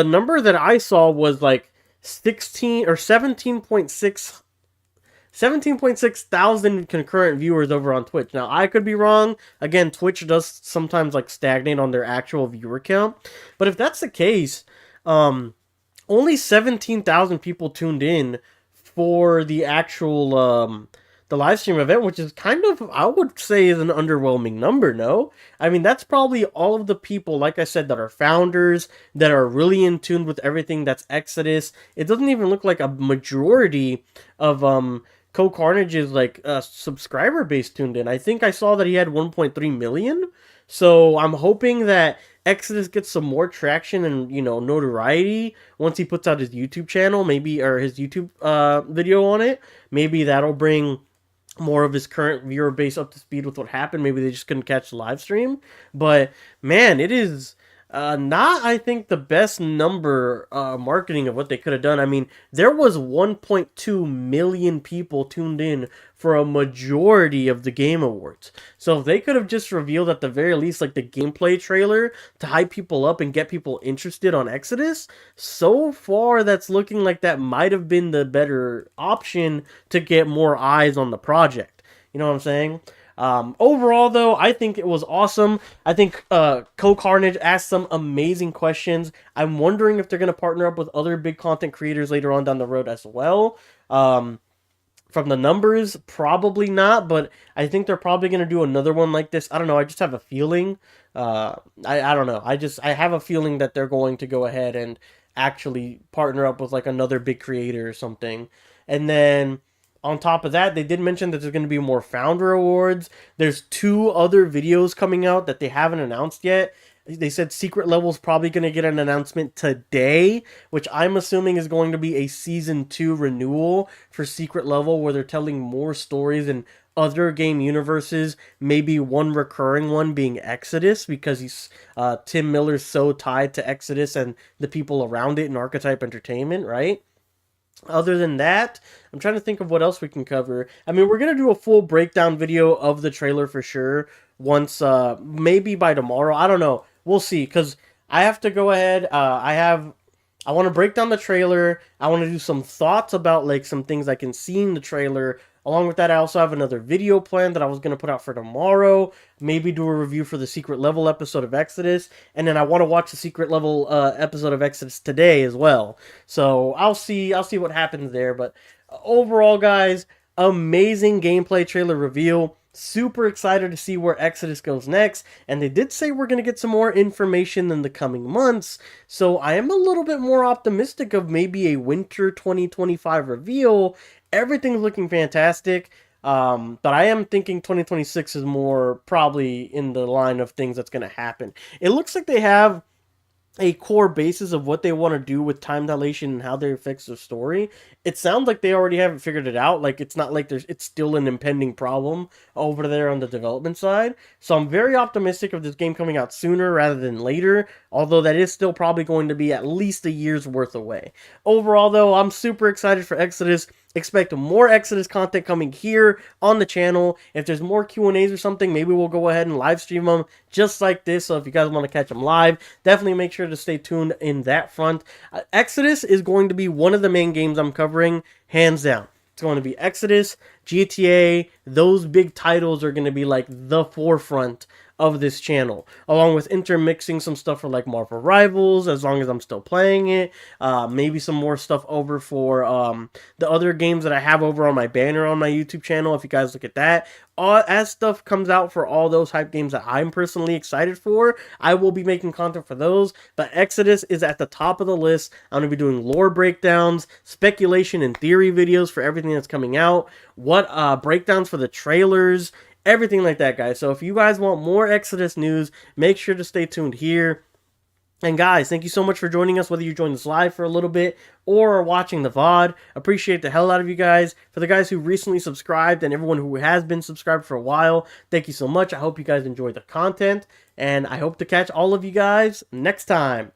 number that I saw was like 16 or 17.6 thousand concurrent viewers over on Twitch. Now, I could be wrong. Again, Twitch does sometimes like stagnate on their actual viewer count. But if that's the case, only 17,000 people tuned in for the actual the live stream event, which is kind of, I would say, is an underwhelming number, no? I mean, that's probably all of the people, like I said, that are founders, that are really in tune with everything that's Exodus. It doesn't even look like a majority of Co-Carnage's like subscriber base tuned in. I think I saw that he had 1.3 million. So I'm hoping that Exodus gets some more traction and, you know, notoriety once he puts out his YouTube channel, maybe, or his YouTube video on it. Maybe that'll bring more of his current viewer base up to speed with what happened. Maybe they just couldn't catch the live stream. But man, it is, not, I think, the best number marketing of what they could have done. I mean, there was 1.2 million people tuned in for a majority of the Game Awards. So if they could have just revealed at the very least like the gameplay trailer to hype people up and get people interested on Exodus, so far that's looking like that might have been the better option to get more eyes on the project. You know what I'm saying? Overall, though, I think it was awesome. I think Carnage asked some amazing questions. I'm wondering if they're going to partner up with other big content creators later on down the road as well. From the numbers, probably not, but I think they're probably going to do another one like this. I don't know. I just have a feeling. I don't know. I have a feeling that they're going to go ahead and actually partner up with like another big creator or something. And then on top of that, they did mention that there's going to be more founder awards. There's 2 other videos coming out that they haven't announced yet. They said Secret Level's probably going to get an announcement today, which I'm assuming is going to be a Season 2 renewal for Secret Level, where they're telling more stories in other game universes, maybe one recurring one being Exodus, because Tim Miller's so tied to Exodus and the people around it in Archetype Entertainment, right? Other than that, I'm trying to think of what else we can cover. I mean, we're going to do a full breakdown video of the trailer for sure once, maybe by tomorrow. I don't know. We'll see, because I have to go ahead. I want to break down the trailer. I want to do some thoughts about like some things I can see in the trailer. Along with that, I also have another video plan that I was going to put out for tomorrow. Maybe do a review for the Secret Level episode of Exodus. And then I want to watch the Secret Level episode of Exodus today as well. So I'll see what happens there. But overall, guys, amazing gameplay trailer reveal. Super excited to see where Exodus goes next. And they did say we're going to get some more information in the coming months. So I am a little bit more optimistic of maybe a winter 2025 reveal. Everything's looking fantastic. But I am thinking 2026 is more probably in the line of things that's going to happen. It looks like they have a core basis of what they want to do with time dilation and how they fix the story. It sounds like they already haven't figured it out. Like, it's not like it's still an impending problem over there on the development side. So I'm very optimistic of this game coming out sooner rather than later, although that is still probably going to be at least a year's worth away. Overall, though, I'm super excited for Exodus. Expect more Exodus content coming here on the channel. If there's more Q&As or something, maybe we'll go ahead and live stream them just like this. So if you guys want to catch them live, definitely make sure to stay tuned in that front. Exodus is going to be one of the main games I'm covering, hands down. It's going to be Exodus, GTA, those big titles are going to be like the forefront of this channel, along with intermixing some stuff for like Marvel Rivals, as long as I'm still playing it. Maybe some more stuff over for the other games that I have over on my banner on my YouTube channel, if you guys look at that. As stuff comes out for all those hype games that I'm personally excited for, I will be making content for those. But Exodus is at the top of the list. I'm going to be doing lore breakdowns, speculation and theory videos for everything that's coming out, what breakdowns for the trailers, everything like that, guys. So if you guys want more Exodus news, make sure to stay tuned here. And guys, thank you so much for joining us, whether you joined us live for a little bit or are watching the VOD. Appreciate the hell out of you guys. For the guys who recently subscribed and everyone who has been subscribed for a while, thank you so much. I hope you guys enjoy the content, and I hope to catch all of you guys next time.